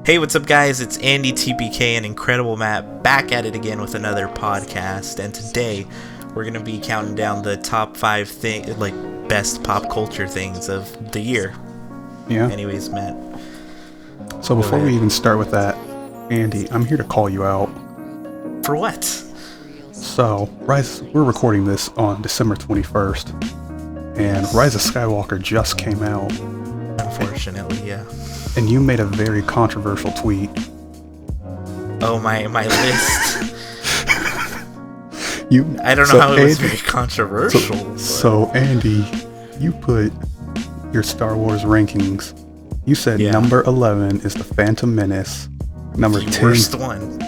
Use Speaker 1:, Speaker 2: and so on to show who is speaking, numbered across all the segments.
Speaker 1: Hey, what's up, guys? It's Andy TPK and Incredible Matt back at it again with another podcast. And today we're gonna be counting down the top 5 best pop culture things of the year.
Speaker 2: Yeah.
Speaker 1: Anyways, Matt.
Speaker 2: So before we even start with that, Andy, I'm here to call you out.
Speaker 1: For what?
Speaker 2: So, we're recording this on December 21st, and Rise of Skywalker just came out.
Speaker 1: Unfortunately, yeah.
Speaker 2: And you made a very controversial tweet.
Speaker 1: Oh, my list. I don't know
Speaker 2: so
Speaker 1: how it was
Speaker 2: Andy,
Speaker 1: very controversial.
Speaker 2: So Andy, you put your Star Wars rankings. You said number 11 is The Phantom Menace. Number 10.
Speaker 1: Worst one.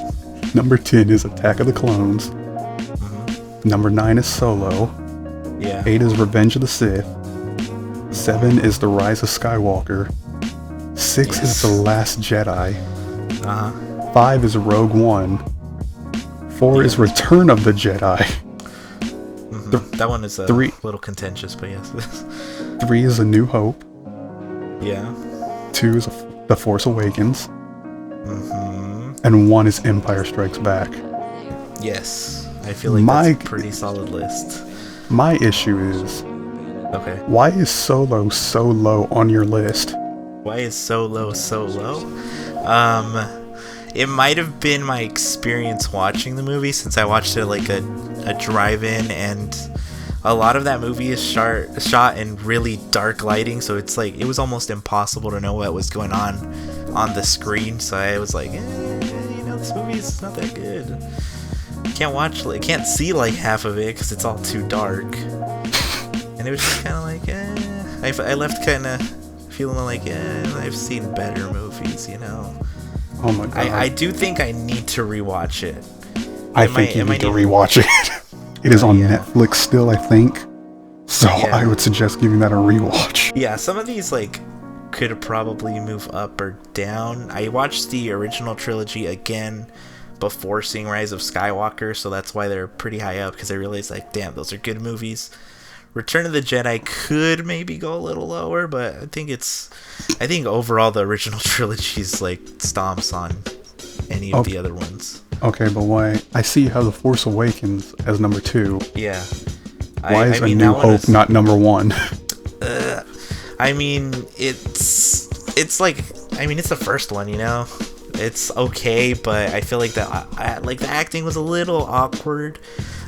Speaker 2: Number 10 is Attack of the Clones. Number 9 is Solo.
Speaker 1: Yeah.
Speaker 2: 8 is Revenge of the Sith. 7 is The Rise of Skywalker. 6 is The Last Jedi. 5 is Rogue One. 4 is Return of the Jedi.
Speaker 1: That one is a little contentious, but yes.
Speaker 2: 3 is A New Hope.
Speaker 1: Yeah.
Speaker 2: 2 is The Force Awakens. And 1 is Empire Strikes Back.
Speaker 1: Yes. I feel like that's a pretty solid list.
Speaker 2: My issue is,
Speaker 1: okay,
Speaker 2: why is Solo so low on your list?
Speaker 1: Why is Solo so low? It might have been my experience watching the movie, since I watched it like a drive-in, and a lot of that movie is shot in really dark lighting, so it's like it was almost impossible to know what was going on the screen. So I was like, this movie is not that good. Can't see like half of it because it's all too dark, and it was just kind of like, I left kind of feeling like, I've seen better movies,
Speaker 2: Oh my god.
Speaker 1: I do think I need to rewatch it.
Speaker 2: I think you need to rewatch it. It is on Netflix still, I think. So I would suggest giving that a rewatch.
Speaker 1: Yeah, some of these could probably move up or down. I watched the original trilogy again before seeing Rise of Skywalker, so that's why they're pretty high up, because I realized, damn, those are good movies. Return of the Jedi could maybe go a little lower, but I think overall the original trilogy is stomps on any of the other ones. Okay,
Speaker 2: but why? I see you have The Force Awakens as number 2.
Speaker 1: Yeah.
Speaker 2: Why is A New Hope not number 1?
Speaker 1: I mean, it's the first one, It's okay, but I feel like the acting was a little awkward,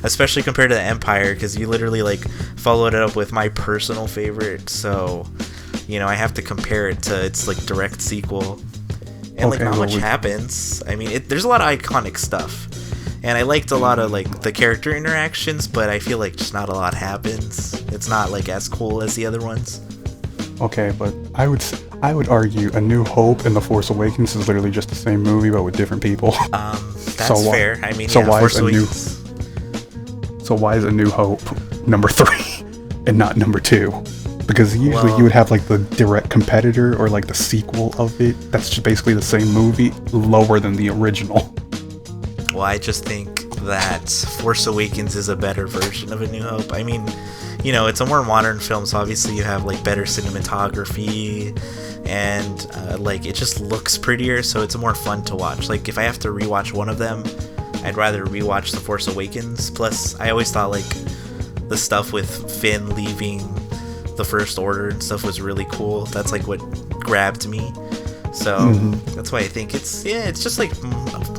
Speaker 1: especially compared to the Empire, because you literally followed it up with my personal favorite. So, I have to compare it to its direct sequel, and not much happens. I mean, there's a lot of iconic stuff, and I liked a lot of the character interactions, but I feel like just not a lot happens. It's not as cool as the other ones.
Speaker 2: Okay, but I would argue A New Hope and The Force Awakens is literally just the same movie, but with different people.
Speaker 1: That's fair. I mean,
Speaker 2: why is A New Hope number 3 and not number 2? Because usually you would have the direct competitor or the sequel of it. That's just basically the same movie, lower than the original.
Speaker 1: Well, I just think that Force Awakens is a better version of A New Hope. I mean, it's a more modern film, so obviously you have better cinematography, and it just looks prettier, so it's more fun to watch. If I have to rewatch one of them, I'd rather rewatch The Force Awakens. Plus, I always thought the stuff with Finn leaving the First Order and stuff was really cool. That's what grabbed me. So that's why I think it's just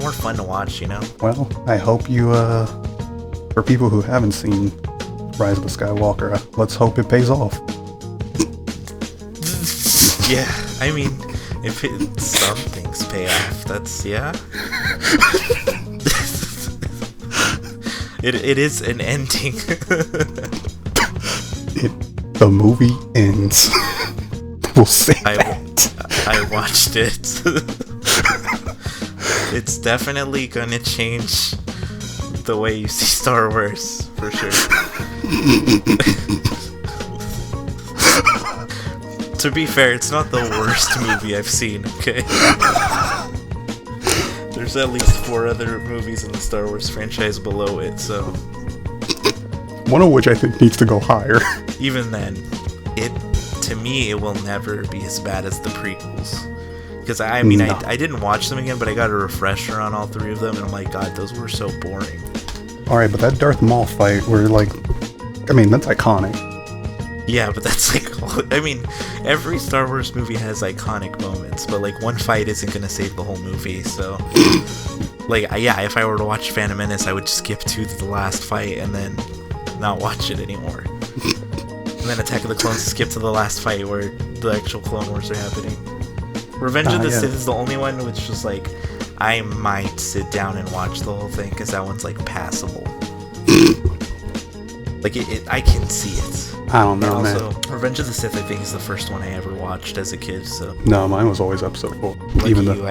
Speaker 1: more fun to watch,
Speaker 2: Well, I hope you for people who haven't seen Rise of the Skywalker, let's hope it pays off.
Speaker 1: Yeah, I mean, if some things pay off, that's it is an ending.
Speaker 2: The movie ends. We'll say that.
Speaker 1: I watched it. It's definitely gonna change the way you see Star Wars, for sure. To be fair, it's not the worst movie I've seen, okay? There's at least 4 other movies in the Star Wars franchise below it, so...
Speaker 2: One of which I think needs to go higher.
Speaker 1: Even then, to me, it will never be as bad as the prequels. Because I mean, I didn't watch them again, but I got a refresher on all 3 of them, and I'm like, God, those were so boring.
Speaker 2: Alright, but that Darth Maul fight where, like, I mean, that's iconic.
Speaker 1: Yeah, but that's like, I mean, every Star Wars movie has iconic moments, but like one fight isn't gonna save the whole movie, so like, yeah, if I were to watch Phantom Menace, I would skip to the last fight and then not watch it anymore. And then Attack of the Clones, skip to the last fight where the actual Clone Wars are happening. Revenge of the Sith is the only one which just like, I might sit down and watch the whole thing, because that one's like passable. Like, I can see it.
Speaker 2: I don't know,
Speaker 1: also,
Speaker 2: man.
Speaker 1: Revenge of the Sith, I think, is the first one I ever watched as a kid, so...
Speaker 2: No, mine was always episode 4.
Speaker 1: Like
Speaker 2: Even
Speaker 1: you,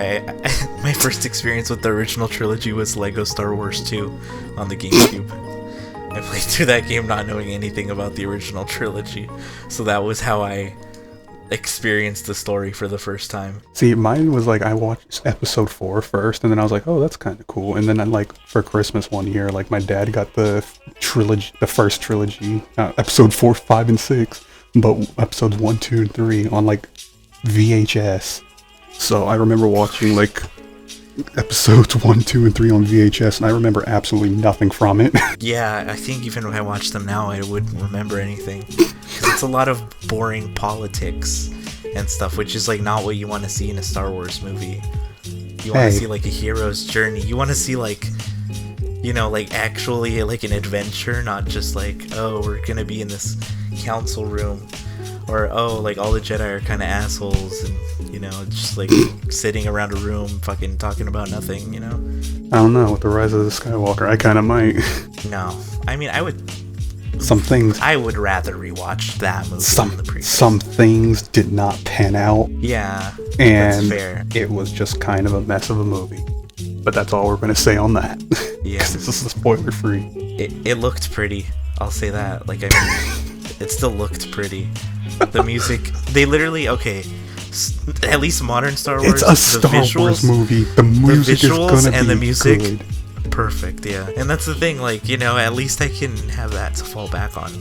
Speaker 1: my first experience with the original trilogy was Lego Star Wars 2 on the GameCube. I played through that game not knowing anything about the original trilogy, so that was how I experienced the story for the first time.
Speaker 2: See, mine was like, I watched episode 4 first, and then I was like, oh, that's kind of cool. And then I, like, for Christmas one year, like, my dad got the trilogy, the first trilogy, episode 4, 5, and 6, but episodes 1, 2, and 3 on, like, VHS. So I remember watching, like, episodes 1, 2, and 3 on VHS, and I remember absolutely nothing from it.
Speaker 1: Yeah, I think even if I watched them now, I wouldn't remember anything. Because it's a lot of boring politics and stuff, which is, like, not what you want to see in a Star Wars movie. You want to see, like, a hero's journey. You want to see, like, you know, like, actually, like, an adventure, not just, like, oh, we're gonna be in this council room. Or, oh, like, all the Jedi are kind of assholes, and, you know, just, like, sitting around a room fucking talking about nothing, you know?
Speaker 2: I don't know, with the Rise of the Skywalker, I kind of might.
Speaker 1: No. I mean, I would rather rewatch that movie than the previous.
Speaker 2: Some things did not pan out.
Speaker 1: Yeah,
Speaker 2: and
Speaker 1: that's fair.
Speaker 2: It was just kind of a mess of a movie. But that's all we're going to say on that.
Speaker 1: Yeah.
Speaker 2: Because this is spoiler free.
Speaker 1: It looked pretty, I'll say that. Like, I mean, it still looked pretty. The music, they literally, okay, at least modern Star Wars,
Speaker 2: it's a Star Wars movie. The music is gonna
Speaker 1: and
Speaker 2: be
Speaker 1: the music,
Speaker 2: good.
Speaker 1: Perfect, yeah. And that's the thing, like, you know, at least I can have that to fall back on.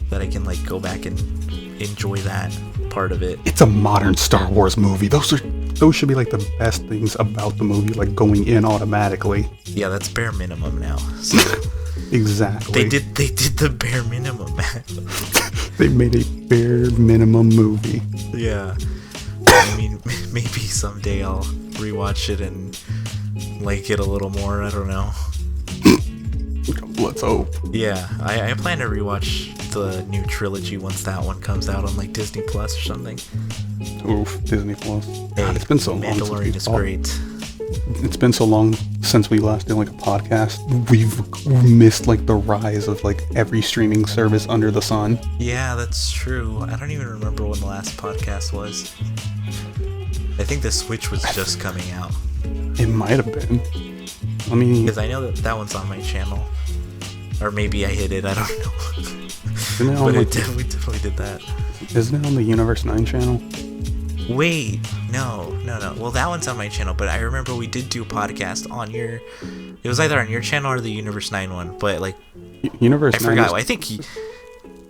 Speaker 1: That I can, like, go back and enjoy that part of it.
Speaker 2: It's a modern Star Wars movie. Those should be, like, the best things about the movie, like, going in automatically.
Speaker 1: Yeah, that's bare minimum now. So.
Speaker 2: Exactly.
Speaker 1: They did the bare minimum, man.
Speaker 2: They made a bare minimum movie.
Speaker 1: Yeah. I mean, maybe someday I'll rewatch it and like it a little more. I don't know.
Speaker 2: Let's hope.
Speaker 1: Yeah, I plan to rewatch the new trilogy once that one comes out on like Disney Plus or something.
Speaker 2: Oof, Disney Plus.
Speaker 1: Hey,
Speaker 2: God, it's been so long.
Speaker 1: Mandalorian is great.
Speaker 2: It's been so long since we last did like a podcast. We've missed like the rise of like every streaming service under the sun.
Speaker 1: Yeah, that's true. I don't even remember when the last podcast was. I think the Switch was just coming out.
Speaker 2: It might have been. I mean,
Speaker 1: because I know that one's on my channel, or maybe I hid it. I don't know. But we definitely did that.
Speaker 2: Isn't it on the Universe 9 channel?
Speaker 1: Wait, no. Well, that one's on my channel, but I remember we did do a podcast on your... It was either on your channel or the Universe 9 one, but, like...
Speaker 2: Universe 9...
Speaker 1: I forgot. I think...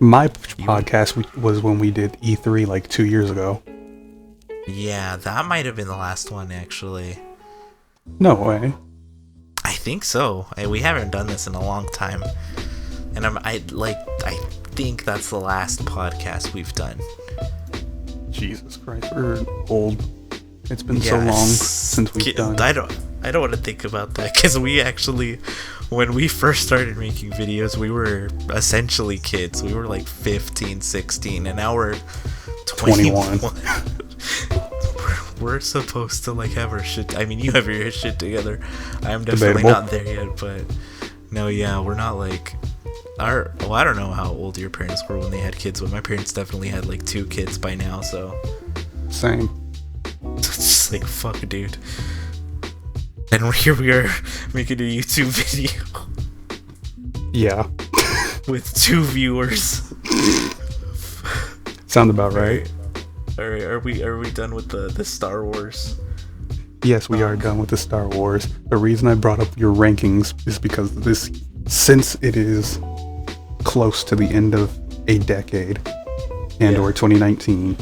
Speaker 2: My podcast was when we did E3, like, 2 years ago.
Speaker 1: Yeah, that might have been the last one, actually.
Speaker 2: No way.
Speaker 1: I think so. We haven't done this in a long time. And I think that's the last podcast we've done.
Speaker 2: Jesus Christ, we're old. It's been so long since we've done.
Speaker 1: I don't want to think about that, because we actually, when we first started making videos, we were essentially kids. We were like 15, 16, and now we're 21. We're supposed to like have our shit. I mean, you have your shit together. I'm definitely not there yet, but no, yeah, we're not like well, I don't know how old your parents were when they had kids, but my parents definitely had like 2 kids by now, so
Speaker 2: same.
Speaker 1: It's just like, fuck, dude. And here we are making a YouTube video.
Speaker 2: Yeah.
Speaker 1: With 2 viewers.
Speaker 2: Sound about right.
Speaker 1: All right, are we done with the Star Wars?
Speaker 2: Yes, we are done with the Star Wars. The reason I brought up your rankings is because since it is close to the end of a decade, or 2019,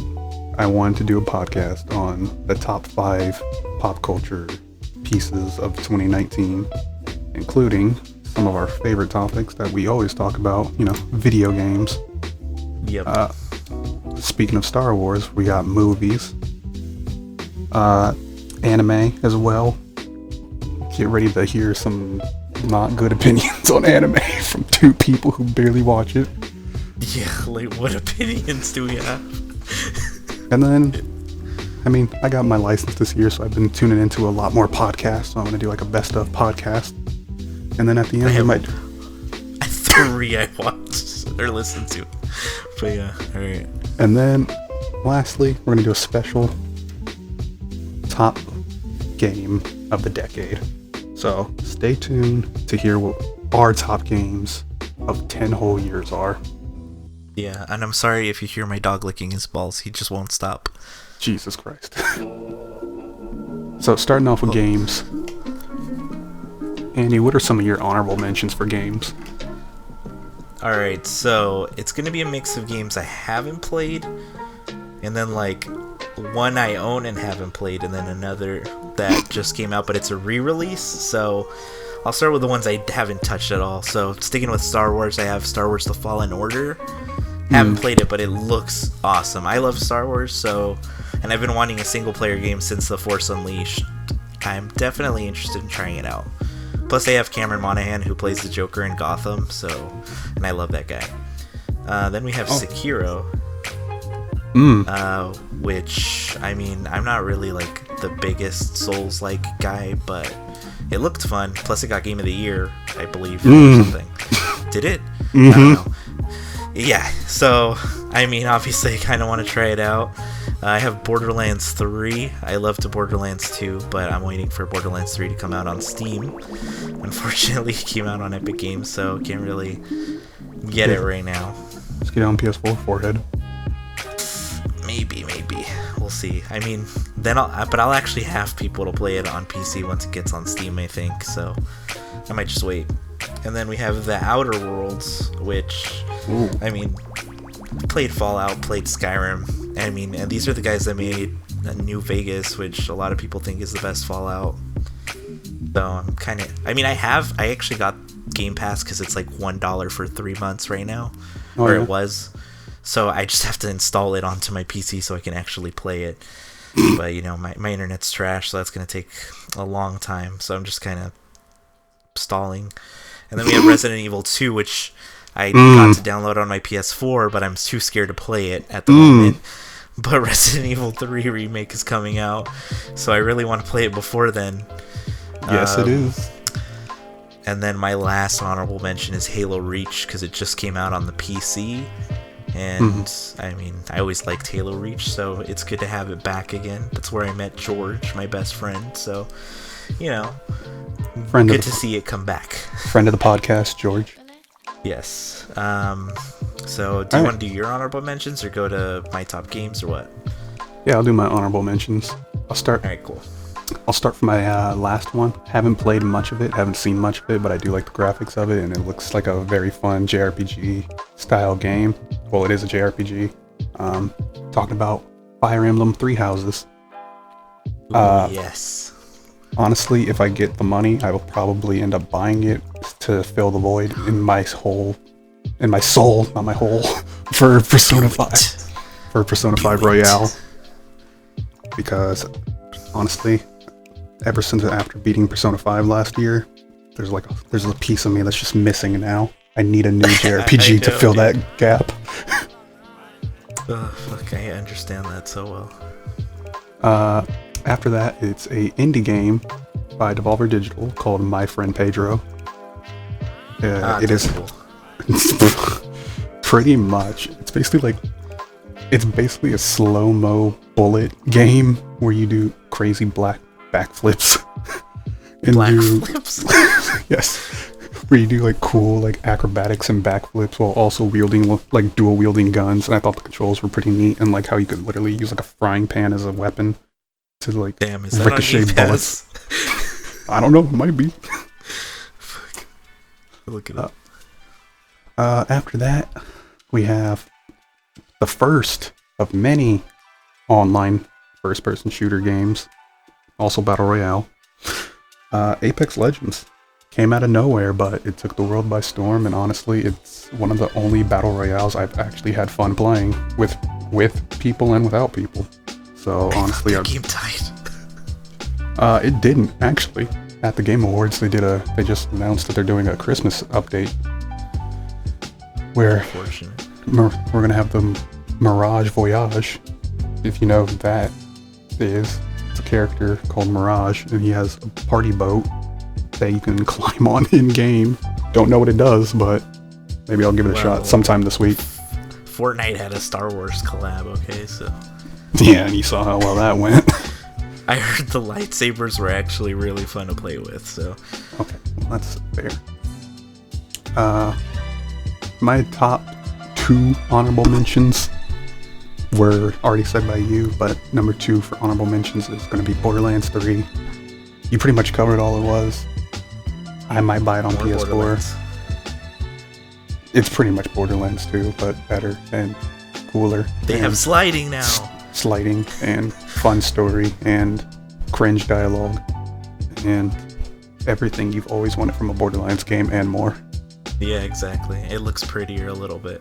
Speaker 2: I wanted to do a podcast on the top 5 pop culture pieces of 2019, including some of our favorite topics that we always talk about, video games.
Speaker 1: Yep.
Speaker 2: Speaking of Star Wars, we got movies, anime as well. Get ready to hear some not good opinions on anime from 2 people who barely watch it.
Speaker 1: Yeah, like what opinions do we have?
Speaker 2: And then, I got my license this year, so I've been tuning into a lot more podcasts. So I'm going to do like a best of podcast. And then at the end, I might...
Speaker 1: 3 I watched or listened to. But yeah, alright.
Speaker 2: And then, lastly, we're going to do a special top game of the decade. So stay tuned to hear what our top games of 10 whole years are.
Speaker 1: Yeah, and I'm sorry if you hear my dog licking his balls. He just won't stop.
Speaker 2: Jesus Christ. So starting off with games. Andy, what are some of your honorable mentions for games?
Speaker 1: Alright, so it's going to be a mix of games I haven't played, and then like one I own and haven't played, and then another that just came out, but it's a re-release. So I'll start with the ones I haven't touched at all. So sticking with Star Wars, I have Star Wars The Fallen Order. Haven't played it, but it looks awesome. I love Star Wars, and I've been wanting a single-player game since The Force Unleashed. I'm definitely interested in trying it out. Plus, they have Cameron Monaghan, who plays the Joker in Gotham, and I love that guy. Then we have Sekiro, which, I'm not really, like, the biggest Souls-like guy, but it looked fun. Plus, it got Game of the Year, I believe, or something. Did it? I don't know. Yeah, so, obviously I kind of want to try it out. I have Borderlands 3. I loved Borderlands 2, but I'm waiting for Borderlands 3 to come out on Steam. Unfortunately, it came out on Epic Games, so can't really get it right now.
Speaker 2: Let's get it on PS4 forehead.
Speaker 1: Maybe. We'll see. I'll actually have people to play it on PC once it gets on Steam, I think, so I might just wait. And then we have The Outer Worlds, which, played Fallout, played Skyrim. And these are the guys that made New Vegas, which a lot of people think is the best Fallout. So I'm kind of... I actually got Game Pass because it's like $1 for 3 months right now. It was. So I just have to install it onto my PC so I can actually play it. But, my internet's trash, so that's going to take a long time. So I'm just kind of stalling. And then we have Resident Evil 2, which I got to download on my PS4, but I'm too scared to play it at the moment. But Resident Evil 3 Remake is coming out, so I really want to play it before then.
Speaker 2: Yes, it is.
Speaker 1: And then my last honorable mention is Halo Reach, because it just came out on the PC. And, I always liked Halo Reach, so it's good to have it back again. That's where I met George, my best friend, so, good to see it come back.
Speaker 2: Friend of the podcast, George.
Speaker 1: Yes. So, do you want to do your honorable mentions, or go to my top games, or what?
Speaker 2: Yeah, I'll do my honorable mentions. I'll start.
Speaker 1: Alright, cool.
Speaker 2: I'll start from my last one. Haven't played much of it, haven't seen much of it, but I do like the graphics of it, and it looks like a very fun JRPG style game. Well, it is a JRPG. Talking about Fire Emblem Three Houses.
Speaker 1: Yes.
Speaker 2: Honestly, if I get the money, I will probably end up buying it to fill the void in my soul, not my hole, for Persona 5. For Persona 5 Royale. Because, honestly, ever since after beating Persona 5 last year, there's a piece of me that's just missing now. I need a new JRPG to fill that gap.
Speaker 1: I understand that so well.
Speaker 2: After that, it's a indie game by Devolver Digital called My Friend Pedro. It is cool. Pretty much. It's basically a slow-mo bullet game where you do crazy black backflips.
Speaker 1: Flips?
Speaker 2: Yes. Where you do like cool like acrobatics and backflips while also wielding like dual wielding guns. And I thought the controls were pretty neat, and like how you could literally use like a frying pan as a weapon to like ricochet bullets. I don't know, it might be.
Speaker 1: Fuck. Look it up.
Speaker 2: After that, we have the first of many online first-person shooter games, also Battle Royale. Apex Legends came out of nowhere, but it took the world by storm, and honestly, it's one of the only Battle Royales I've actually had fun playing with people and without people. So honestly,
Speaker 1: the game died.
Speaker 2: It didn't actually. At the Game Awards, they just announced that they're doing a Christmas update where we're gonna have the Mirage Voyage. If you know what that is, it's a character called Mirage, and he has a party boat that you can climb on in game. Don't know what it does, but maybe I'll give it a shot sometime this week.
Speaker 1: Fortnite had a Star Wars collab, okay, so.
Speaker 2: Yeah, and you saw how well that went.
Speaker 1: I heard the lightsabers were actually really fun to play with, so.
Speaker 2: Okay, well, that's fair. My top 2 honorable mentions were already said by you, but number 2 for honorable mentions is going to be Borderlands 3. You pretty much covered all it was. I might buy it on PS4. It's pretty much Borderlands 2, but better and cooler.
Speaker 1: They have sliding now.
Speaker 2: Sliding and fun story and cringe dialogue and everything you've always wanted from a Borderlands game and more.
Speaker 1: Yeah, exactly. It looks prettier a little bit.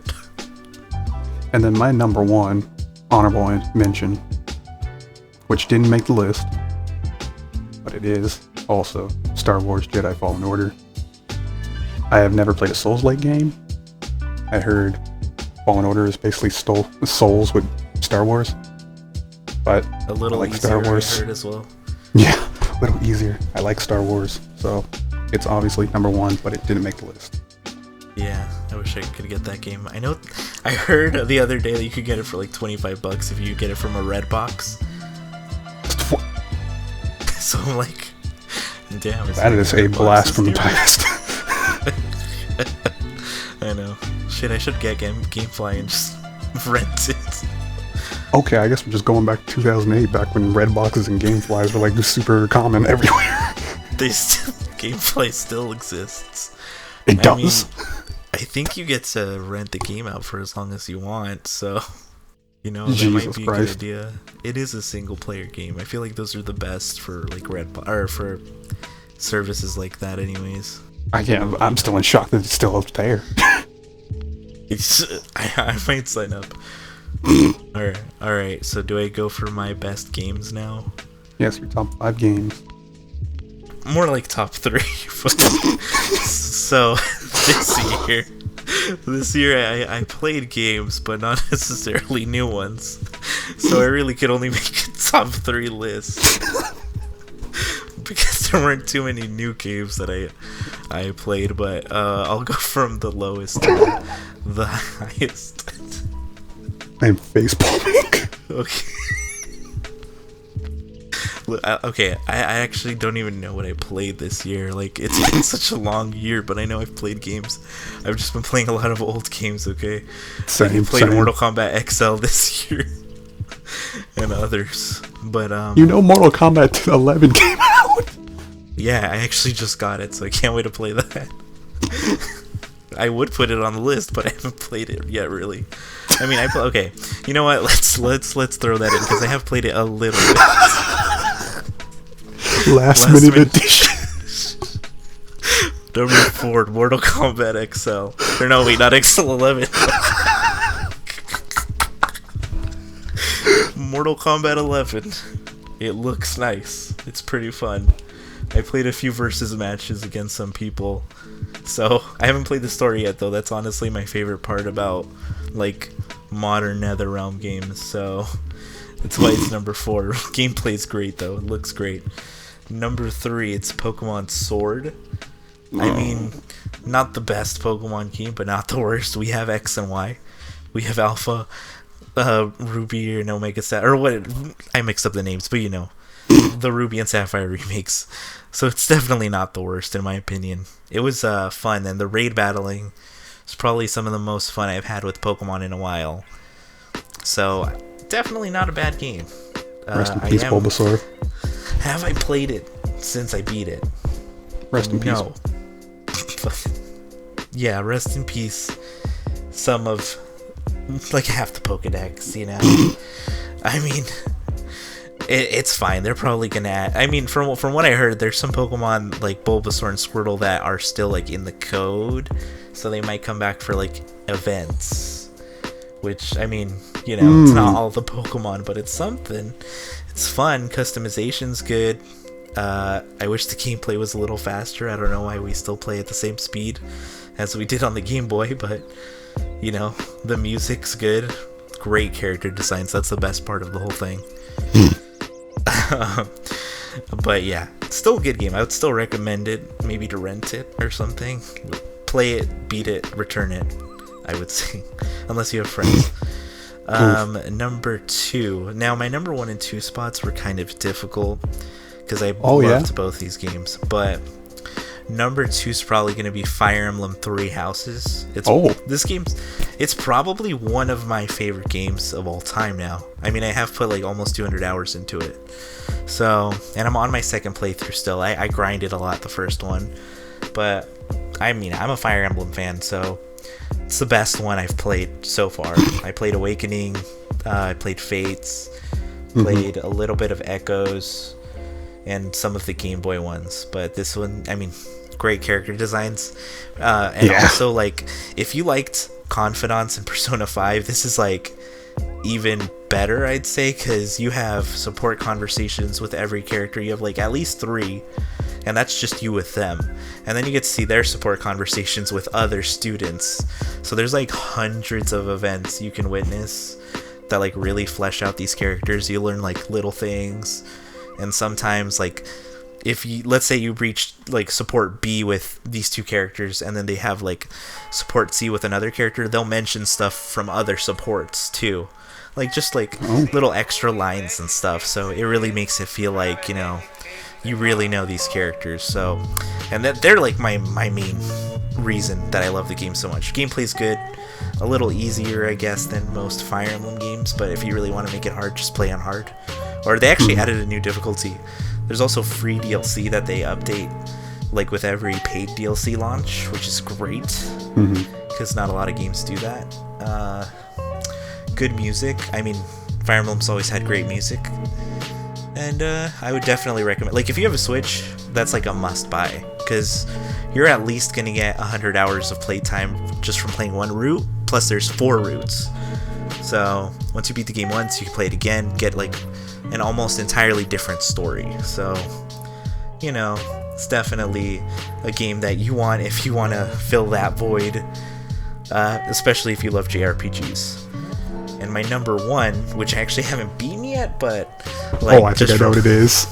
Speaker 2: And then my number 1 honorable mention, which didn't make the list, but it is also Star Wars Jedi Fallen Order. I have never played a Souls-like game. I heard Fallen Order is basically Souls with Star Wars. But
Speaker 1: a little
Speaker 2: I like
Speaker 1: easier,
Speaker 2: Star Wars.
Speaker 1: I heard as well.
Speaker 2: Yeah, a little easier. I like Star Wars, so it's obviously number 1, but it didn't make the list.
Speaker 1: Yeah, I wish I could get that game. I heard the other day that you could get it for like $25 if you get it from a red box. So I'm like, damn.
Speaker 2: That is a blast from the past.
Speaker 1: I know. Shit, I should get GameFly and just rent it.
Speaker 2: Okay, I guess we're just going back to 2008, back when red boxes and GameFlies were like super common everywhere.
Speaker 1: GameFly still exists.
Speaker 2: It does?
Speaker 1: I think you get to rent the game out for as long as you want, so, that might be a good idea. It is a single-player game. I feel like those are the best for, like, for services like that anyways.
Speaker 2: I'm still in shock that it's still up there.
Speaker 1: I might sign up. Alright, so do I go for my best games now?
Speaker 2: Yes, your top 5 games.
Speaker 1: More like top 3. So, this year I played games, but not necessarily new ones. So I really could only make a top 3 list. Because there weren't too many new games that I played, but I'll go from the lowest to the highest.
Speaker 2: I'm facepalming.
Speaker 1: Okay, I actually don't even know what I played this year. Like, it's been such a long year, but I know I've played games. I've just been playing a lot of old games, okay? I played Mortal Kombat XL this year. And others. But,
Speaker 2: Mortal Kombat 11 came out?
Speaker 1: Yeah, I actually just got it, so I can't wait to play that. I would put it on the list, but I haven't played it yet, really. I mean, okay. You know what? Let's throw that in, because I have played it a little bit.
Speaker 2: Last minute edition.
Speaker 1: Number 4, Mortal Kombat XL. Or no, wait, not XL11. Mortal Kombat 11. It looks nice. It's pretty fun. I played a few versus matches against some people. So, I haven't played the story yet, though. That's honestly my favorite part about, like, modern NetherRealm games. So, that's why it's number 4. Gameplay's great, though. It looks great. Number 3, it's Pokemon Sword. I mean, not the best Pokemon game, but not the worst. We have X and Y. We have Alpha, Ruby, and Omega Sapphire. Or what? I mixed up the names, but the Ruby and Sapphire remakes. So it's definitely not the worst, in my opinion. It was fun, and the raid battling is probably some of the most fun I've had with Pokemon in a while. So, definitely not a bad game.
Speaker 2: Rest in peace, Bulbasaur.
Speaker 1: Have I played it since I beat it?
Speaker 2: Rest in peace.
Speaker 1: No. Yeah, rest in peace. Some of, like, half the Pokedex, I mean, it's fine. They're probably gonna add, I mean, from what I heard, there's some Pokemon like Bulbasaur and Squirtle that are still like in the code, so they might come back for like events. Which, I mean, you know, it's not all the Pokemon, but it's something. It's fun. Customization's good. I wish the gameplay was a little faster. I don't know why we still play at the same speed as we did on the Game Boy, but, you know, the music's good. Great character designs. That's the best part of the whole thing. But yeah, it's still a good game. I would still recommend it, maybe to rent it or something. Play it, beat it, return it, I would say, unless you have friends. Number 2. Now, my number 1 and 2 spots were kind of difficult because I loved both these games. But number 2 is probably going to be Fire Emblem Three Houses. This game's, it's probably one of my favorite games of all time now. I mean, I have put like almost 200 hours into it. So, and I'm on my second playthrough still. I grinded a lot the first one, but I mean, I'm a Fire Emblem fan, so it's the best one I've played so far. I played Awakening, I played Fates, played a little bit of Echoes, and some of the Game Boy ones. But this one, I mean, great character designs. And also, like, if you liked Confidants in Persona 5, this is, like, even better, I'd say, because you have support conversations with every character. You have, like, at least 3. And that's just you with them. And then you get to see their support conversations with other students. So there's like hundreds of events you can witness that like really flesh out these characters. You learn like little things. And sometimes like if you, let's say you reached like support B with these 2 characters and then they have like support C with another character, they'll mention stuff from other supports too. Like just like little extra lines and stuff. So it really makes it feel like, you know, you really know these characters. So, and that they're like my main reason that I love the game so much. Gameplay's good, a little easier, I guess, than most Fire Emblem games, but if you really want to make it hard, just play on hard. Or they actually added a new difficulty. There's also free DLC that they update like with every paid DLC launch, which is great because not a lot of games do that. Good music. I mean, Fire Emblem's always had great music. And I would definitely recommend, like, if you have a Switch, that's like a must buy, because you're at least going to get 100 hours of playtime just from playing one route, plus there's 4 routes. So once you beat the game once, you can play it again, get like an almost entirely different story. So, you know, it's definitely a game that you want if you want to fill that void, especially if you love JRPGs. And my number 1, which I actually haven't beaten yet, but like,
Speaker 2: I think I know what it is.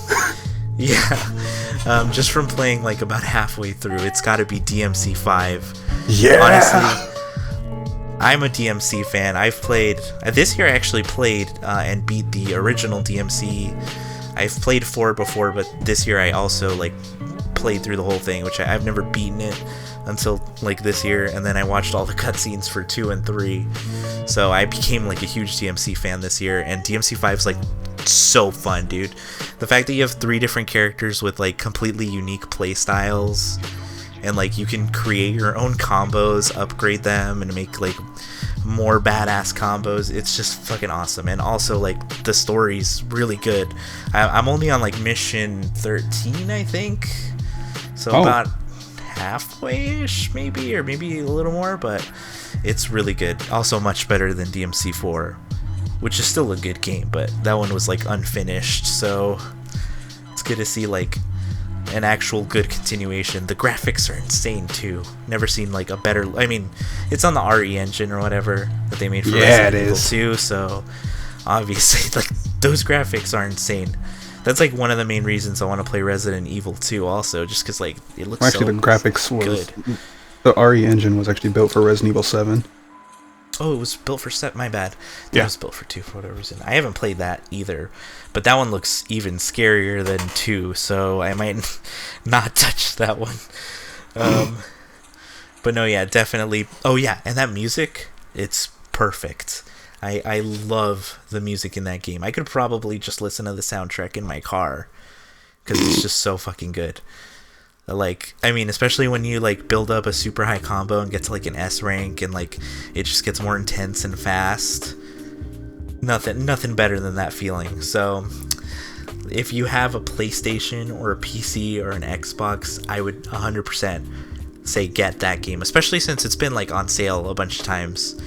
Speaker 1: Yeah, just from playing like about halfway through, it's got to be DMC 5.
Speaker 2: Yeah.
Speaker 1: Honestly, I'm a DMC fan. I've played this year. I actually played and beat the original DMC. I've played 4 before, but this year I also like played through the whole thing, which I've never beaten it until like this year, and then I watched all the cutscenes for 2 and 3. So I became like a huge DMC fan this year, and DMC 5's like so fun, dude. The fact that you have 3 different characters with like completely unique play styles, and like you can create your own combos, upgrade them, and make like more badass combos. It's just fucking awesome. And also like the story's really good. I'm only on like mission 13, I think, so about halfway-ish, maybe, or maybe a little more, but it's really good. Also much better than DMC 4, which is still a good game, but that one was like unfinished, so it's good to see like an actual good continuation. The graphics are insane too. Never seen like a better, I mean, it's on the RE engine or whatever that they made for Resident Evil 2, so obviously like those graphics are insane. That's like one of the main reasons I want to play Resident Evil 2 also, just because like it looks
Speaker 2: actually
Speaker 1: so
Speaker 2: the graphics was
Speaker 1: good.
Speaker 2: The RE engine was actually built for Resident Evil 7.
Speaker 1: Oh, it was built for my bad. It was built for 2 for whatever reason. I haven't played that either, but that one looks even scarier than 2, so I might not touch that one. But no, yeah, definitely. Oh yeah, and that music, it's perfect. I love the music in that game. I could probably just listen to the soundtrack in my car because it's just so fucking good. Like, I mean, especially when you like build up a super high combo and get to like an S rank, and like it just gets more intense and fast. Nothing better than that feeling. So if you have a PlayStation or a PC or an Xbox, I would 100% say get that game, especially since it's been like on sale a bunch of times.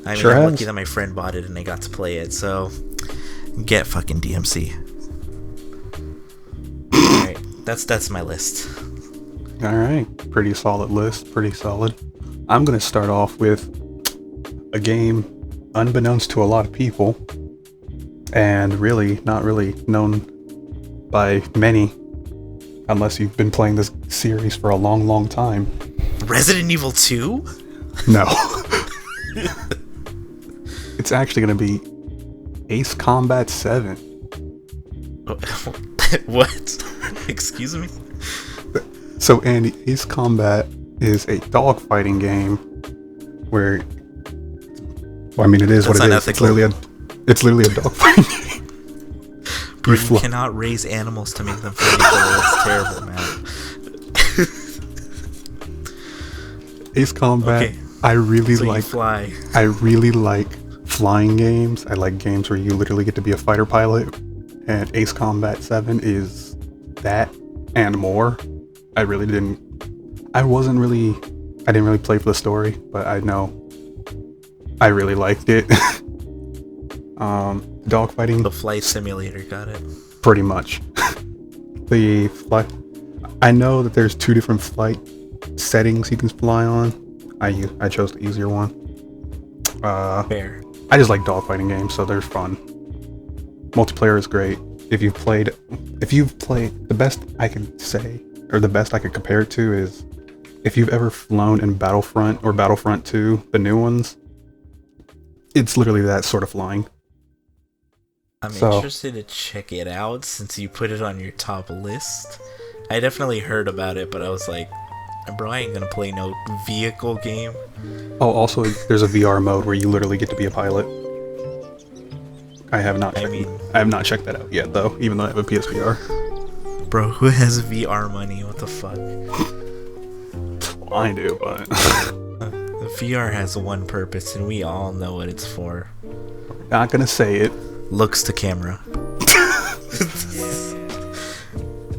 Speaker 1: I mean, I'm lucky that my friend bought it and I got to play it. So get fucking DMC. All right, that's my list.
Speaker 2: All right, pretty solid list, pretty solid. I'm gonna start off with a game unbeknownst to a lot of people, and really not really known by many, unless you've been playing this series for a long time.
Speaker 1: Resident Evil 2?
Speaker 2: No. It's actually gonna be Ace Combat 7.
Speaker 1: What? Excuse me?
Speaker 2: So, Andy, Ace Combat is a dogfighting game where, well, I mean, it is what it is. It's literally a dogfighting game.
Speaker 1: You cannot raise animals to make them feel equal. It's terrible, man.
Speaker 2: Ace Combat, okay. I really like flying games. I like games where you literally get to be a fighter pilot, and Ace Combat 7 is that and more. I didn't really play for the story, but I know I really liked it. Dogfighting.
Speaker 1: The flight simulator, got it.
Speaker 2: Pretty much. I know that there's 2 different flight settings you can fly on. I chose the easier one.
Speaker 1: Fair.
Speaker 2: I just like dogfighting games, so they're fun. Multiplayer is great. If you've played, the best I can say, or the best I could compare it to is, if you've ever flown in Battlefront or Battlefront 2, the new ones, it's literally that sort of flying.
Speaker 1: I'm interested to check it out since you put it on your top list. I definitely heard about it, but I was like, bro, I ain't gonna play no vehicle game.
Speaker 2: Oh, also, there's a VR mode where you literally get to be a pilot. I have not checked that out yet, though, even though I have a PSVR.
Speaker 1: Bro, who has VR money? What the fuck?
Speaker 2: Well, I do, but...
Speaker 1: The VR has one purpose, and we all know what it's for.
Speaker 2: We're not gonna say it.
Speaker 1: Looks to camera.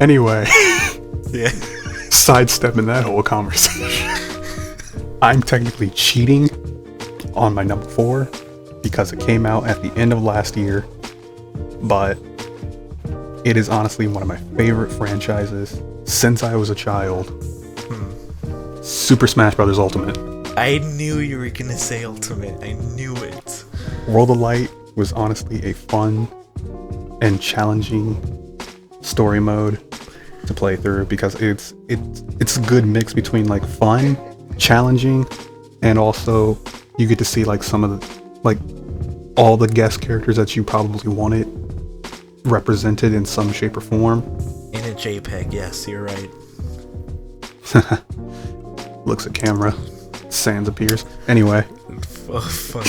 Speaker 2: Anyway.
Speaker 1: Yeah.
Speaker 2: Sidestepping that whole conversation. I'm technically cheating on my number 4 because it came out at the end of last year, but it is honestly one of my favorite franchises since I was a child. Super Smash Bros. Ultimate.
Speaker 1: I knew you were gonna say Ultimate. I knew it.
Speaker 2: World of Light was honestly a fun and challenging story mode to play through because it's a good mix between like fun, challenging, and also you get to see like some of the all the guest characters that you probably wanted represented in some shape or form.
Speaker 1: In a JPEG, yes, you're right.
Speaker 2: Looks at camera. Sans appears. Anyway.
Speaker 1: Oh, fuck.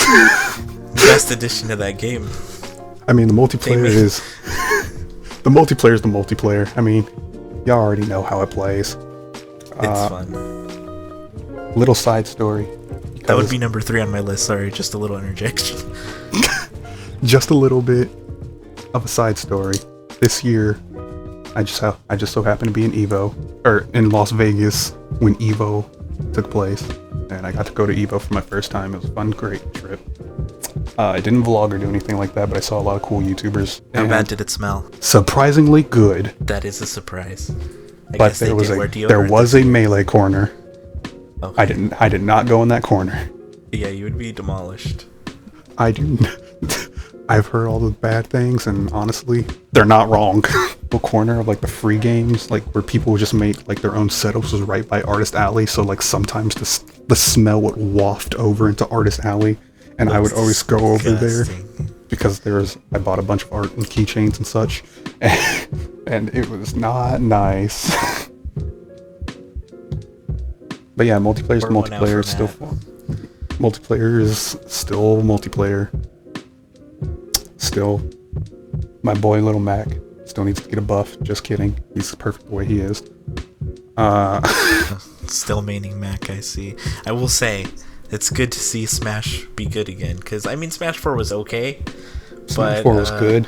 Speaker 1: Best addition to that game.
Speaker 2: I mean, the multiplayer is the multiplayer. I mean, y'all already know how it plays.
Speaker 1: It's fun.
Speaker 2: Little side story.
Speaker 1: That would be number 3 on my list. Sorry, just a little interjection.
Speaker 2: Just a little bit of a side story. This year, I just so happened to be in in Las Vegas when Evo took place, and I got to go to Evo for my first time. It was a fun, great trip. I didn't vlog or do anything like that, but I saw a lot of cool YouTubers.
Speaker 1: How bad did it smell?
Speaker 2: Surprisingly good.
Speaker 1: That is a surprise.
Speaker 2: But there was a melee corner.
Speaker 1: Okay.
Speaker 2: I did not go in that corner.
Speaker 1: Yeah, you would be demolished.
Speaker 2: I've heard all the bad things, and honestly, they're not wrong. The corner of like the free games, like where people just made like their own setups, was right by Artist Alley. So like sometimes the smell would waft over into Artist Alley, and I would always go over there because I bought a bunch of art and keychains and such, and it was not nice. But yeah, multiplayer is still fun. Multiplayer is still multiplayer. Still, my boy Little Mac still needs to get a buff. Just kidding. He's perfect the way he is.
Speaker 1: Still maining Mac, I see. I will say, it's good to see Smash be good again. Because, I mean, Smash 4 was okay.
Speaker 2: Smash 4 was good.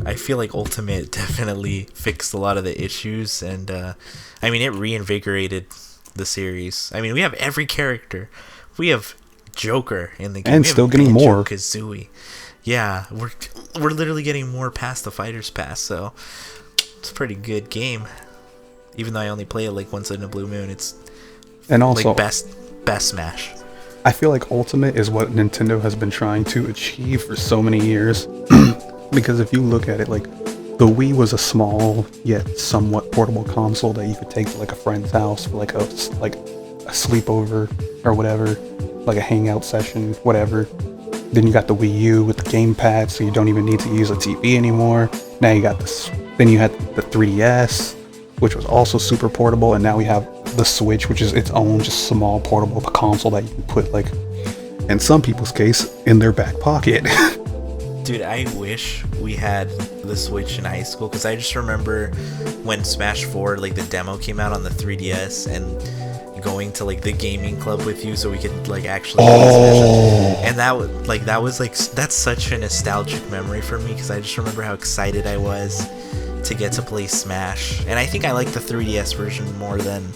Speaker 1: I feel like Ultimate definitely fixed a lot of the issues, and I mean, it reinvigorated the series. I mean, we have every character. We have Joker in the game,
Speaker 2: and still getting more.
Speaker 1: Kazooie. Yeah, we're literally getting more past the Fighters Pass, so it's a pretty good game. Even though I only play it like once in a blue moon, it's
Speaker 2: and also
Speaker 1: like best Smash.
Speaker 2: I feel like Ultimate is what Nintendo has been trying to achieve for so many years. Because if you look at it, like, the Wii was a small yet somewhat portable console that you could take to like a friend's house for like a sleepover or whatever, like a hangout session, whatever. Then you got the Wii U with the gamepad, so you don't even need to use a TV anymore. Now you got this. Then you had the 3DS, which was also super portable, and now we have the Switch, which is its own just small portable console that you can put, like, in some people's case, in their back pocket.
Speaker 1: Dude, I wish we had the Switch in high school, because I just remember when Smash 4, like, the demo came out on the 3DS, and going to like the gaming club with you so we could like actually and that's such a nostalgic memory for me, because I just remember how excited I was to get to play Smash. And I think I like the 3DS version more than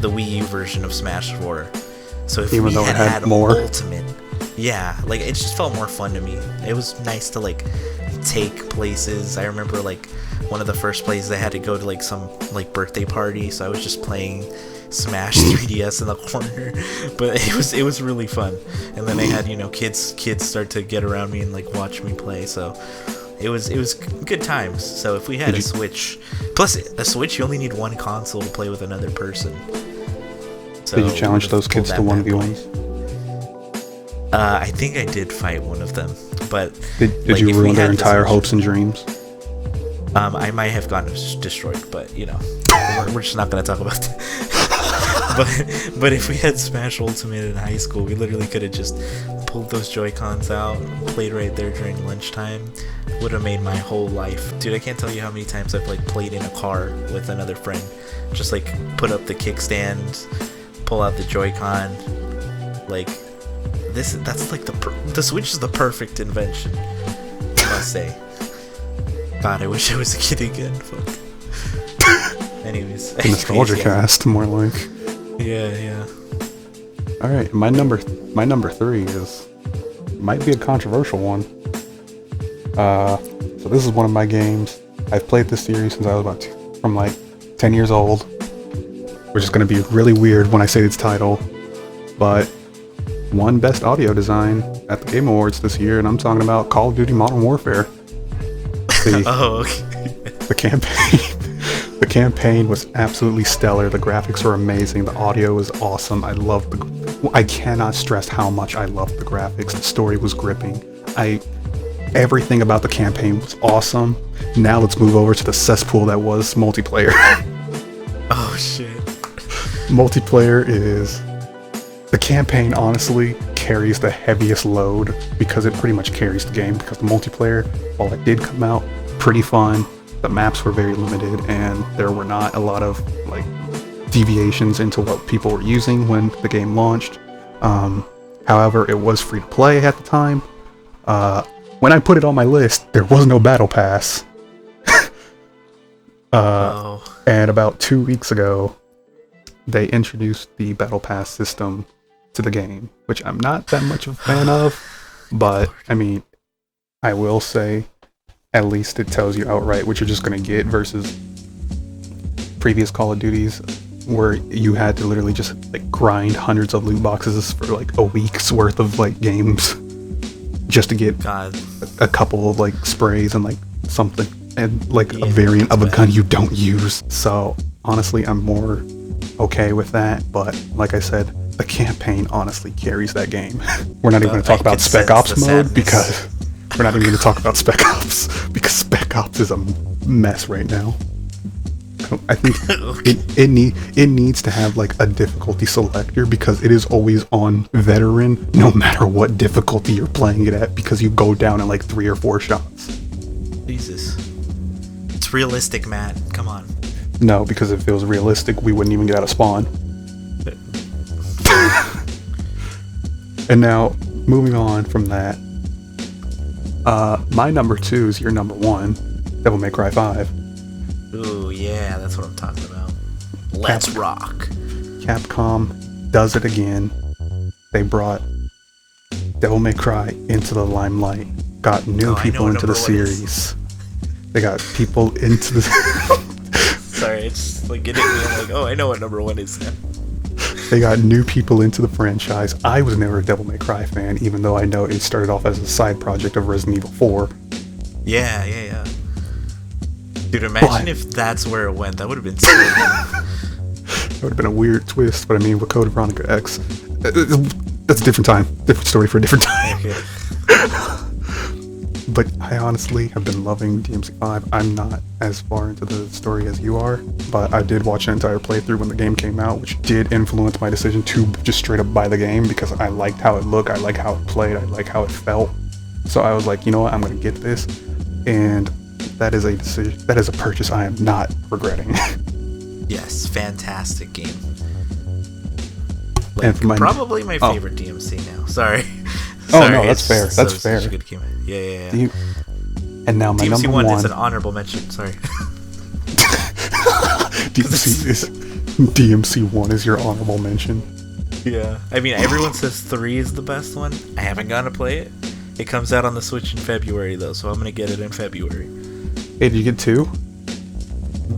Speaker 1: the Wii U version of Smash 4. So if
Speaker 2: even
Speaker 1: we
Speaker 2: though it had more
Speaker 1: Ultimate, yeah, like it just felt more fun to me. It was nice to like take places. I remember like one of the first places I had to go to like some like birthday party, so I was just playing Smash 3DS in the corner, but it was really fun. And then I had, you know, kids start to get around me and like watch me play, so it was good times. So if we had a Switch, plus a Switch, you only need one console to play with another person. So
Speaker 2: did you challenge those kids to 1v1s?
Speaker 1: I think I did fight one of them, but
Speaker 2: did like, you ruin their entire hopes and dreams?
Speaker 1: I might have gotten destroyed, but you know, we're just not gonna talk about that. But if we had Smash Ultimate in high school, we literally could have just pulled those Joy-Cons out, played right there during lunchtime. Would have made my whole life. Dude, I can't tell you how many times I've like played in a car with another friend. Just like put up the kickstand, pull out the Joy-Con. Like that's like the Switch is the perfect invention, I must say. God, I wish I was a kid again. Fuck. Anyways,
Speaker 2: the nostalgia cast, more like.
Speaker 1: Yeah.
Speaker 2: All right, my number 3 might be a controversial one. So this is one of my games. I've played this series since I was from like 10 years old, which is going to be really weird when I say its title, but won Best Audio Design at the Game Awards this year, and I'm talking about Call of Duty Modern Warfare.
Speaker 1: Okay.
Speaker 2: The campaign was absolutely stellar. The graphics were amazing. The audio was awesome. I cannot stress how much I loved the graphics. The story was gripping. Everything about the campaign was awesome. Now let's move over to the cesspool that was multiplayer.
Speaker 1: Oh shit.
Speaker 2: Multiplayer is... The campaign honestly carries the heaviest load because it pretty much carries the game, because the multiplayer, while it did come out pretty fun, the maps were very limited and there were not a lot of like deviations into what people were using when the game launched. However, it was free to play at the time. When I put it on my list, there was no battle pass. And about 2 weeks ago, they introduced the battle pass system to the game, which I'm not that much of a fan of, but I mean, I will say at least it tells you outright what you're just going to get versus previous Call of Duties where you had to literally just like grind hundreds of loot boxes for like a week's worth of like games just to get a couple of like sprays and like something and like a variant of a gun you don't use. So honestly, I'm more okay with that, but like I said, the campaign honestly carries that game. We're not even going to talk about Spec Ops mode because we're not even going to talk about Spec Ops because Spec Ops is a mess right now. I think it needs to have like a difficulty selector because it is always on veteran no matter what difficulty you're playing it at, because you go down in like 3 or 4 shots.
Speaker 1: Jesus. It's realistic, Matt. Come on.
Speaker 2: No, because if it was realistic, we wouldn't even get out of spawn. And now, moving on from that, My number 2 is your number 1, Devil May Cry 5.
Speaker 1: Ooh, yeah, that's what I'm talking about. Let's rock.
Speaker 2: Capcom does it again. They brought Devil May Cry into the limelight, got new people into the series. They got people into the...
Speaker 1: Sorry, it's like getting me. I'm like, oh, I know what number 1 is now.
Speaker 2: They got new people into the franchise. I was never a Devil May Cry fan, even though I know it started off as a side project of Resident Evil 4.
Speaker 1: Yeah. Dude, imagine if that's where it went. That would have been so good.
Speaker 2: That would have been a weird twist, but I mean, with Code Veronica X, that's a different time. Different story for a different time.
Speaker 1: Okay.
Speaker 2: But I honestly have been loving DMC5. I'm not as far into the story as you are, but I did watch an entire playthrough when the game came out, which did influence my decision to just straight up buy the game because I liked how it looked, I liked how it played, I liked how it felt. So I was like, you know what, I'm going to get this. And that is a decision, that is a purchase I am not regretting.
Speaker 1: Yes, fantastic game.
Speaker 2: Like, and
Speaker 1: probably my favorite DMC now. Sorry.
Speaker 2: Oh no, that's fair. That's fair.
Speaker 1: Such a good game. Yeah.
Speaker 2: And now my
Speaker 1: DMC
Speaker 2: number
Speaker 1: 1
Speaker 2: 1
Speaker 1: is an honorable mention. Sorry.
Speaker 2: DMC 1 is your honorable mention.
Speaker 1: Yeah. I mean, everyone says 3 is the best one. I haven't gone to play it. It comes out on the Switch in February though, so I'm gonna get it in February.
Speaker 2: Hey, did you get 2?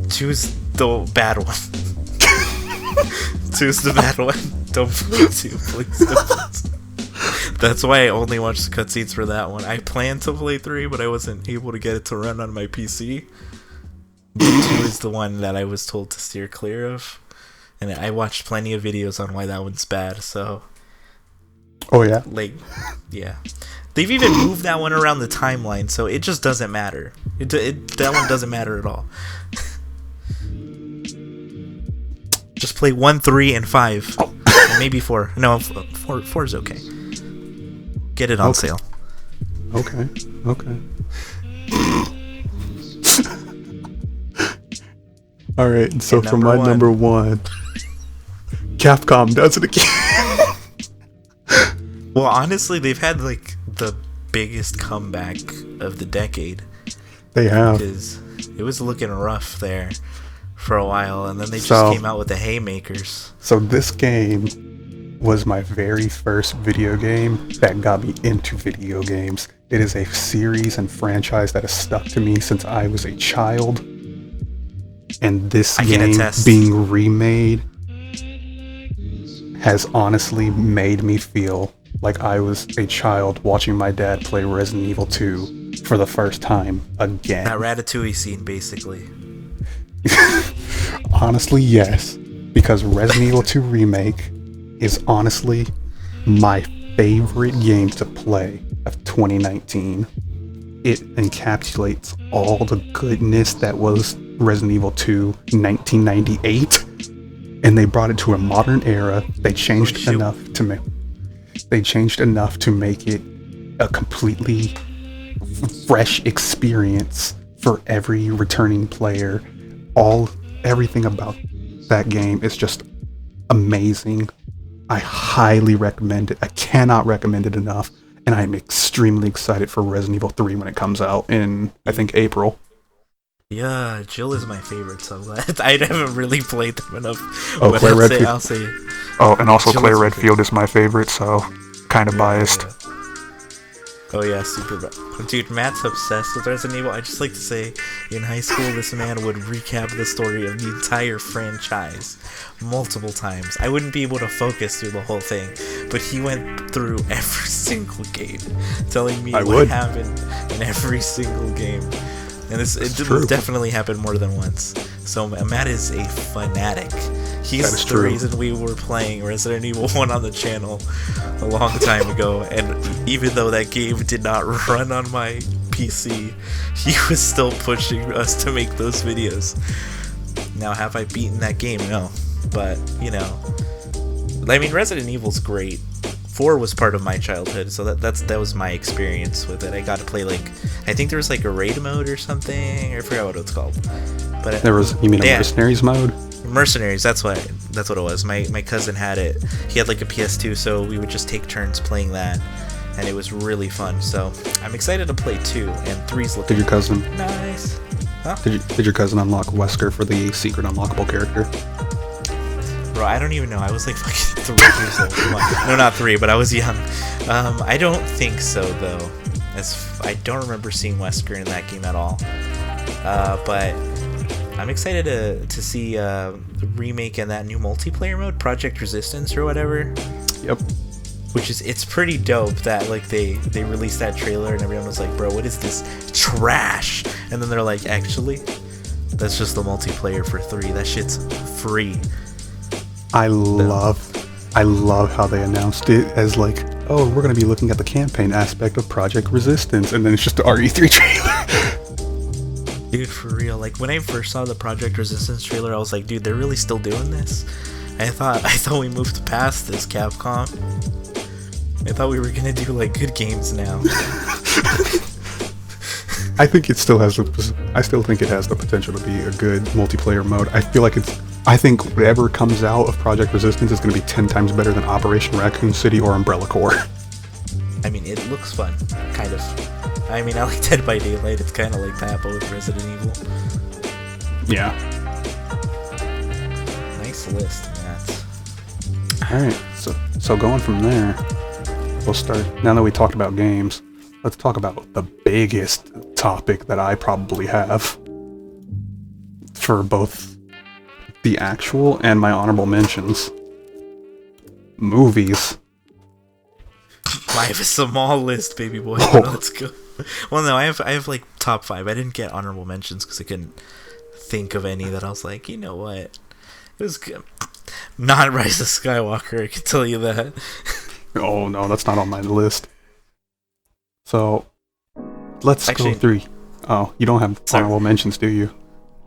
Speaker 1: 2 is the bad one. 2 is the bad one. Don't play 2, please. Don't. That's why I only watched the cutscenes for that one. I planned to play 3, but I wasn't able to get it to run on my PC. But 2 is the one that I was told to steer clear of. And I watched plenty of videos on why that one's bad, so...
Speaker 2: Oh, yeah?
Speaker 1: Like, yeah. They've even moved that one around the timeline, so it just doesn't matter. That one doesn't matter at all. Just play 1, 3, and 5. Oh. And maybe 4. No, 4 is okay. Get it on sale.
Speaker 2: Okay. All right. So for my number 1, Capcom does it again.
Speaker 1: Well, honestly, they've had like the biggest comeback of the decade.
Speaker 2: They have.
Speaker 1: Because it was looking rough there for a while, and then they just came out with the haymakers.
Speaker 2: So this game was my very first video game that got me into video games. It is a series and franchise that has stuck to me since I was a child. And this game being remade has honestly made me feel like I was a child watching my dad play Resident Evil 2 for the first time again.
Speaker 1: That Ratatouille scene, basically.
Speaker 2: Honestly, yes. Because Resident Evil 2 Remake is honestly my favorite game to play of 2019. It encapsulates all the goodness that was Resident Evil 2 1998, and they brought it to a modern era. They changed enough to make it a completely fresh experience for every returning player. Everything about that game is just amazing. I highly recommend it. I cannot recommend it enough. And I'm extremely excited for Resident Evil 3 when it comes out in, I think, April.
Speaker 1: Yeah, Jill is my favorite, so I'm glad. I haven't really played them enough.
Speaker 2: Oh, Claire Redfield.
Speaker 1: I'll say.
Speaker 2: Oh, and also Jill Claire Redfield is my favorite, so kind of biased.
Speaker 1: Oh yeah, super. Dude, Matt's obsessed with Resident Evil. I just like to say, in high school, this man would recap the story of the entire franchise multiple times. I wouldn't be able to focus through the whole thing, but he went through every single game, telling me what happened in every single game. And it definitely happened more than once. So Matt is a fanatic. He's the reason we were playing Resident Evil 1 on the channel a long time ago, and even though that game did not run on my PC, he was still pushing us to make those videos. Now, have I beaten that game? No. But, you know, I mean, Resident Evil's great. 4 was part of my childhood, so that was my experience with it. I got to play, like, I think there was like a raid mode or something. I forgot what it's called. But
Speaker 2: you mean a Mercenaries mode?
Speaker 1: Mercenaries, that's what it was. My cousin had it. He had like a PS2, so we would just take turns playing that. and it was really fun. So I'm excited to play 2, and 3's looking
Speaker 2: Did your cousin
Speaker 1: nice. Huh?
Speaker 2: Did your cousin unlock Wesker for the secret unlockable character?
Speaker 1: Bro, I don't even know. I was like fucking 3 years old. No, not 3, but I was young. I don't think so though. I don't remember seeing Wesker in that game at all. But I'm excited to see the remake and that new multiplayer mode, Project Resistance or whatever.
Speaker 2: Yep.
Speaker 1: Which is, it's pretty dope that like they released that trailer and everyone was like, bro, what is this trash? And then they're like, actually, that's just the multiplayer for 3. That shit's free.
Speaker 2: I love how they announced it as like, oh, we're going to be looking at the campaign aspect of Project Resistance, and then it's just the RE3 trailer.
Speaker 1: Dude, for real, like when I first saw the Project Resistance trailer, I was like, dude, they're really still doing this? I thought we moved past this, Capcom. I thought we were gonna do like good games now.
Speaker 2: I think it still has I still think it has the potential to be a good multiplayer mode. I think whatever comes out of Project Resistance is going to be 10 times better than Operation Raccoon City or Umbrella Corps.
Speaker 1: I mean, it looks fun, kind of. I mean, I like Dead by Daylight. It's kind of like that, but with Resident Evil.
Speaker 2: Yeah.
Speaker 1: Nice list, Matt.
Speaker 2: Alright, so going from there, we'll start. Now that we talked about games, let's talk about the biggest topic that I probably have for both the actual and my honorable mentions. Movies.
Speaker 1: I have a small list, baby boy.
Speaker 2: Oh.
Speaker 1: Let's go. Well, no, I have like top 5. I didn't get honorable mentions because I couldn't think of any that I was like, you know what? It was good. Not Rise of Skywalker, I can tell you that.
Speaker 2: Oh no, that's not on my list. So, let's go through. Oh, you don't have honorable mentions, do you?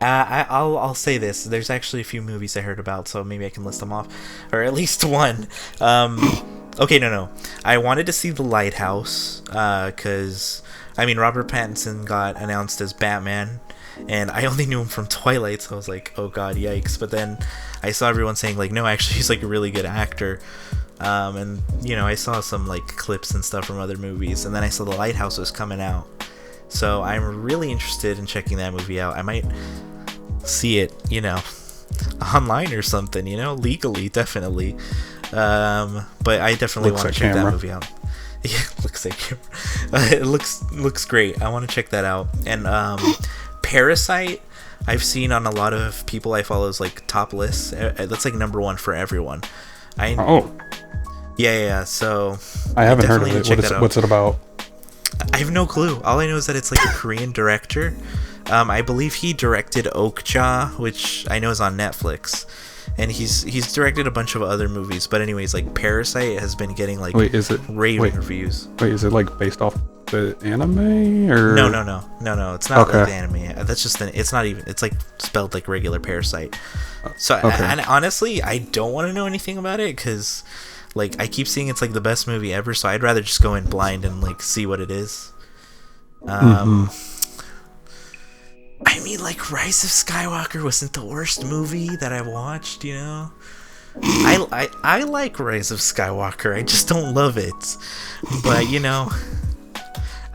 Speaker 1: I'll say this. There's actually a few movies I heard about, so maybe I can list them off, or at least one. Okay, no. I wanted to see The Lighthouse, because I mean Robert Pattinson got announced as Batman, and I only knew him from Twilight, so I was like, oh god, yikes. But then I saw everyone saying like, no, actually he's like a really good actor. And you know, I saw some like clips and stuff from other movies, and then I saw The Lighthouse was coming out, so I'm really interested in checking that movie out. I might see it, you know, online or something, you know, legally, definitely. But I definitely want to check that movie out. Yeah, looks like camera. It looks great. I want to check that out. And Parasite, I've seen on a lot of people I follow's like top lists. That's like number 1 for everyone. Yeah. So
Speaker 2: I haven't heard of it. What's it about?
Speaker 1: I have no clue. All I know is that it's like a Korean director. I believe he directed Okja, which I know is on Netflix, and he's directed a bunch of other movies. But anyways, like Parasite has been getting like raving reviews.
Speaker 2: Wait, is it like based off the anime or?
Speaker 1: No. It's not like the anime. That's just it's not even. It's like spelled like regular Parasite. So and honestly, I don't want to know anything about it because like I keep seeing it's like the best movie ever. So I'd rather just go in blind and like see what it is. I mean, like, Rise of Skywalker wasn't the worst movie that I watched, you know? I like Rise of Skywalker, I just don't love it. But, you know,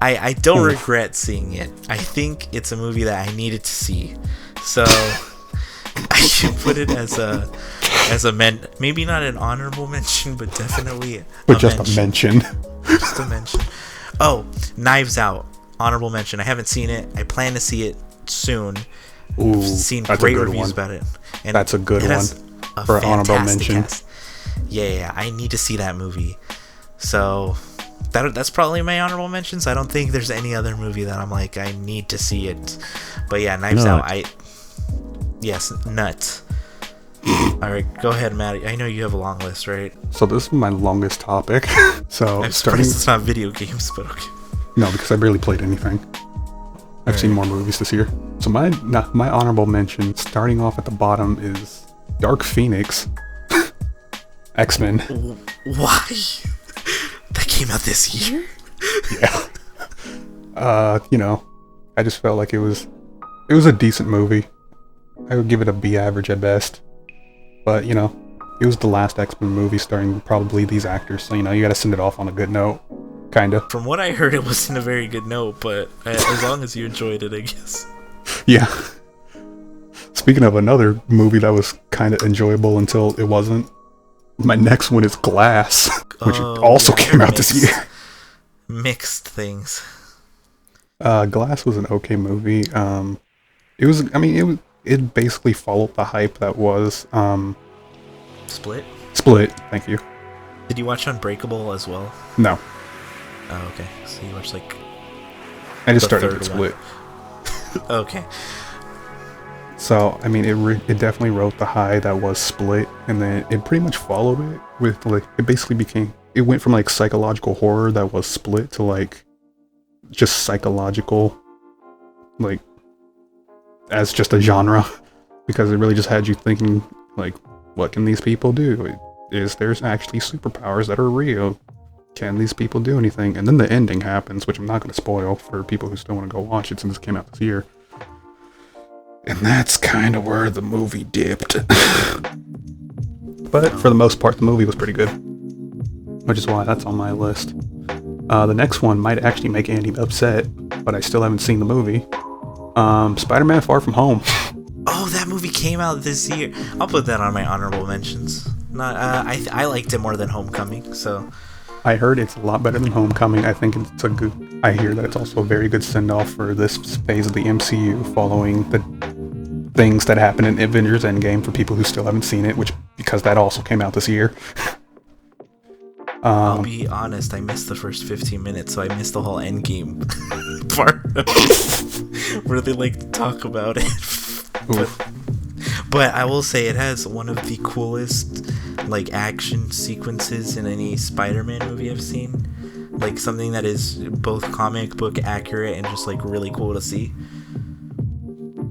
Speaker 1: I don't regret seeing it. I think it's a movie that I needed to see. So, I should put it as a maybe not an honorable mention, but definitely
Speaker 2: a mention.
Speaker 1: Just a mention. Oh, Knives Out. Honorable mention. I haven't seen it. I plan to see it soon.
Speaker 2: Ooh,
Speaker 1: I've seen great reviews about it, and
Speaker 2: that's a good one for an honorable mention.
Speaker 1: Yeah, I need to see that movie. So that's probably my honorable mentions. I don't think there's any other movie that I'm like I need to see it. But yeah, Knives Out. Yes, Nut. All right, go ahead, Matt. I know you have a long list, right?
Speaker 2: So this is my longest topic. So
Speaker 1: I'm surprised it's not video games, but okay.
Speaker 2: No, because I barely played anything. I've seen more movies this year. So my honorable mention, starting off at the bottom, is Dark Phoenix, X-Men.
Speaker 1: Why? That came out this year?
Speaker 2: Yeah. You know, I just felt like it was a decent movie. I would give it a B average at best. But, you know, it was the last X-Men movie starring probably these actors, so, you know, you gotta send it off on a good note. Kinda.
Speaker 1: From what I heard, it wasn't a very good note, but as long as you enjoyed it, I guess.
Speaker 2: Yeah. Speaking of another movie that was kind of enjoyable until it wasn't, my next one is Glass, which also came out this year.
Speaker 1: Mixed things.
Speaker 2: Glass was an okay movie. It basically followed the hype that was
Speaker 1: Split.
Speaker 2: Thank you.
Speaker 1: Did you watch Unbreakable as well?
Speaker 2: No.
Speaker 1: Oh, okay. So you watched like.
Speaker 2: I just started with Split.
Speaker 1: Okay.
Speaker 2: So it definitely wrote the high that was Split, and then it pretty much followed it with it went from like psychological horror that was Split to like just psychological, like as just a genre, because it really just had you thinking like, what can these people do? Is there's actually superpowers that are real? Can these people do anything? And then the ending happens, which I'm not going to spoil for people who still want to go watch it since it came out this year. And that's kind of where the movie dipped. But for the most part, the movie was pretty good, which is why that's on my list. The next one might actually make Andy upset, but I still haven't seen the movie. Spider-Man Far From Home.
Speaker 1: Oh, that movie came out this year. I'll put that on my honorable mentions. I liked it more than Homecoming, so...
Speaker 2: I heard it's a lot better than Homecoming. I think it's a good... I hear that it's also a very good send-off for this phase of the MCU, following the things that happened in Avengers Endgame for people who still haven't seen it, because that also came out this year.
Speaker 1: I'll be honest, I missed the first 15 minutes, so I missed the whole Endgame part where they like talk about it. But I will say it has one of the coolest like action sequences in any Spider-Man movie I've seen. Like something that is both comic book accurate and just like really cool to see.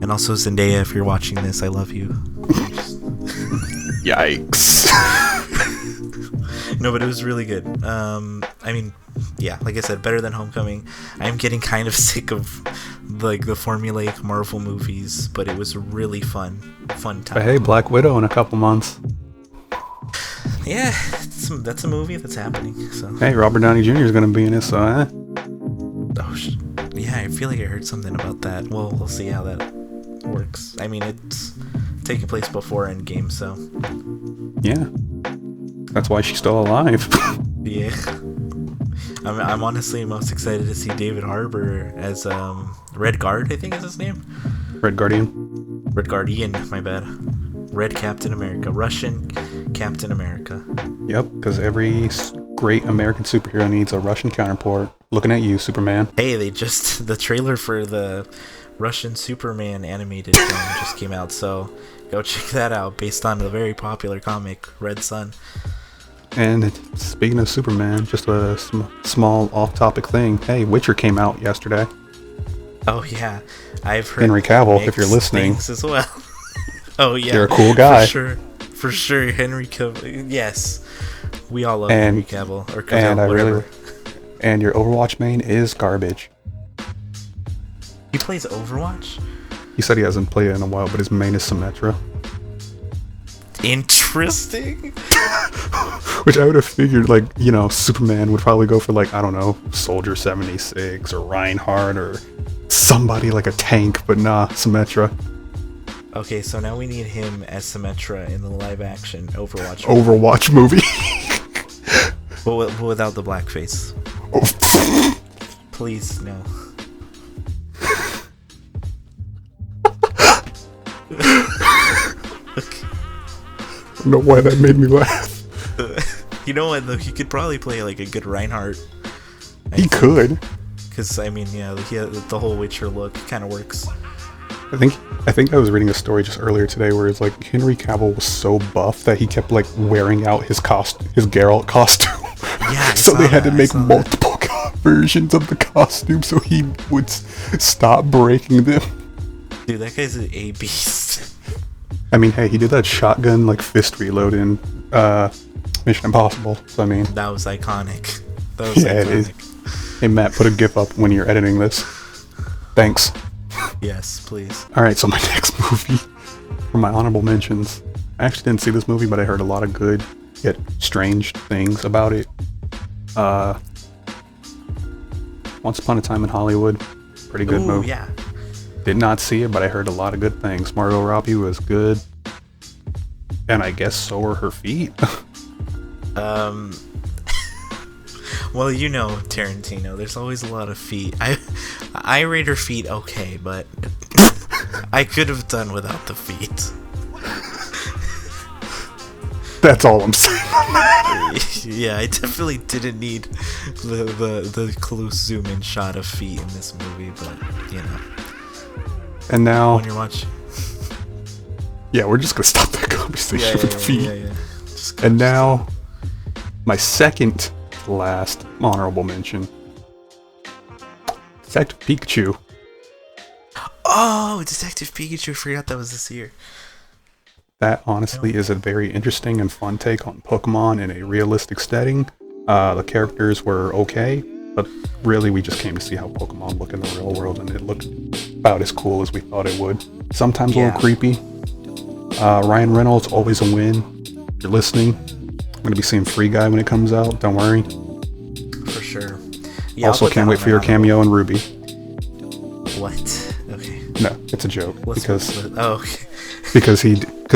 Speaker 1: And also Zendaya, if you're watching this, I love you.
Speaker 2: Yikes.
Speaker 1: No, but it was really good. Yeah, like I said, better than Homecoming. I'm getting kind of sick of like the formulaic Marvel movies, but it was really fun time.
Speaker 2: But hey, Black Widow in a couple months.
Speaker 1: Yeah, that's a movie that's happening. So
Speaker 2: hey, Robert Downey Jr. is gonna be in it, so
Speaker 1: yeah, I feel like I heard something about that. Well, we'll see how that works. I mean, it's taking place before Endgame, so
Speaker 2: yeah, that's why she's still alive.
Speaker 1: Yeah. I'm honestly most excited to see David Harbour as Red Guard, I think is his name.
Speaker 2: Red Guardian.
Speaker 1: Red Guardian, my bad. Red Captain America. Russian Captain America.
Speaker 2: Yep, because every great American superhero needs a Russian counterpart. Looking at you, Superman.
Speaker 1: Hey, the trailer for the Russian Superman animated film just came out, so go check that out, based on the very popular comic, Red Sun.
Speaker 2: And speaking of Superman, just a small off-topic thing. Hey, Witcher came out yesterday.
Speaker 1: Oh yeah, I've heard
Speaker 2: Henry Cavill, if you're listening,
Speaker 1: as well. Oh yeah,
Speaker 2: you're a cool guy.
Speaker 1: For sure, Henry Cavill. Yes, we all love Henry Cavill or Cavill, whatever.
Speaker 2: And your Overwatch main is garbage.
Speaker 1: He plays Overwatch?
Speaker 2: He said he hasn't played it in a while, but his main is Symmetra.
Speaker 1: Interesting.
Speaker 2: Which I would have figured, like, Superman would probably go for, like, I don't know, Soldier 76 or Reinhardt or somebody like a tank, but nah, Symmetra.
Speaker 1: Okay, so now we need him as Symmetra in the live-action
Speaker 2: Overwatch movie.
Speaker 1: But without the blackface. Please, no.
Speaker 2: I don't know why that made me laugh.
Speaker 1: You know what, though? He could probably play like a good Reinhardt.
Speaker 2: He could.
Speaker 1: Because, I mean, yeah, the whole Witcher look kind of works.
Speaker 2: I think I was reading a story just earlier today where it's like Henry Cavill was so buff that he kept like wearing out his Geralt costume.
Speaker 1: Yeah,
Speaker 2: so they had to make multiple versions of the costume so he would stop breaking them.
Speaker 1: Dude, that guy's a beast.
Speaker 2: I mean, hey, he did that shotgun like fist reload in Mission Impossible. So I mean,
Speaker 1: that was iconic. That was iconic. It is.
Speaker 2: Hey Matt, put a GIF up when you're editing this. Thanks.
Speaker 1: Yes, please.
Speaker 2: Alright, so my next movie for my honorable mentions. I actually didn't see this movie, but I heard a lot of good yet strange things about it. Once Upon a Time in Hollywood. Pretty good movie.
Speaker 1: Yeah.
Speaker 2: Did not see it, but I heard a lot of good things. Margot Robbie was good. And I guess so were her feet.
Speaker 1: Well, you know Tarantino. There's always a lot of feet. I rate her feet okay, but I could have done without the feet.
Speaker 2: That's all I'm saying.
Speaker 1: Yeah, I definitely didn't need the close zoom in shot of feet in this movie, but you know.
Speaker 2: And now
Speaker 1: When you're watching.
Speaker 2: Yeah, we're just gonna stop that conversation with the feet.
Speaker 1: Yeah.
Speaker 2: And now my second to last honorable mention. Detective Pikachu.
Speaker 1: Oh, Detective Pikachu, I forgot that was this year.
Speaker 2: That honestly is a very interesting and fun take on Pokemon in a realistic setting. The characters were okay, but really we just came to see how Pokemon look in the real world, and it looked about as cool as we thought it would. Sometimes a little creepy. Ryan Reynolds, always a win. If you're listening, I'm going to be seeing Free Guy when it comes out, don't worry.
Speaker 1: For sure. Yeah,
Speaker 2: also can't wait for your cameo in Ruby.
Speaker 1: What? Okay.
Speaker 2: No, it's a joke.
Speaker 1: Okay.
Speaker 2: Because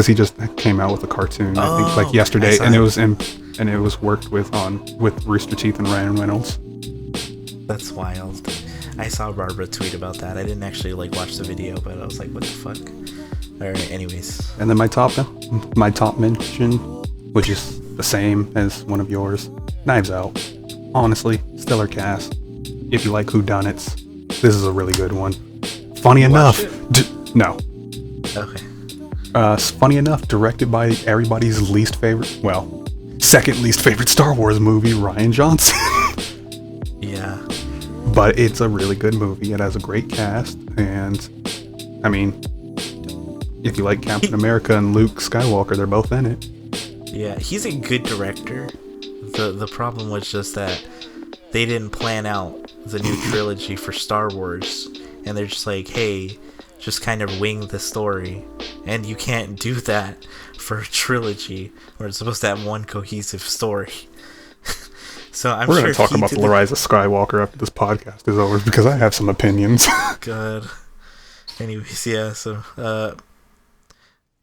Speaker 2: he just came out with a cartoon, I think, like yesterday, and it was worked with Rooster Teeth and Ryan Reynolds.
Speaker 1: That's wild. I saw Barbara tweet about that. I didn't actually watch the video, but I was like, what the fuck? Alright, anyways.
Speaker 2: And then my top mention, which is the same as one of yours, Knives Out. Honestly, stellar cast. If you like whodunits, this is a really good one. Funny enough, no.
Speaker 1: Okay.
Speaker 2: Funny enough, directed by everybody's second least favorite Star Wars movie, Rian Johnson.
Speaker 1: Yeah.
Speaker 2: But it's a really good movie. It has a great cast, and I mean, if you like Captain America and Luke Skywalker, they're both in it.
Speaker 1: Yeah, he's a good director. The problem was just that they didn't plan out the new trilogy for Star Wars, and they're just like, hey, just kind of wing the story, and you can't do that for a trilogy where it's supposed to have one cohesive story. So we're
Speaker 2: going to talk about the rise of Skywalker after this podcast is over, because I have some opinions.
Speaker 1: God. Anyways, yeah. So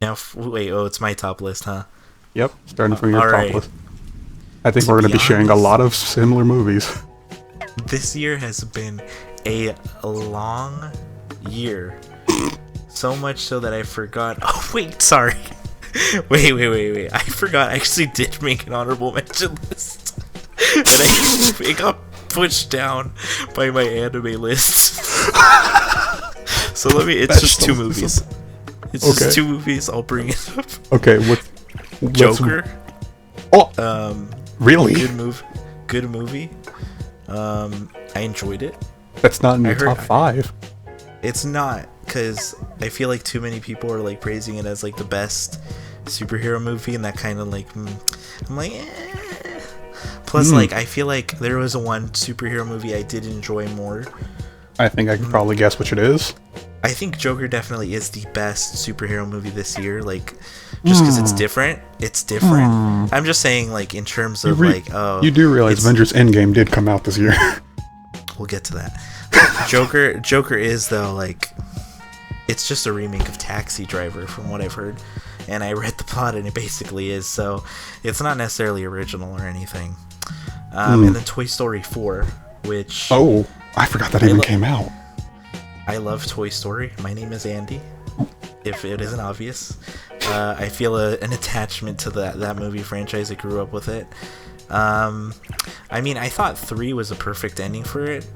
Speaker 1: now wait. Oh, it's my top list, huh?
Speaker 2: Yep, starting from your top
Speaker 1: right.
Speaker 2: list. I think we're going to be sharing a lot of similar movies.
Speaker 1: This year has been a long year. So much so that I forgot. Oh, wait, sorry. Wait. I forgot I actually did make an honorable mention list. And it got pushed down by my anime list. So it's just two movies. It's just two movies. I'll bring it up.
Speaker 2: Okay,
Speaker 1: Joker.
Speaker 2: Oh, really?
Speaker 1: Good movie. I enjoyed it.
Speaker 2: That's not in your top 5.
Speaker 1: It's not, because I feel like too many people are praising it as the best superhero movie, and that kind of I'm like, eh. Plus, I feel like there was one superhero movie I did enjoy more.
Speaker 2: I think I can probably guess which it is.
Speaker 1: I think Joker definitely is the best superhero movie this year. Just because it's different. It's different. I'm just saying, in terms of
Speaker 2: you do realize Avengers Endgame did come out this year.
Speaker 1: We'll get to that. Joker is though it's just a remake of Taxi Driver from what I've heard, and I read the plot and it basically is, so it's not necessarily original or anything. And then Toy Story 4, which
Speaker 2: I forgot that even came out.
Speaker 1: I love Toy Story. My name is Andy, if it isn't obvious. I feel an attachment to that movie franchise. I grew up with it. I mean, I thought 3 was a perfect ending for it,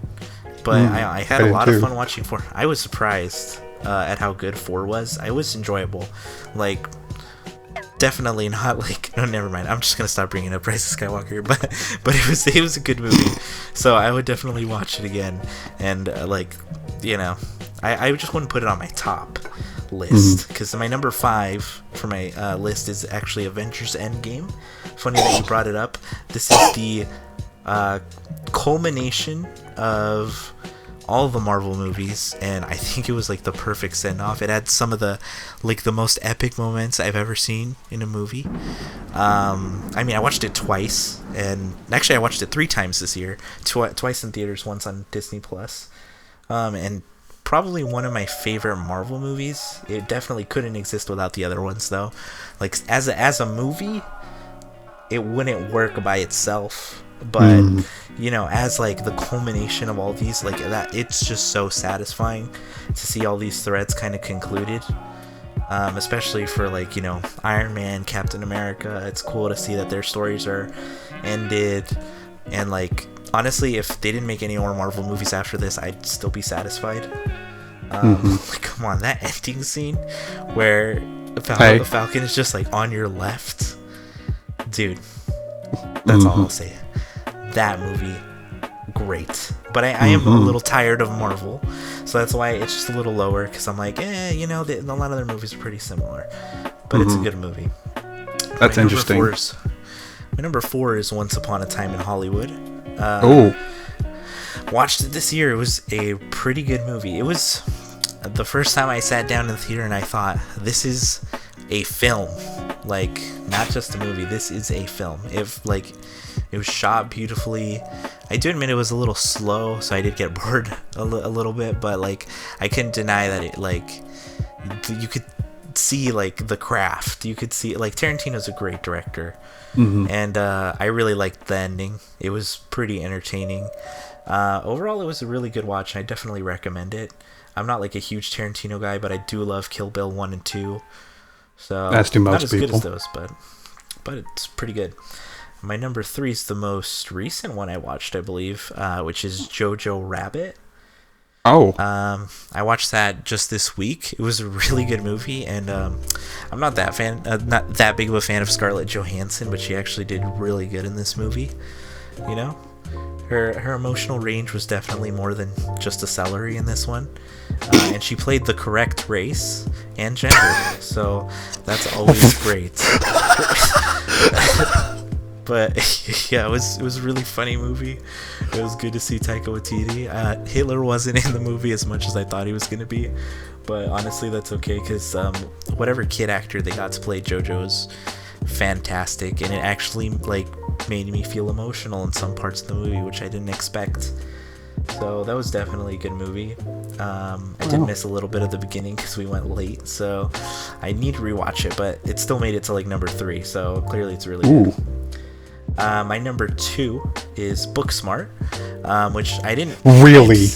Speaker 1: but I had a lot of fun watching 4. I was surprised at how good 4 was. It was enjoyable. Definitely not no, never mind. I'm just gonna stop bringing up Rise of Skywalker, but it was a good movie, so I would definitely watch it again. And I just wouldn't put it on my top list, because my number 5 for my list is actually Avengers Endgame. Funny that you brought it up. This is the culmination of all the Marvel movies, and I think it was like the perfect send-off. It had some of the most epic moments I've ever seen in a movie. I mean, I watched it twice, and actually I watched it 3 times this year, twice in theaters, once on Disney Plus. And probably one of my favorite Marvel movies. It definitely couldn't exist without the other ones, though. Like, as a movie, it wouldn't work by itself, but you know, as like the culmination of all these, like that, it's just so satisfying to see all these threads kind of concluded, especially for, like, you know, Iron Man, Captain America. It's cool to see that their stories are ended, and like, honestly, if they didn't make any more Marvel movies after this, I'd still be satisfied. Like, come on, that ending scene where the Falcon is just like on your left, dude, that's all I'll say. That movie, great. But I am a little tired of Marvel, so that's why it's just a little lower, because I'm like, you know, a lot of their movies are pretty similar, but it's a good movie.
Speaker 2: That's interesting.
Speaker 1: My number 4 is Once Upon a Time in Hollywood. Watched it this year. It was a pretty good movie. It was the first time I sat down in the theater and I thought, this is a film. Like, not just a movie, this is a film. It was shot beautifully. I do admit it was a little slow, so I did get bored a little bit, but like, I couldn't deny that it, like, you could see like the craft. You could see, like, Tarantino's a great director, and I really liked the ending. It was pretty entertaining. Overall, it was a really good watch. I definitely recommend it. I'm not like a huge Tarantino guy, but I do love Kill Bill 1 and 2. So
Speaker 2: as do most
Speaker 1: not as
Speaker 2: people.
Speaker 1: Good as those, but it's pretty good. My number 3 is the most recent one I watched, I believe, which is Jojo Rabbit. I watched that just this week. It was a really good movie, and I'm not that big of a fan of Scarlett Johansson, but she actually did really good in this movie. You know, her emotional range was definitely more than just a celery in this one, and she played the correct race and gender, so that's always great. But yeah, it was a really funny movie. It was good to see Taika Waititi. Hitler wasn't in the movie as much as I thought he was gonna be, but honestly, that's okay, because whatever kid actor they got to play Jojo is fantastic, and it actually like made me feel emotional in some parts of the movie, which I didn't expect. So that was definitely a good movie. I did miss a little bit of the beginning because we went late, so I need to rewatch it, but it still made it to like number 3, so clearly it's really good. My number 2 is Booksmart, which I didn't
Speaker 2: really.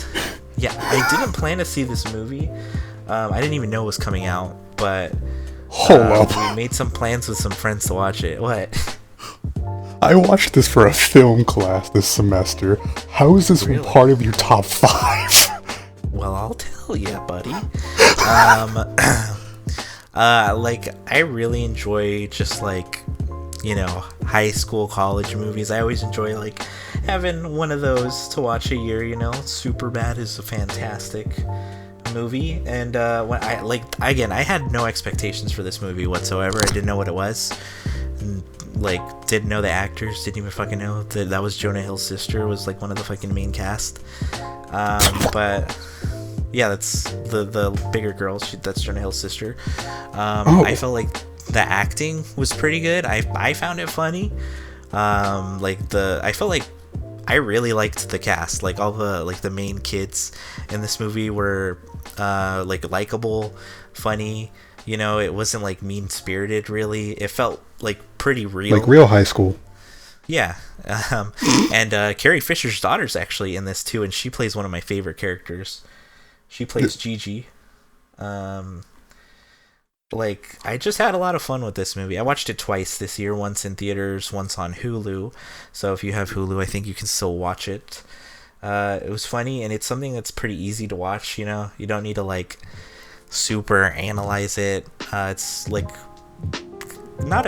Speaker 1: I didn't plan to see this movie. I didn't even know it was coming out, but we made some plans with some friends to watch it. What?
Speaker 2: I watched this for a film class this semester. How is this part of your top 5?
Speaker 1: Well, I'll tell you, buddy. Like, I really enjoy just like, you know, high school, college movies. I always enjoy like having one of those to watch a year. You know, Superbad is a fantastic movie, and when I had no expectations for this movie whatsoever. I didn't know what it was. Like, didn't know the actors, didn't even fucking know that was Jonah Hill's sister, was like one of the fucking main cast. But yeah, that's the bigger girl. That's Jonah Hill's sister. I felt like the acting was pretty good. I found it funny. I felt like I really liked the cast. Like, all the main kids in this movie were like likable, funny. You know, it wasn't like mean-spirited, really. It felt like pretty real.
Speaker 2: Like real high school.
Speaker 1: Yeah. And Carrie Fisher's daughter's actually in this too, and she plays one of my favorite characters. She plays Gigi. Like, I just had a lot of fun with this movie. I watched it twice this year, once in theaters, once on Hulu. So if you have Hulu, I think you can still watch it. It was funny, and it's something that's pretty easy to watch, you know? You don't need to, like, super analyze it. It's like not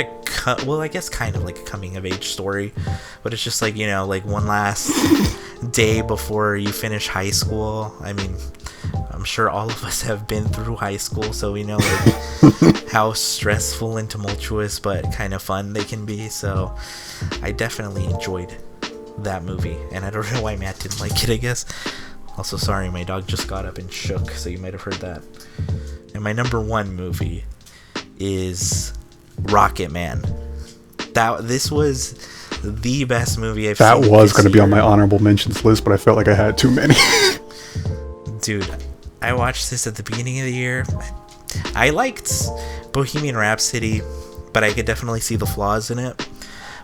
Speaker 1: well, I guess kind of like a coming of age story, but it's just like, you know, like one last day before you finish high school. I mean, I'm sure all of us have been through high school, so we know like how stressful and tumultuous but kind of fun they can be. So I definitely enjoyed that movie, and I don't know why Matt didn't like it, I guess. Also, sorry, my dog just got up and shook, so you might have heard that. And my number 1 movie is Rocket Man. This was the best movie I've seen.
Speaker 2: That was going to be on my honorable mentions list, but I felt like I had too many.
Speaker 1: Dude, I watched this at the beginning of the year. I liked Bohemian Rhapsody, but I could definitely see the flaws in it.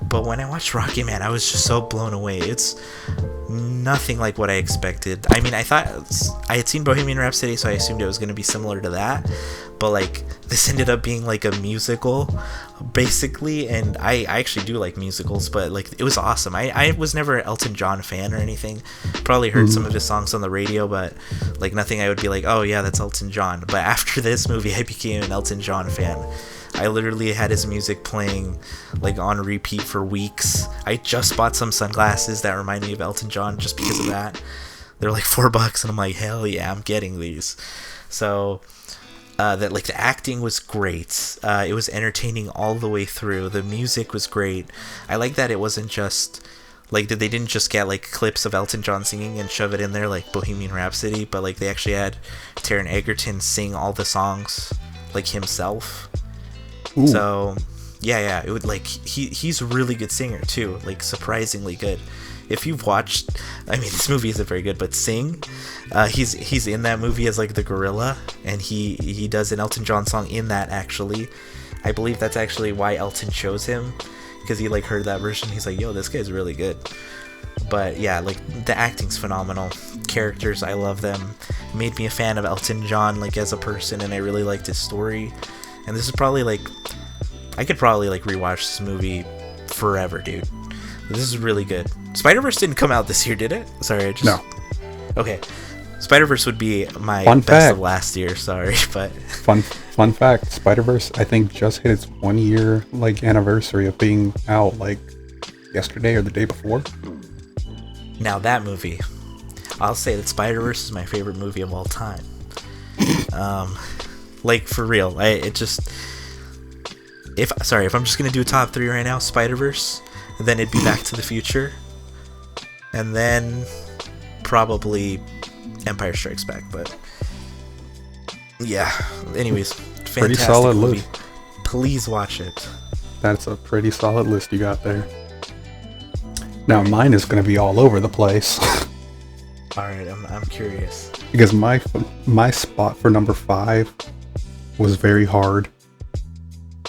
Speaker 1: But when I watched Rocket Man, I was just so blown away. It's nothing like what I expected. I mean, I thought I had seen Bohemian Rhapsody, so I assumed it was going to be similar to that. But like, this ended up being like a musical, basically. And I actually do like musicals, but like, it was awesome. I was never an Elton John fan or anything. Probably heard some of his songs on the radio, but like nothing I would be like, oh yeah, that's Elton John. But after this movie, I became an Elton John fan. I literally had his music playing like on repeat for weeks. I just bought some sunglasses that remind me of Elton John just because of that. They're like $4 and I'm like, hell yeah, I'm getting these. So that like the acting was great. It was entertaining all the way through. The music was great. I like that it wasn't just like they didn't just get like clips of Elton John singing and shove it in there like Bohemian Rhapsody, but like they actually had Taron Egerton sing all the songs like himself. Ooh. So yeah, it would like he's a really good singer too, like surprisingly good. If you've watched, I mean, this movie isn't very good, but Sing, he's in that movie as like the gorilla, and he does an Elton John song in that. Actually, I believe that's actually why Elton chose him, because he like heard that version. He's like, yo, this guy's really good. But yeah, like the acting's phenomenal. Characters, I love them. Made me a fan of Elton John like as a person, and I really liked his story. And this is probably like, I could probably like rewatch this movie forever, dude. This is really good. Spider-Verse didn't come out this year, did it? Sorry,
Speaker 2: No.
Speaker 1: Okay. Spider-Verse would be my
Speaker 2: Fun
Speaker 1: best
Speaker 2: fact.
Speaker 1: of last year, sorry, but...
Speaker 2: Fun fact, Spider-Verse, I think, just hit its 1 year, like, anniversary of being out, like, yesterday or the day before.
Speaker 1: Now that movie, I'll say that Spider-Verse is my favorite movie of all time. Like, for real, if I'm just gonna do a top 3 right now, Spider-Verse, then it'd be Back to the Future, and then probably Empire Strikes Back. But yeah, anyways, fantastic
Speaker 2: pretty solid
Speaker 1: movie.
Speaker 2: list.
Speaker 1: Please watch it.
Speaker 2: That's a pretty solid list you got there. Now mine is going to be all over the place.
Speaker 1: All right, I'm curious,
Speaker 2: because my spot for number 5 was very hard,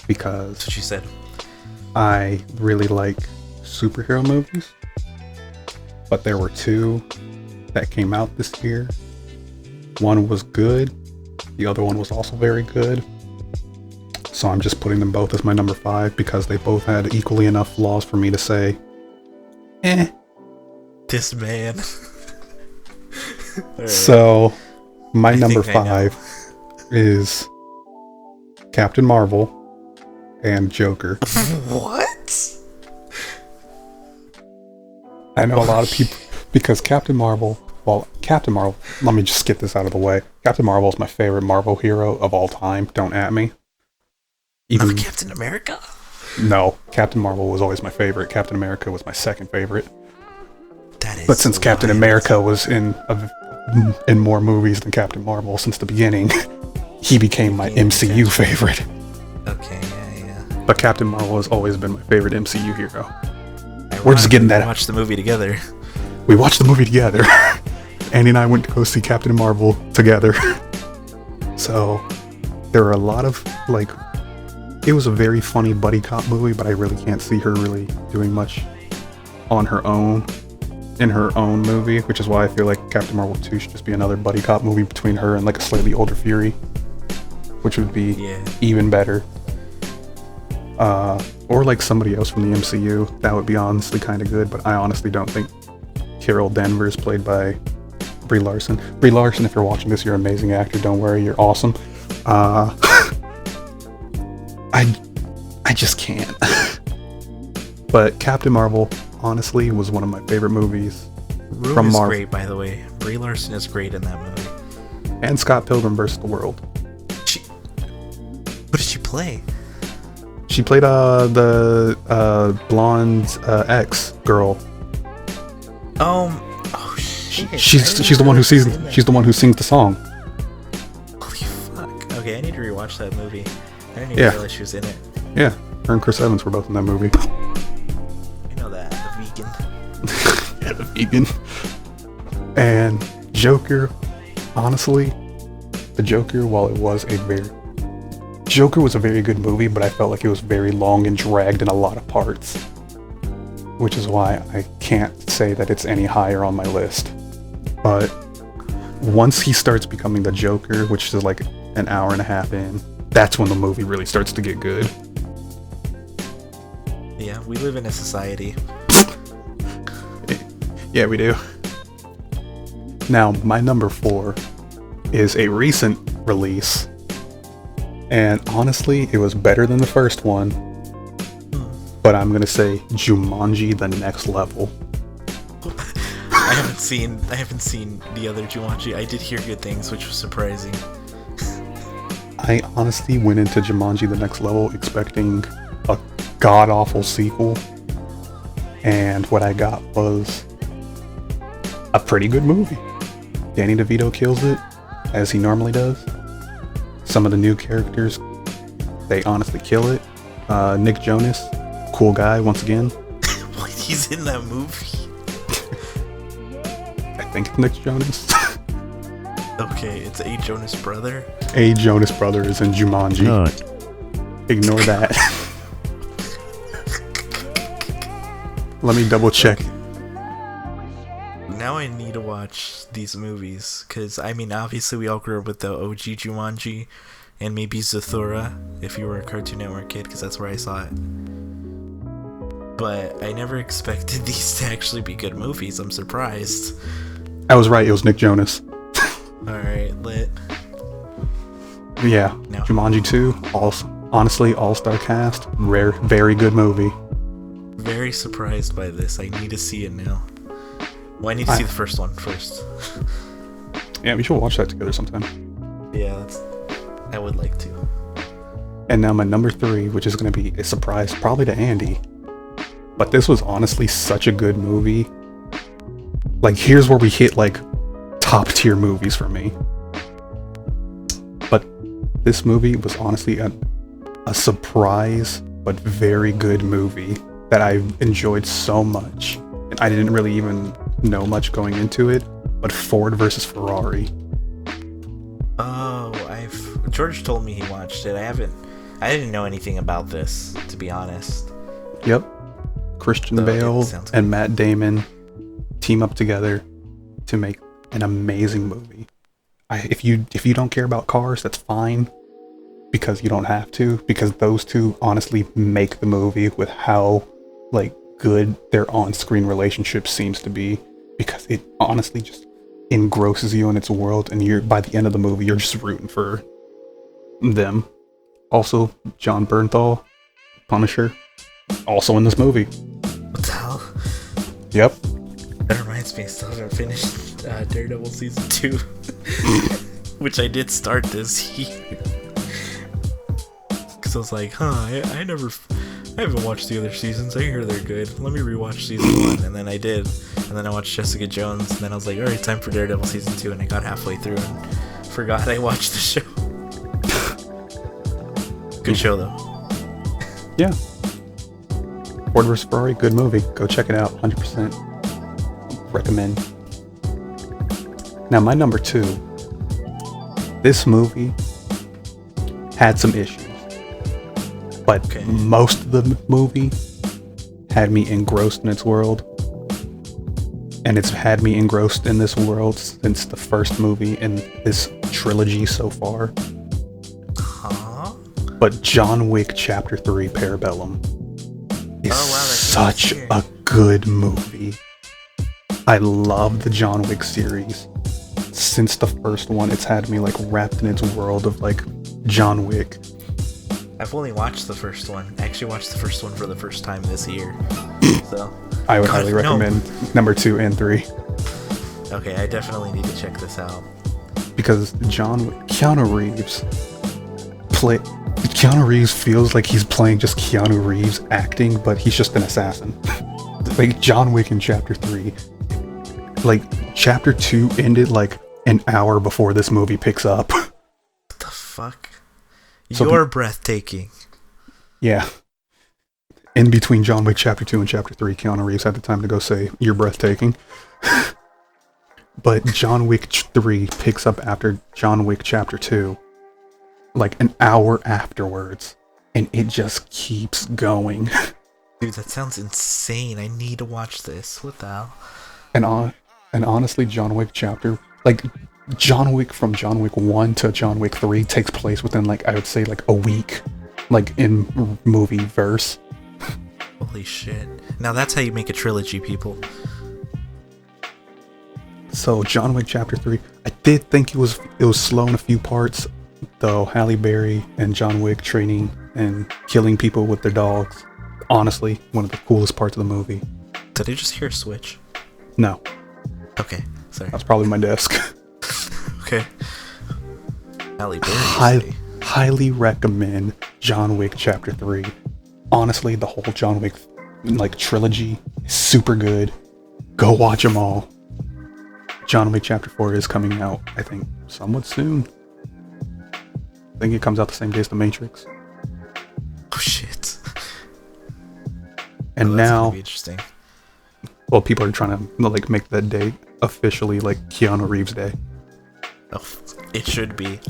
Speaker 2: because
Speaker 1: that's what you said.
Speaker 2: I really like superhero movies, but there were 2 that came out this year. One was good, the other one was also very good. So I'm just putting them both as my number 5 because they both had equally enough flaws for me to say,
Speaker 1: This man. Right.
Speaker 2: So my number 5 is Captain Marvel and Joker.
Speaker 1: What?
Speaker 2: I know a lot of people, because Captain Marvel, let me just get this out of the way. Captain Marvel is my favorite Marvel hero of all time. Don't at me.
Speaker 1: Even Captain America?
Speaker 2: No, Captain Marvel was always my favorite. Captain America was my second favorite.
Speaker 1: That is.
Speaker 2: But since Captain America was in more movies than Captain Marvel since the beginning, he became my MCU favorite.
Speaker 1: Okay, yeah.
Speaker 2: But Captain Marvel has always been my favorite MCU hero. We're just getting that.
Speaker 1: We watched the movie together.
Speaker 2: We watched the movie together. Andy and I went to go see Captain Marvel together. So there are a lot of, like, it was a very funny buddy cop movie, but I really can't see her really doing much on her own, in her own movie, which is why I feel like Captain Marvel 2 should just be another buddy cop movie between her and like a slightly older Fury, which would be even better. Or like somebody else from the MCU, that would be honestly kind of good, but I honestly don't think Carole Danvers, played by Brie Larson. Brie Larson, if you're watching this, you're an amazing actor, don't worry, you're awesome. I just can't. But Captain Marvel, honestly, was one of my favorite movies from Marvel.
Speaker 1: Great, by the way. Brie Larson is great in that movie.
Speaker 2: And Scott Pilgrim vs. the World.
Speaker 1: What did she play?
Speaker 2: She played the blonde ex girl. She's the one who sings the song.
Speaker 1: Holy fuck. Okay, I need to rewatch that movie. I didn't even realize she was in it.
Speaker 2: Yeah, her and Chris Evans were both in that movie.
Speaker 1: I know that, the vegan.
Speaker 2: Yeah, the vegan. And Joker, honestly, the Joker, while it was Joker was a very good movie, but I felt like it was very long and dragged in a lot of parts. Which is why I can't say that it's any higher on my list. But once he starts becoming the Joker, which is like an hour and a half in, that's when the movie really starts to get good.
Speaker 1: Yeah, we live in a society.
Speaker 2: Yeah, we do. Now, my number 4 is a recent release. And honestly, it was better than the first one. But I'm gonna say Jumanji: The Next Level.
Speaker 1: I haven't seen the other Jumanji. I did hear good things, which was surprising.
Speaker 2: I honestly went into Jumanji: The Next Level expecting a god-awful sequel. And what I got was a pretty good movie. Danny DeVito kills it, as he normally does. Some of the new characters, they honestly kill it. Nick Jonas, cool guy once again.
Speaker 1: What? He's in that movie?
Speaker 2: I think it's Nick Jonas.
Speaker 1: Okay, it's a Jonas brother.
Speaker 2: A Jonas brother is in Jumanji.
Speaker 3: No.
Speaker 2: Ignore that. Let me double check.
Speaker 1: Now I need to watch these movies, because, I mean, obviously we all grew up with the OG Jumanji, and maybe Zathura, if you were a Cartoon Network kid, because that's where I saw it. But I never expected these to actually be good movies. I'm surprised.
Speaker 2: I was right, it was Nick Jonas.
Speaker 1: Alright, lit.
Speaker 2: Yeah,
Speaker 1: No.
Speaker 2: Jumanji 2, honestly, all-star cast, very good movie.
Speaker 1: Very surprised by this. I need to see it now. Well, I need to see the first one first.
Speaker 2: Yeah, we should watch that together sometime.
Speaker 1: Yeah, I would like to.
Speaker 2: And now my number 3, which is going to be a surprise probably to Andy. But this was honestly such a good movie. Like, here's where we hit, like, top tier movies for me. But this movie was honestly a surprise, but very good movie that I enjoyed so much. And I didn't really even know much going into it, but Ford versus Ferrari.
Speaker 1: Oh, George told me he watched it. I didn't know anything about this, to be honest.
Speaker 2: Yep. Christian Bale and Matt Damon team up together to make an amazing movie. If you don't care about cars, that's fine, because you don't have to, because those two honestly make the movie with how, like, good their on-screen relationship seems to be, because it honestly just engrosses you in its world, and by the end of the movie you're just rooting for them. Also, John Bernthal, Punisher, also in this movie.
Speaker 1: What the hell?
Speaker 2: Yep.
Speaker 1: That reminds me, I still haven't finished Daredevil Season 2. Which I did start this year. Because I was like, I haven't watched the other seasons. I hear they're good. Let me rewatch Season 1. And then I did. And then I watched Jessica Jones. And then I was like, alright, time for Daredevil Season 2. And I got halfway through and forgot I watched the show. Good show, though.
Speaker 2: Yeah. Ford vs. Ferrari, good movie. Go check it out. 100%. Recommend. Now, my number 2. This movie had some issues. But most of the movie had me engrossed in its world. And it's had me engrossed in this world since the first movie in this trilogy so far. But John Wick Chapter 3 Parabellum is such a good movie. I love the John Wick series. Since the first one, it's had me like wrapped in its world of like John Wick.
Speaker 1: I've only watched the first one. I actually watched the first one for the first time this year. So
Speaker 2: I would highly recommend number 2 and 3.
Speaker 1: Okay, I definitely need to check this out. Because
Speaker 2: Keanu Reeves feels like he's playing just Keanu Reeves acting, but he's just an assassin. Like John Wick in Chapter 3. Like, Chapter 2 ended like an hour before this movie picks up.
Speaker 1: What the fuck?
Speaker 2: So
Speaker 1: You're breathtaking.
Speaker 2: Yeah. In between John Wick Chapter 2 and Chapter 3, Keanu Reeves had the time to go say, "You're breathtaking." But John Wick 3 picks up after John Wick Chapter 2, like an hour afterwards, and it just keeps going.
Speaker 1: Dude, that sounds insane. I need to watch this. What the hell?
Speaker 2: And honestly, John Wick Chapter, like, John Wick from John Wick 1 to John Wick 3 takes place within, like, I would say, like, a week, like, in movie verse.
Speaker 1: Holy shit. Now that's how you make a trilogy, people.
Speaker 2: So, John Wick Chapter 3, I did think it was slow in a few parts, though. Halle Berry and John Wick training and killing people with their dogs. Honestly, one of the coolest parts of the movie.
Speaker 1: Did I just hear a switch?
Speaker 2: No.
Speaker 1: Okay, sorry.
Speaker 2: That's probably my desk.
Speaker 1: Okay. Halle Berry.
Speaker 2: Highly recommend John Wick Chapter 3. Honestly, the whole John Wick like trilogy is super good. Go watch them all. John Wick Chapter 4 is coming out, I think, somewhat soon. I think it comes out the same day as The Matrix.
Speaker 1: Oh shit.
Speaker 2: And
Speaker 1: that's
Speaker 2: now,
Speaker 1: gonna be interesting.
Speaker 2: well, people are trying to like make that date officially like Keanu Reeves Day.
Speaker 1: Oh, it should be.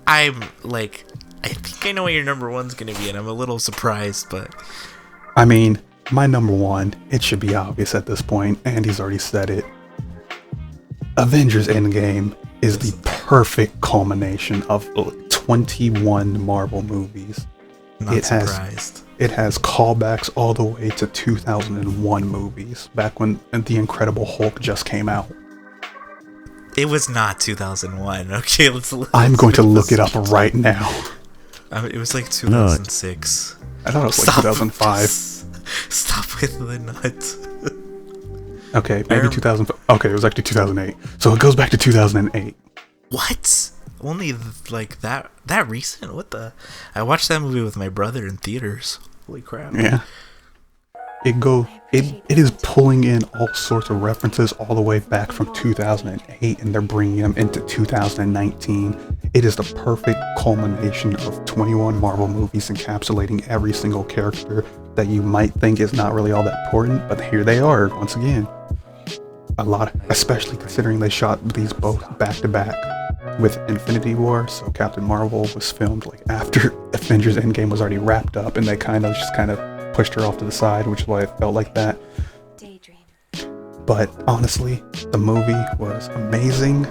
Speaker 1: I'm like, I think I know what your number one's gonna be, and I'm a little surprised, but
Speaker 2: I mean, my number one, it should be obvious at this point. Andy's already said it. Avengers Endgame is the perfect culmination of 21 Marvel movies.
Speaker 1: not surprised.
Speaker 2: It has callbacks all the way to 2001 movies, back when The Incredible Hulk just came out.
Speaker 1: It was not 2001. Okay, let's
Speaker 2: I'm going to look it up right now.
Speaker 1: It was like 2006.
Speaker 2: I thought it was like 2005.
Speaker 1: Stop with the nut.
Speaker 2: Okay, maybe 2000. Okay, it was actually 2008. So it goes back to 2008.
Speaker 1: What? Only like that recent? What the? I watched that movie with my brother in theaters. Holy crap.
Speaker 2: Yeah. It is pulling in all sorts of references all the way back from 2008, and they're bringing them into 2019. It is the perfect culmination of 21 Marvel movies encapsulating every single character that you might think is not really all that important, but here they are once again. A lot, especially considering they shot these both back to back with Infinity War, so Captain Marvel was filmed like after Avengers Endgame was already wrapped up, and they kind of pushed her off to the side, which is why it felt like that. But honestly, the movie was amazing,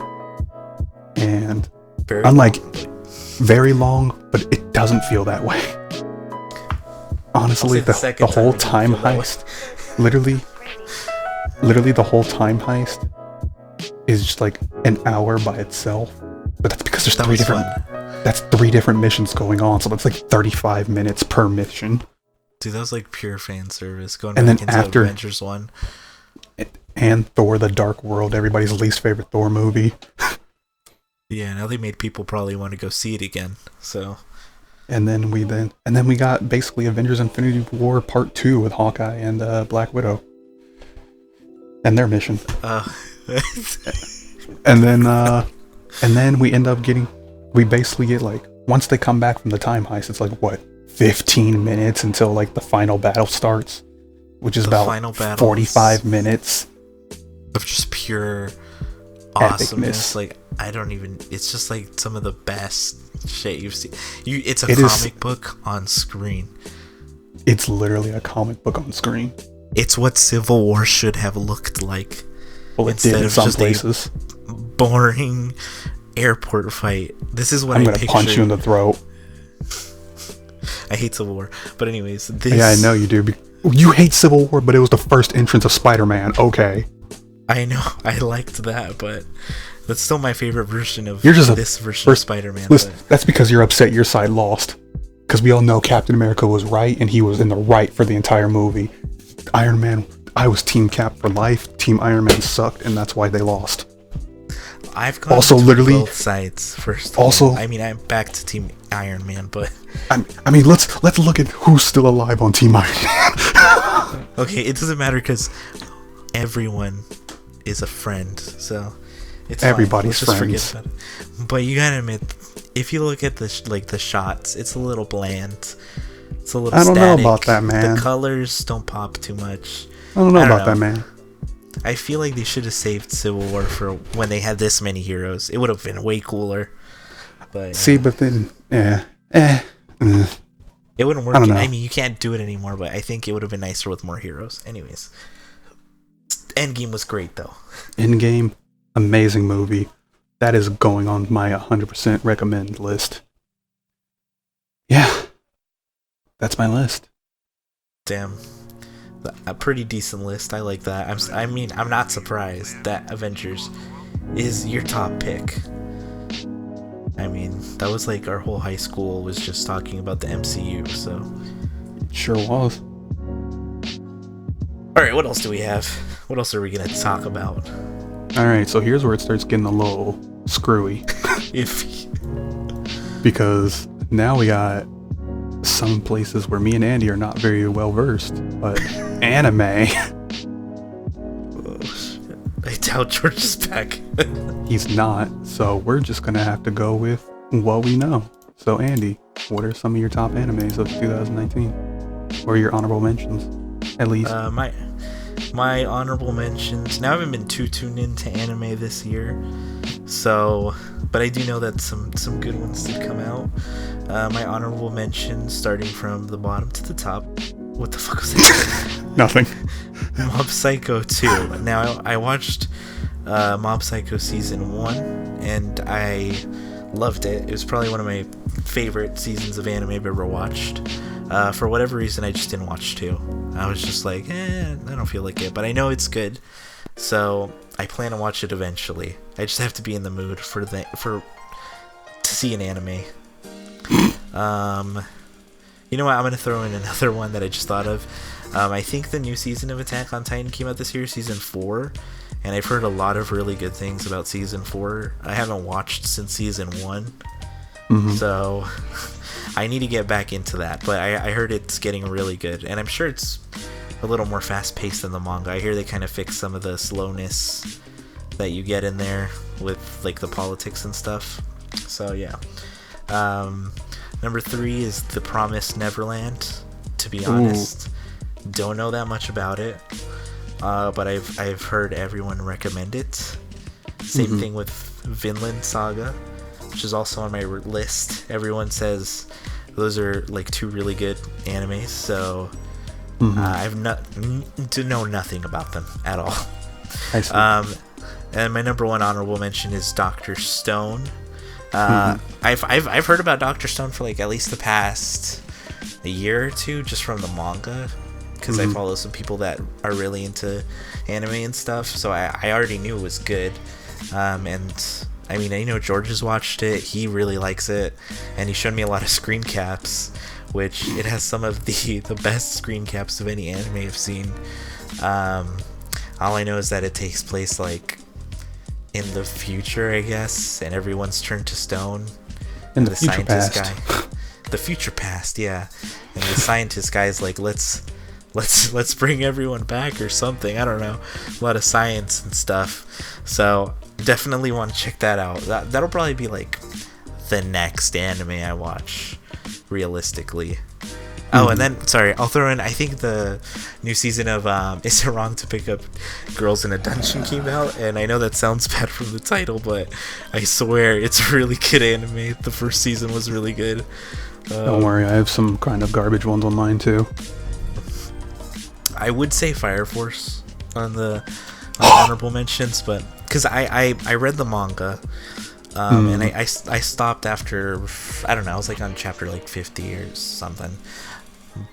Speaker 2: and very long, but it doesn't feel that way. Honestly, the whole time heist, literally the whole time heist is just like an hour by itself. But that's because there's three different missions going on, so that's like 35 minutes per mission.
Speaker 1: Dude, that was like pure fan service going
Speaker 2: and
Speaker 1: back
Speaker 2: then
Speaker 1: into
Speaker 2: after
Speaker 1: Avengers 1.
Speaker 2: And Thor: The Dark World, everybody's least favorite Thor movie.
Speaker 1: Yeah, now they made people probably want to go see it again. So
Speaker 2: And then we got basically Avengers Infinity War Part 2 with Hawkeye and Black Widow. And their mission. And then we basically get like, once they come back from the time heist, it's like what, 15 minutes until like the final battle starts, which is about 45 minutes
Speaker 1: of just pure awesomeness.
Speaker 2: epicness.
Speaker 1: Like, it's just like some of the best shit you've seen. It's a comic book on screen.
Speaker 2: It's literally a comic book on screen.
Speaker 1: It's what Civil War should have looked like.
Speaker 2: Well, it did in some places.
Speaker 1: Boring airport fight. This is what I'm
Speaker 2: gonna punch you in the throat.
Speaker 1: I hate Civil War, but anyways,
Speaker 2: yeah, I know you do. You hate Civil War, but it was the first entrance of Spider-Man. Okay,
Speaker 1: I know, I liked that, but that's still my favorite version of this version of Spider-Man.
Speaker 2: Listen, that's because you're upset your side lost. Because we all know Captain America was right, and he was in the right for the entire movie. Iron Man, I was Team Cap for life. Team Iron Man sucked, and that's why they lost.
Speaker 1: I've gone to both sides first. I mean, I'm back to Team Iron Man, but
Speaker 2: I mean, let's look at who's still alive on Team Iron Man.
Speaker 1: Okay, it doesn't matter because everyone is a friend, so it's
Speaker 2: everybody's
Speaker 1: fine.
Speaker 2: friends.
Speaker 1: Just forget about it. But you gotta admit, if you look at the shots, it's a little bland. It's a little
Speaker 2: I don't
Speaker 1: static.
Speaker 2: know about that, man.
Speaker 1: The colors don't pop too much.
Speaker 2: I don't know about that, man.
Speaker 1: I feel like they should have saved Civil War for when they had this many heroes. It would have been way cooler. But
Speaker 2: see, but then
Speaker 1: it wouldn't work.
Speaker 2: I don't know.
Speaker 1: I mean, you can't do it anymore, but I think it would have been nicer with more heroes. Anyways, Endgame was great though.
Speaker 2: Endgame, amazing movie. That is going on my 100% recommend list. Yeah, that's my list.
Speaker 1: Damn, a pretty decent list. I like that. I'm not surprised that Avengers is your top pick. I mean, that was like our whole high school was just talking about the MCU, so.
Speaker 2: It sure was.
Speaker 1: Alright, what else do we have? What else are we gonna talk about?
Speaker 2: Alright, so here's where it starts getting a little screwy. Because now we got some places where me and Andy are not very well versed, but anime.
Speaker 1: Oh, shit. I doubt George is back.
Speaker 2: He's not, so we're just gonna have to go with what we know. So Andy, what are some of your top animes of 2019? Or your honorable mentions, at least?
Speaker 1: My honorable mentions. Now I haven't been too tuned into anime this year, so, but I do know that some good ones did come out. My honorable mentions, starting from the bottom to the top. What the fuck was that?
Speaker 2: Nothing.
Speaker 1: Mob Psycho 2. Now I watched Mob Psycho season 1 and I loved it. It was probably one of my favorite seasons of anime I've ever watched. For whatever reason, I just didn't watch 2. I was just like, I don't feel like it, but I know it's good, so I plan to watch it eventually. I just have to be in the mood to see an anime. You know what? I'm gonna throw in another one that I just thought of. I think the new season of Attack on Titan came out this year, season 4, and I've heard a lot of really good things about season 4. I haven't watched since season 1, so I need to get back into that. But I heard it's getting really good, and I'm sure it's a little more fast-paced than the manga. I hear they kind of fix some of the slowness that you get in there with like the politics and stuff. So yeah. Number 3 is The Promised Neverland. To be honest, don't know that much about it, but I've heard everyone recommend it. Same thing with Vinland Saga, which is also on my list. Everyone says those are like 2 really good animes, so I've to know nothing about them at all.
Speaker 2: I see.
Speaker 1: And my number 1 honorable mention is Dr. Stone. I've heard about Dr. Stone for like at least the past a year or 2, just from the manga, because I follow some people that are really into anime and stuff, so I already knew it was good. And I mean, I know George has watched it, he really likes it, and he showed me a lot of screen caps, which it has some of the best screen caps of any anime I've seen. All I know is that it takes place like in the future, I guess, and everyone's turned to stone.
Speaker 2: In the future past.
Speaker 1: Guy, the future past, yeah. And the scientist guy's like, let's bring everyone back or something. I don't know. A lot of science and stuff. So definitely want to check that out. That'll probably be like the next anime I watch, realistically. Oh, and then, sorry, I'll throw in, I think the new season of Is It Wrong to Pick Up Girls in a Dungeon came out, and I know that sounds bad from the title, but I swear it's a really good anime. The first season was really good.
Speaker 2: Don't worry, I have some kind of garbage ones on mine too.
Speaker 1: I would say Fire Force on the honorable mentions, but because I read the manga, and I stopped after, I don't know, I was like on chapter like 50 or something.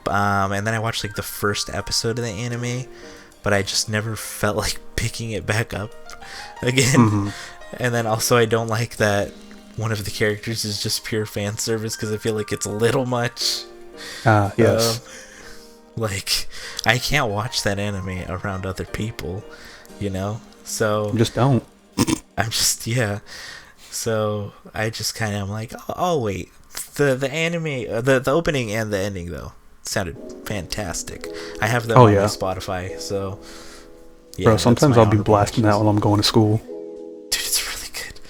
Speaker 1: And then I watched like the first episode of the anime, but I just never felt like picking it back up again. And then also I don't like that one of the characters is just pure fan service, because I feel like it's a little much.
Speaker 2: Yes.
Speaker 1: Like, I can't watch that anime around other people, you know? So
Speaker 2: Just don't.
Speaker 1: I'm just, yeah. So I just kind of am like, oh wait, the anime, the opening and the ending though sounded fantastic. I have them on my Spotify, so
Speaker 2: Bro,
Speaker 1: Yeah, that's
Speaker 2: sometimes
Speaker 1: my
Speaker 2: I'll be
Speaker 1: honorable
Speaker 2: blasting that
Speaker 1: mentions.
Speaker 2: while I'm going to school.
Speaker 1: Dude, it's really good.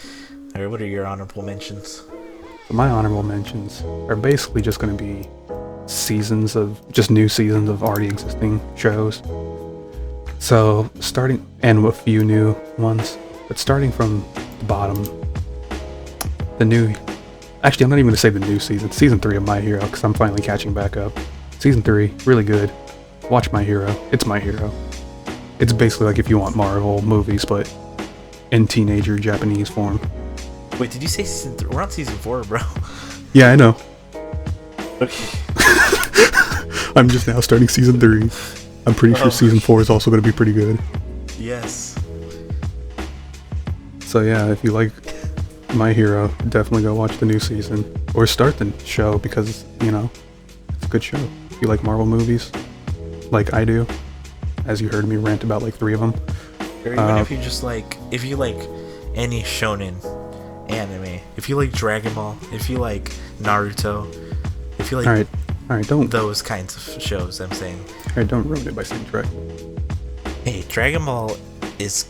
Speaker 1: Alright, what are your honorable mentions?
Speaker 2: So my honorable mentions are basically just going to be just new seasons of already existing shows. So starting, and a few new ones, but starting from the bottom, actually I'm not even going to say the new season 3 of My Hero, because I'm finally catching back up. Season 3, really good. Watch My Hero, it's My Hero. It's basically like if you want Marvel movies, but in teenager Japanese form.
Speaker 1: Wait, did you say season 3? We're on season 4, bro.
Speaker 2: Yeah, I know.
Speaker 1: Okay.
Speaker 2: I'm just now starting season 3. I'm pretty sure season 4 is also going to be pretty good.
Speaker 1: Yes.
Speaker 2: So yeah, if you like My Hero, definitely go watch the new season. Or start the show because, it's a good show. If you like Marvel movies, like I do, as you heard me rant about like 3 of them.
Speaker 1: Or even if you like any shonen anime, if you like Dragon Ball, if you like Naruto, if you like
Speaker 2: Alright, don't
Speaker 1: those kinds of shows, I'm saying.
Speaker 2: Alright, don't ruin it by saying Dragon.
Speaker 1: Hey, Dragon Ball is...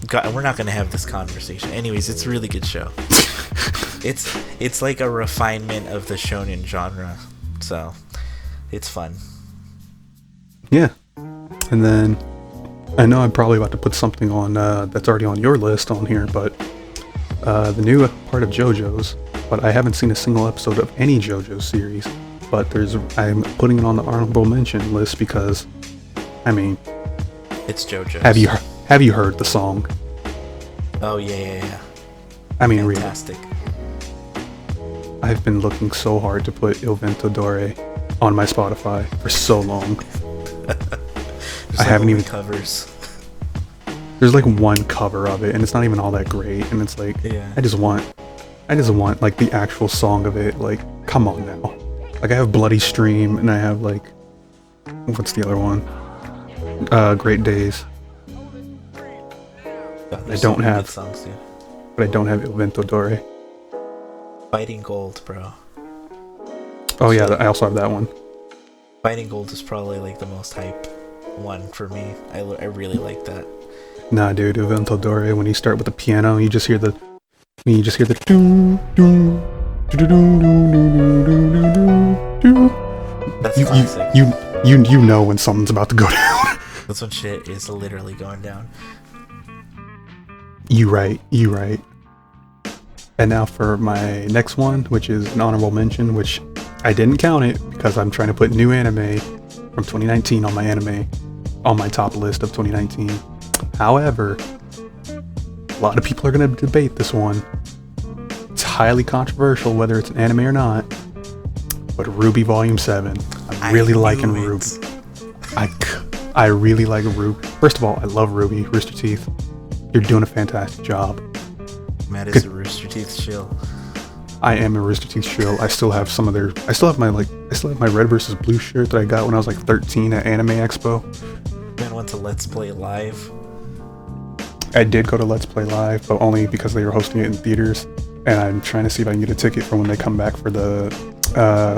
Speaker 1: God, we're not going to have this conversation. Anyways, it's a really good show. It's like a refinement of the shonen genre, so it's fun.
Speaker 2: Yeah. And then I know I'm probably about to put something on that's already on your list on here, but the new part of JoJo's, but I haven't seen a single episode of any JoJo series. But I'm putting it on the honorable mention list because, I mean,
Speaker 1: it's JoJo's.
Speaker 2: Have you heard the song?
Speaker 1: Oh yeah.
Speaker 2: I mean,
Speaker 1: fantastic.
Speaker 2: Really, I've been looking so hard to put Il Vento d'Ore on my Spotify for so long. I haven't even
Speaker 1: covers.
Speaker 2: There's like one cover of it, and it's not even all that great. And it's like, I just want like the actual song of it. Like, come on now. Like I have Bloody Stream, and I have like, what's the other one? Great Days. I don't have
Speaker 1: songs, dude.
Speaker 2: But I don't have Il Vento d'Ore.
Speaker 1: Fighting Gold, bro.
Speaker 2: Oh yeah, I also have that one.
Speaker 1: Fighting Gold is probably like the most hype one for me. I really like that.
Speaker 2: Nah, dude, Il Vento d'Ore. When you start with the piano, you just hear the doom doom.
Speaker 1: That's classic.
Speaker 2: You know when something's about to go down.
Speaker 1: That's when shit is literally going down.
Speaker 2: You right. And now for my next one, which is an honorable mention, which I didn't count it because I'm trying to put new anime from 2019 on my top list of 2019. However, a lot of people are going to debate this one. It's highly controversial whether it's an anime or not, but Ruby Volume 7. I'm really liking Ruby. I really like Ruby. First of all, I love Ruby, Rooster Teeth. You're doing a fantastic job.
Speaker 1: Matt is a Rooster Teeth shill.
Speaker 2: I am a Rooster Teeth shill. I still have my red versus blue shirt that I got when I was like 13 at Anime Expo.
Speaker 1: Man went to Let's Play Live.
Speaker 2: I did go to Let's Play Live, but only because they were hosting it in theaters. And I'm trying to see if I can get a ticket for when they come back for the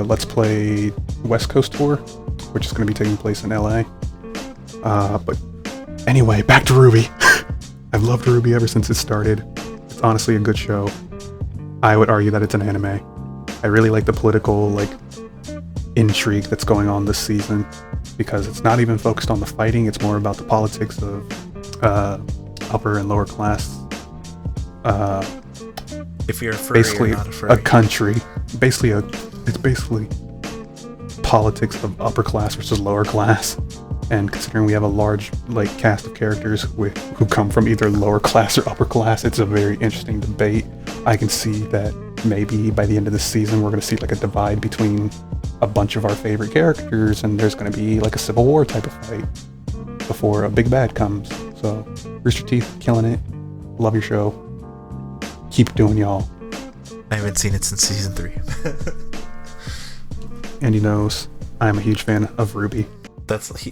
Speaker 2: Let's Play West Coast tour, which is going to be taking place in LA. But anyway, back to Ruby. I've loved Ruby ever since it started. It's honestly a good show. I would argue that it's an anime. I really like the political intrigue that's going on this season because it's not even focused on the fighting. It's more about the politics of upper and lower class.
Speaker 1: If you're a furry
Speaker 2: basically
Speaker 1: or not a furry.
Speaker 2: A country. It's basically politics of upper class versus lower class. And considering we have a large cast of characters who come from either lower class or upper class, it's a very interesting debate. I can see that maybe by the end of the season we're going to see a divide between a bunch of our favorite characters, and there's going to be a civil war type of fight before a big bad comes. So Rooster Teeth, killing it. Love your show. Keep doing y'all.
Speaker 1: I haven't seen it since season 3.
Speaker 2: And he knows I'm a huge fan of Ruby.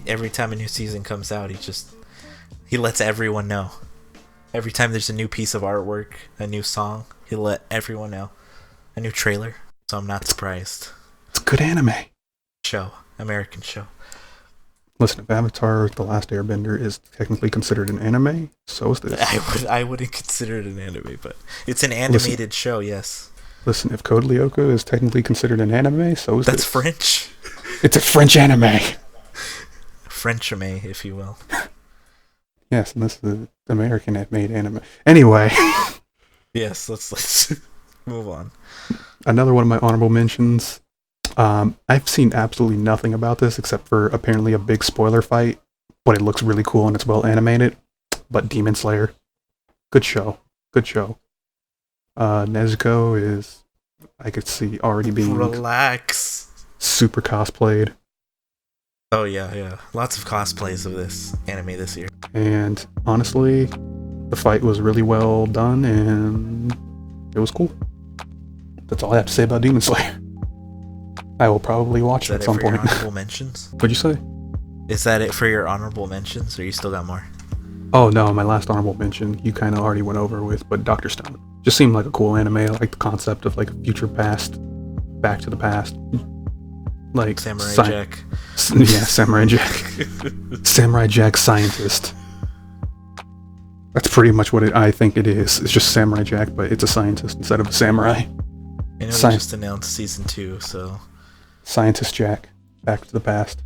Speaker 1: Every time a new season comes out, he lets everyone know. Every time there's a new piece of artwork, a new song, he'll let everyone know. A new trailer, so I'm not surprised.
Speaker 2: It's good anime.
Speaker 1: American show.
Speaker 2: Listen, if Avatar: The Last Airbender is technically considered an anime, so is this.
Speaker 1: I wouldn't consider it an anime, but it's an animated show, yes.
Speaker 2: Listen, if Code Lyoko is technically considered an anime, so is
Speaker 1: That's
Speaker 2: this.
Speaker 1: French.
Speaker 2: It's a French anime.
Speaker 1: French anime, if you will.
Speaker 2: Yes, and this is the American-made anime. Anyway.
Speaker 1: Yes, let's move on.
Speaker 2: Another one of my honorable mentions. I've seen absolutely nothing about this except for apparently a big spoiler fight, but it looks really cool and it's well animated. But Demon Slayer, good show. Nezuko is, I could see already being super cosplayed.
Speaker 1: Oh yeah, lots of cosplays of this anime this year.
Speaker 2: And honestly, the fight was really well done and it was cool. That's all I have to say about Demon Slayer. I will probably watch it at some point.
Speaker 1: Honorable mentions?
Speaker 2: What'd you say?
Speaker 1: Is that it for your honorable mentions, or you still got more?
Speaker 2: Oh no, my last honorable mention you kind of already went over with, but Dr. Stone just seemed like a cool anime. I like the concept of like a future past, back to the past, like
Speaker 1: Samurai Jack.
Speaker 2: Yeah, Samurai Jack. Samurai Jack scientist. That's pretty much what I think it is. It's just Samurai Jack, but it's a scientist instead of a samurai.
Speaker 1: I know they just announced season 2, so...
Speaker 2: Scientist Jack, back to the past.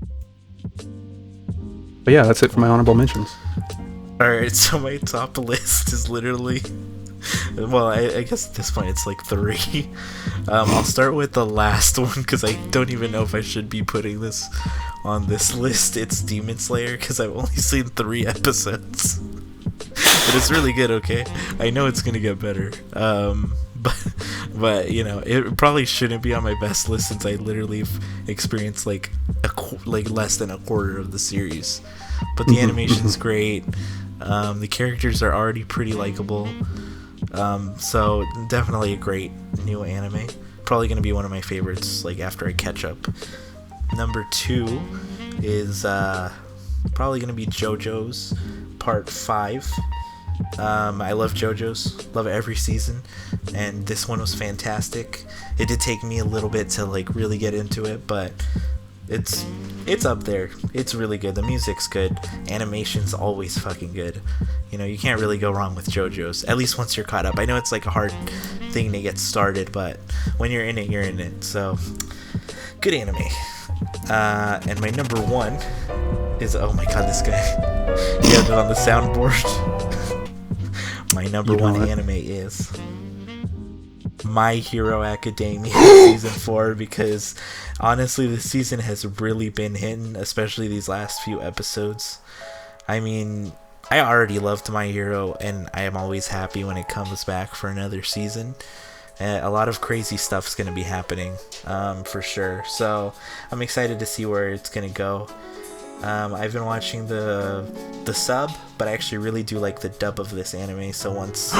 Speaker 2: But yeah, that's it for my honorable mentions.
Speaker 1: Alright, so my top list is literally... Well, I guess at this point it's like 3. I'll start with the last one, because I don't even know if I should be putting this on this list. It's Demon Slayer, because I've only seen 3 episodes. But it's really good, okay? I know it's gonna get better. But you know, it probably shouldn't be on my best list since I literally have experienced like less than a quarter of the series. But the animation's great. The characters are already pretty likable. So definitely a great new anime. Probably gonna be one of my favorites. Like after I catch up. Number 2 is probably gonna be JoJo's Part 5. I love JoJo's, love every season, and this one was fantastic. It did take me a little bit to like really get into it, but it's up there. It's really good. The music's good. Animation's always fucking good. You know, you can't really go wrong with JoJo's, at least once you're caught up. I know it's like a hard thing to get started, but when you're in it, you're in it. So, good anime. And my number 1 is, oh my god, this guy. He had it on the soundboard. My number 1 anime is My Hero Academia Season 4, because honestly this season has really been hitting, especially these last few episodes. I mean, I already loved My Hero, and I am always happy when it comes back for another season. A lot of crazy stuff's going to be happening, for sure. So I'm excited to see where it's going to go. I've been watching the sub, but I actually really do like the dub of this anime. So once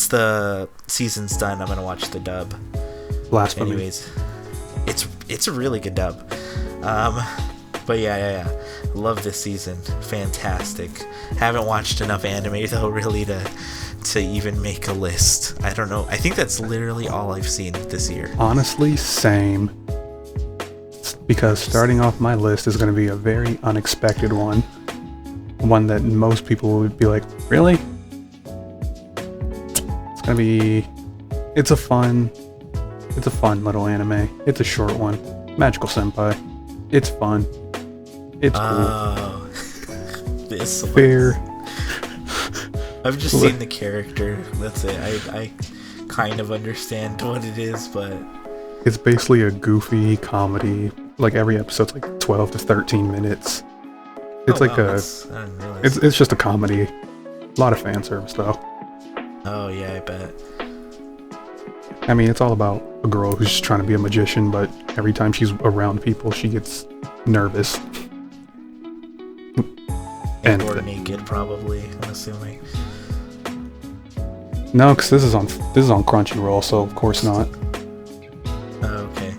Speaker 1: the season's done, I'm gonna watch the dub.
Speaker 2: Blasphemy.
Speaker 1: Anyways, it's a really good dub. But yeah. Love this season. Fantastic. Haven't watched enough anime though, really, to even make a list. I don't know. I think that's literally all I've seen this year.
Speaker 2: Honestly, same. Because starting off my list is going to be a very unexpected one. One that most people would be like, really? It's going to be... It's a fun little anime. It's a short one. Magical Senpai. It's fun. It's cool.
Speaker 1: This
Speaker 2: fair.
Speaker 1: I've just seen the character. That's it. I kind of understand what it is, but...
Speaker 2: It's basically a goofy comedy. Like every episode's like 12 to 13 minutes. It's it's just a comedy. A lot of fan service though.
Speaker 1: Oh yeah, I bet.
Speaker 2: I mean, it's all about a girl who's just trying to be a magician, but every time she's around people, she gets nervous.
Speaker 1: And or naked, probably. I'm assuming.
Speaker 2: No, because this is on Crunchyroll, so of course not.
Speaker 1: Okay.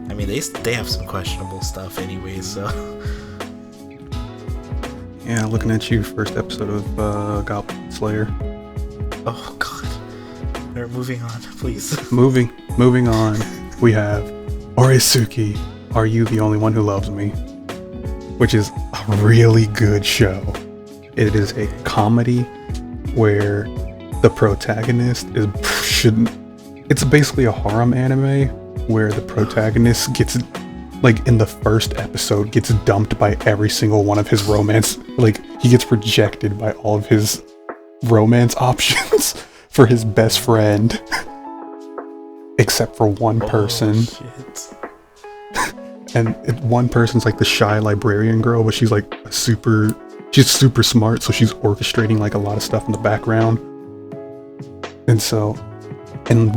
Speaker 1: I mean, they have some questionable stuff anyway, so.
Speaker 2: Yeah, looking at you, first episode of Goblin Slayer.
Speaker 1: Oh god. We're moving on, please.
Speaker 2: Moving on. We have Oresuki. Are you the only one who loves me? which is a really good show. It is a comedy where the protagonist it's basically a harem anime where the protagonist gets, like, in the first episode, gets dumped by every single one of his romance. Like, he gets rejected by all of his romance options for his best friend. Except for one person.
Speaker 1: Shit.
Speaker 2: And one person's like the shy librarian girl, but she's like she's super smart, so she's orchestrating like a lot of stuff in the background. And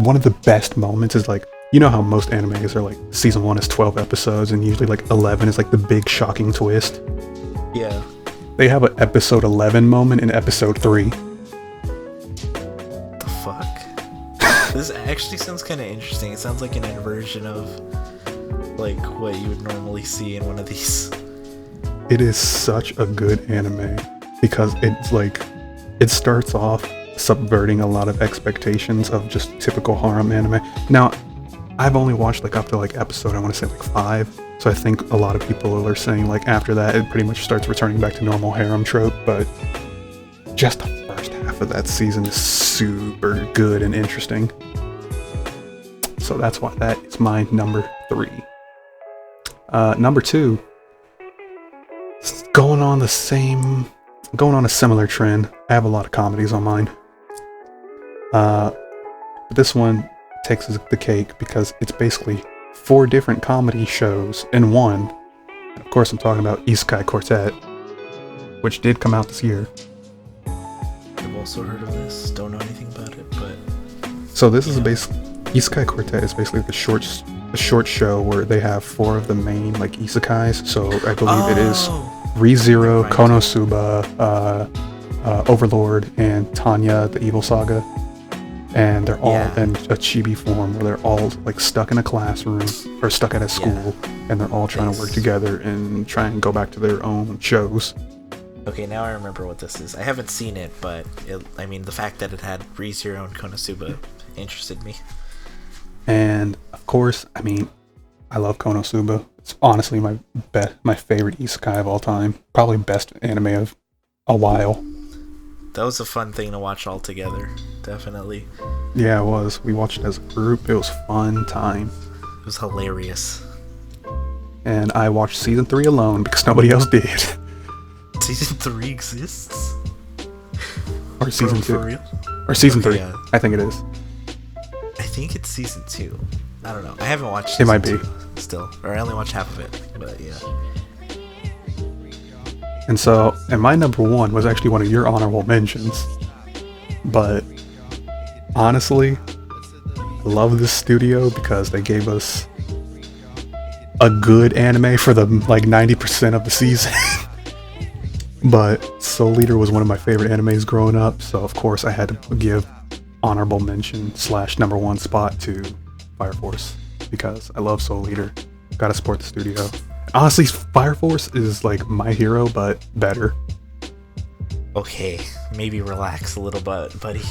Speaker 2: one of the best moments is, like, you know how most animes are like, season 1 is 12 episodes and usually like 11 is like the big shocking twist.
Speaker 1: Yeah.
Speaker 2: They have an episode 11 moment in episode 3.
Speaker 1: The fuck? This actually sounds kind of interesting. It sounds like an inversion of like what you would normally see in one of these.
Speaker 2: It is such a good anime because it's like, it starts off subverting a lot of expectations of just typical harem anime. Now, I've only watched like up to like episode, I want to say like 5, so I think a lot of people are saying like after that it pretty much starts returning back to normal harem trope, but just the first half of that season is super good and interesting. So that's why that is my number 3. Number 2, going on a similar trend. I have a lot of comedies on mine. But this one takes the cake because it's basically 4 different comedy shows in one. And of course, I'm talking about Isekai Quartet, which did come out this year.
Speaker 1: I've also heard of this. Don't know anything about it, but
Speaker 2: so this is Isekai Quartet is basically a short show where they have 4 of the main like isekais. So I believe it is ReZero, Konosuba, Overlord, and Tanya the Evil Saga. And they're all in a chibi form where they're all like stuck in a classroom or stuck at a school, and they're all trying to work together and try and go back to their own shows.
Speaker 1: Okay, now I remember what this is. I haven't seen it, but the fact that it had ReZero and Konosuba interested me.
Speaker 2: And of course, I love Konosuba. It's honestly my favorite isekai of all time. Probably best anime of a while.
Speaker 1: That was a fun thing to watch all together. Definitely.
Speaker 2: Yeah, it was. We watched it as a group. It was fun time.
Speaker 1: It was hilarious.
Speaker 2: And I watched season 3 alone because nobody else did.
Speaker 1: Season 3 exists?
Speaker 2: Or season 2.
Speaker 1: For real?
Speaker 2: Or season 3.
Speaker 1: Yeah.
Speaker 2: I think it is.
Speaker 1: I think it's season 2. I don't know. I haven't watched
Speaker 2: it. Might be.
Speaker 1: Still. Or I only watched half of it. But yeah.
Speaker 2: And my number 1 was actually one of your honorable mentions. But honestly, I love this studio because they gave us a good anime for the like 90% of the season. But Soul Eater was one of my favorite animes growing up, so of course I had to give honorable mention / number 1 spot to Fire Force because I love Soul Eater. Gotta support the studio. Honestly, Fire Force is like My Hero, but better.
Speaker 1: Okay, maybe relax a little bit, buddy.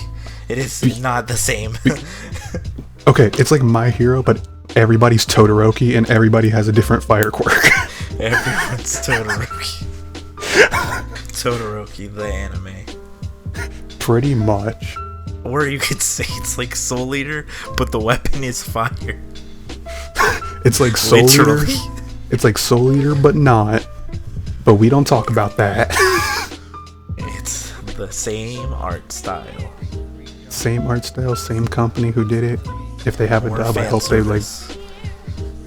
Speaker 1: It is not the same.
Speaker 2: Okay, it's like My Hero, but everybody's Todoroki and everybody has a different fire quirk.
Speaker 1: Everyone's Todoroki. Todoroki, the anime.
Speaker 2: Pretty much.
Speaker 1: Or you could say it's like Soul Eater, but the weapon is fire.
Speaker 2: It's like Soul Eater. It's like Soul Eater, but not. But we don't talk about that.
Speaker 1: It's the same art style.
Speaker 2: Same art style, same company who did it. If they have a dub, I hope they like.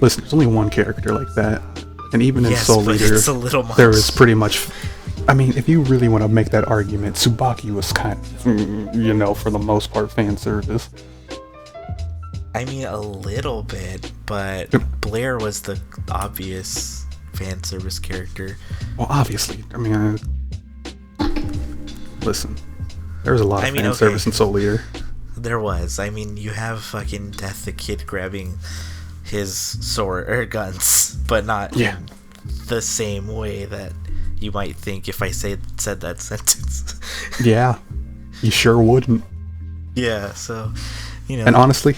Speaker 2: Listen, there's only one character like that, and even in Soul Eater, there is pretty much. If you really want to make that argument, Tsubaki was kind of, for the most part, fan service.
Speaker 1: A little bit, but Blair was the obvious fan service character.
Speaker 2: Well, obviously. Listen, there was a lot of fan service in Soul Eater.
Speaker 1: There was. You have fucking Death the Kid grabbing his sword or guns, but not in the same way that you might think if I said that sentence.
Speaker 2: Yeah, you sure wouldn't.
Speaker 1: Yeah, so,
Speaker 2: And honestly,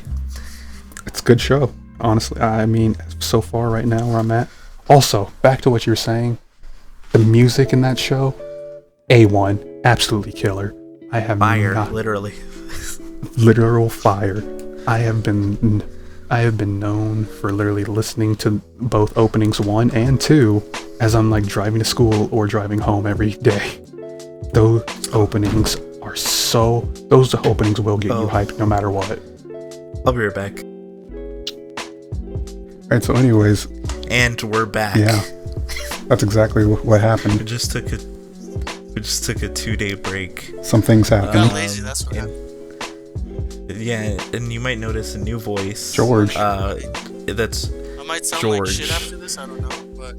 Speaker 2: it's a good show. Honestly, so far right now where I'm at. Also, back to what you were saying, The music in that show, A1, absolutely killer. I have
Speaker 1: fire, literally.
Speaker 2: Literal fire. I have been known for literally listening to both openings 1 and 2 as I'm like driving to school or driving home every day. Those openings will get you hyped no matter what.
Speaker 1: I'll be right back.
Speaker 2: Alright, so anyways.
Speaker 1: And we're back.
Speaker 2: Yeah. That's exactly what happened.
Speaker 1: We just took a 2-day break.
Speaker 2: Some things happened.
Speaker 3: Lazy, that's what happened.
Speaker 1: Yeah, and you might notice a new voice.
Speaker 2: George.
Speaker 1: That's
Speaker 3: I might sound
Speaker 1: George.
Speaker 3: like shit after this, I don't know, but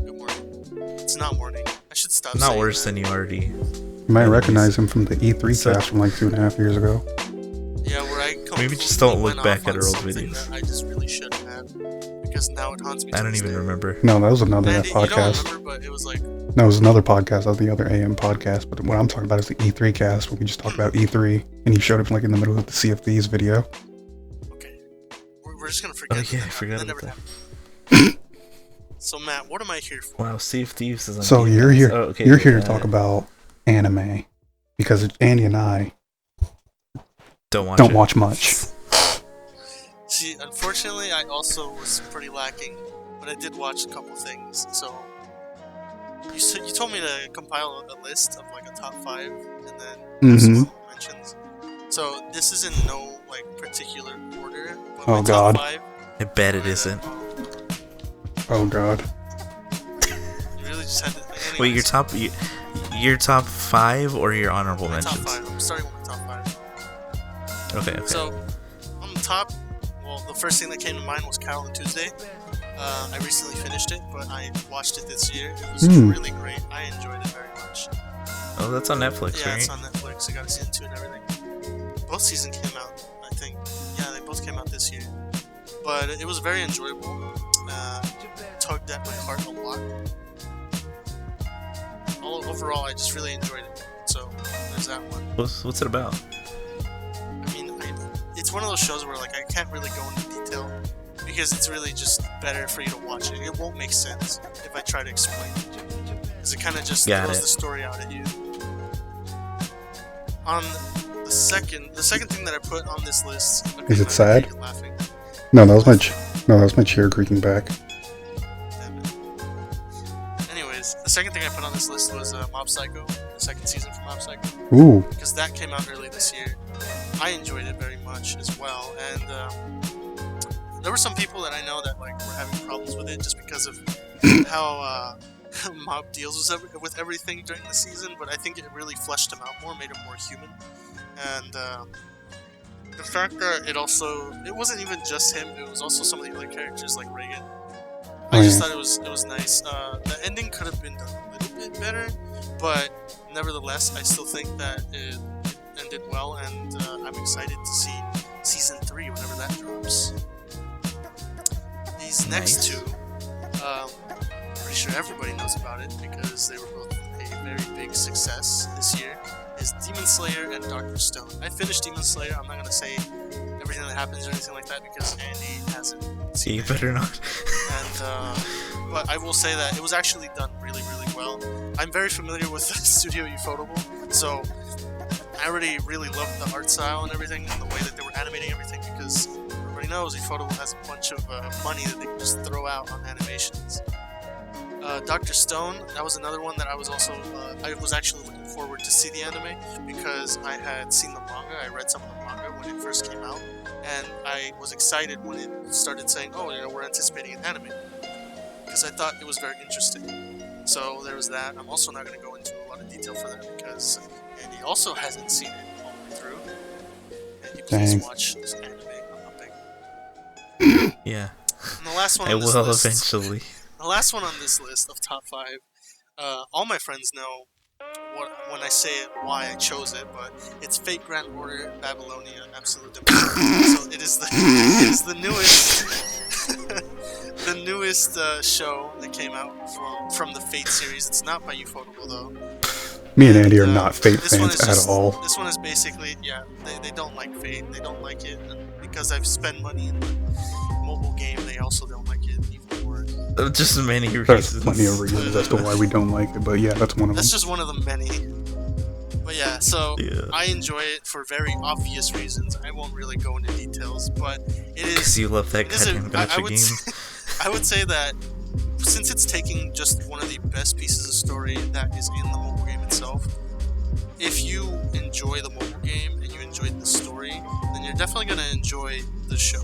Speaker 3: good morning. It's not morning. I should stop
Speaker 1: not
Speaker 3: saying
Speaker 1: worse
Speaker 3: that.
Speaker 1: than you already.
Speaker 2: You might recognize him from the E3 cast from like 2.5 years ago.
Speaker 3: Yeah, where I
Speaker 1: Maybe just don't look
Speaker 3: went
Speaker 1: back
Speaker 3: off
Speaker 1: at
Speaker 3: on
Speaker 1: our old
Speaker 3: something
Speaker 1: videos.
Speaker 3: that I just really shouldn't have, because now it haunts me.
Speaker 1: I don't even remember.
Speaker 2: No, that was another
Speaker 3: Andy,
Speaker 2: podcast.
Speaker 3: You don't remember, but it was like...
Speaker 2: No, it was another podcast. That was the other AM podcast. But what I'm talking about is the E3 cast, where we just talked about E3, and he showed up like in the middle of the Sea of Thieves video.
Speaker 3: Okay. We're just gonna forget
Speaker 1: Oh yeah, I forgot
Speaker 3: that
Speaker 1: about that.
Speaker 3: happened. So Matt, what am I here for?
Speaker 1: Wow, Sea of Thieves is on
Speaker 2: So
Speaker 1: Game
Speaker 2: you're
Speaker 1: Pass.
Speaker 2: here.
Speaker 1: Oh, okay,
Speaker 2: You're here to talk about anime, because Andy and I
Speaker 1: don't
Speaker 2: watch much.
Speaker 3: See, unfortunately, I also was pretty lacking, but I did watch a couple things. So you told me to compile a list of like a top 5, and then also mentions. So this is in no like particular order. But my
Speaker 2: God.
Speaker 3: top 5,
Speaker 1: I bet it isn't.
Speaker 2: Oh God.
Speaker 3: You really just had to. Anyways,
Speaker 1: Wait, your top 5 or your honorable
Speaker 3: my top
Speaker 1: mentions?
Speaker 3: 5. I'm starting with my top 5.
Speaker 1: Okay.
Speaker 3: So on the top, well, the first thing that came to mind was Carole and Tuesday. I recently finished it, but I watched it this year. It was really great. I enjoyed it very much.
Speaker 1: Oh, that's on Netflix,
Speaker 3: Yeah,
Speaker 1: right?
Speaker 3: it's on Netflix. I got season 2 and everything. Both seasons came out, I think. Yeah, they both came out this year. But it was very enjoyable. Tugged at my heart a lot. Overall, I just really enjoyed it. So there's that one.
Speaker 1: What's it about?
Speaker 3: I mean, it's one of those shows where like I can't really go into detail because it's really just better for you to watch it. It won't make sense if I try to explain it, because it kind of just throws the story out at you. On the second thing that I put on this list. Okay,
Speaker 2: Is it sad?
Speaker 3: Laughing.
Speaker 2: No, that was my chair creaking back.
Speaker 3: Anyways, the second thing I put on this list was Mob Psycho, the second season for Mob Psycho.
Speaker 2: Ooh.
Speaker 3: Because that came out early this year. I enjoyed it very much as well, and there were some people that I know that like were having problems with it just because of how Mob deals with everything during the season. But I think it really fleshed him out more, made him more human, and the fact that it wasn't even just him; it was also some of the other characters like Reagan. I just thought it was nice. The ending could have been done a little bit better, but nevertheless, I still think that it ended well, and I'm excited to see season 3 whenever that drops. These next two, pretty sure everybody knows about it because they were both a very big success this year, is Demon Slayer and Dr. Stone. I finished Demon Slayer. I'm not going to say everything that happens or anything like that because Andy hasn't seen
Speaker 1: You
Speaker 3: it.
Speaker 1: better not.
Speaker 3: But I will say that it was actually done really, really well. I'm very familiar with Studio Ufotable, so I already really loved the art style and everything and the way that they were animating everything because everybody knows Ufotable has a bunch of money that they can just throw out on animations. Dr. Stone, that was another one that I was also, I was actually looking forward to see the anime because I had seen the manga, I read some of the manga when it first came out, and I was excited when it started saying, oh, we're anticipating an anime, because I thought it was very interesting. So there was that. I'm also not going to go into a lot of detail for that because Andy also hasn't seen it all the way through. And you please watch this anime, I'm not begging.
Speaker 1: Yeah.
Speaker 3: And the last one
Speaker 1: I
Speaker 3: on this
Speaker 1: will
Speaker 3: list,
Speaker 1: eventually.
Speaker 3: The last one on this list of top 5, all my friends know when I say it, why I chose it, but it's Fate Grand Order Babylonia Absolute Democracy. So it is the newest show that came out from the Fate series. It's not by Ufotable though.
Speaker 2: Me and Andy are not Fate fans at all.
Speaker 3: This one is basically, they don't like Fate. They don't like it, and because I've spent money in the mobile game, they also don't like it even more.
Speaker 1: Just many
Speaker 2: There's
Speaker 1: reasons.
Speaker 2: plenty of reasons as to why we don't like it, but yeah, that's one of them.
Speaker 3: That's just one of the many. But yeah, so
Speaker 1: Yeah.
Speaker 3: I enjoy it for very obvious reasons. I won't really go into details, but it is.
Speaker 1: Because you love that
Speaker 3: it is a-
Speaker 1: goddamn gacha
Speaker 3: would
Speaker 1: game.
Speaker 3: I would say that since it's taking just one of the best pieces of story that is in the mobile game itself, if you enjoy the mobile game and you enjoyed the story, then you're definitely going to enjoy the show.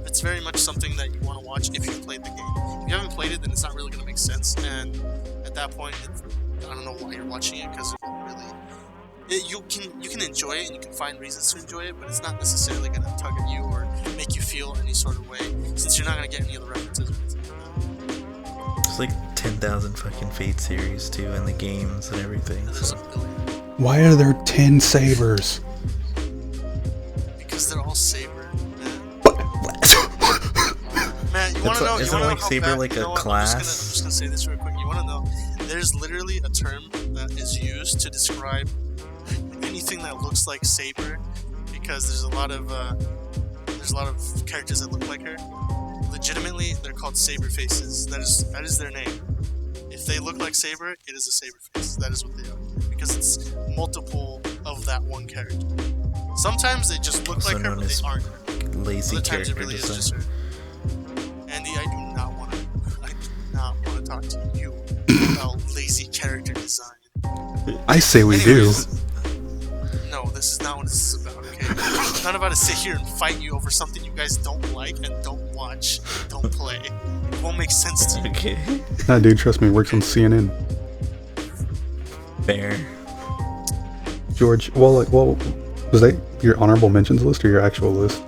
Speaker 3: It's very much something that you want to watch if you've played the game. If you haven't played it, then it's not really going to make sense, and at that point, I don't know why you're watching it, because it won't really... You can enjoy it, and you can find reasons to enjoy it, but it's not necessarily going to tug at you or make you feel any sort of way, since you're not going to get any other references or anything like that.
Speaker 1: There's like 10,000 fucking Fate series too, and the games and everything.
Speaker 3: There's
Speaker 1: So.
Speaker 3: a billion.
Speaker 2: Why are there 10 sabers?
Speaker 3: Because they're all Saber, man.
Speaker 2: What?
Speaker 3: Man, you want to know?
Speaker 1: Isn't like Saber like a class?
Speaker 3: I'm just gonna say this real quick. You want to know? There's literally a term that is used to describe anything that looks like Saber, because there's a lot of characters that look like her. Legitimately, they're called Saber faces. That is their name. If they look like Saber, it is a Saber face. That is what they are, because it's multiple of that one character. Sometimes they just look
Speaker 1: Also
Speaker 3: like her,
Speaker 1: known
Speaker 3: but
Speaker 1: as
Speaker 3: they aren't.
Speaker 1: Lazy
Speaker 3: Other times it
Speaker 1: character
Speaker 3: really is
Speaker 1: design.
Speaker 3: just her. Andy, I do not want to talk to you about lazy character design.
Speaker 2: I say we
Speaker 3: Anyways,
Speaker 2: do.
Speaker 3: No, this is not what this is about, okay? I'm not about to sit here and fight you over something you guys don't like and don't watch, don't play. It won't make sense to you.
Speaker 1: Okay.
Speaker 2: Nah, dude, trust me, works on CNN.
Speaker 1: Fair.
Speaker 2: George, well, was that your honorable mentions list or your actual list?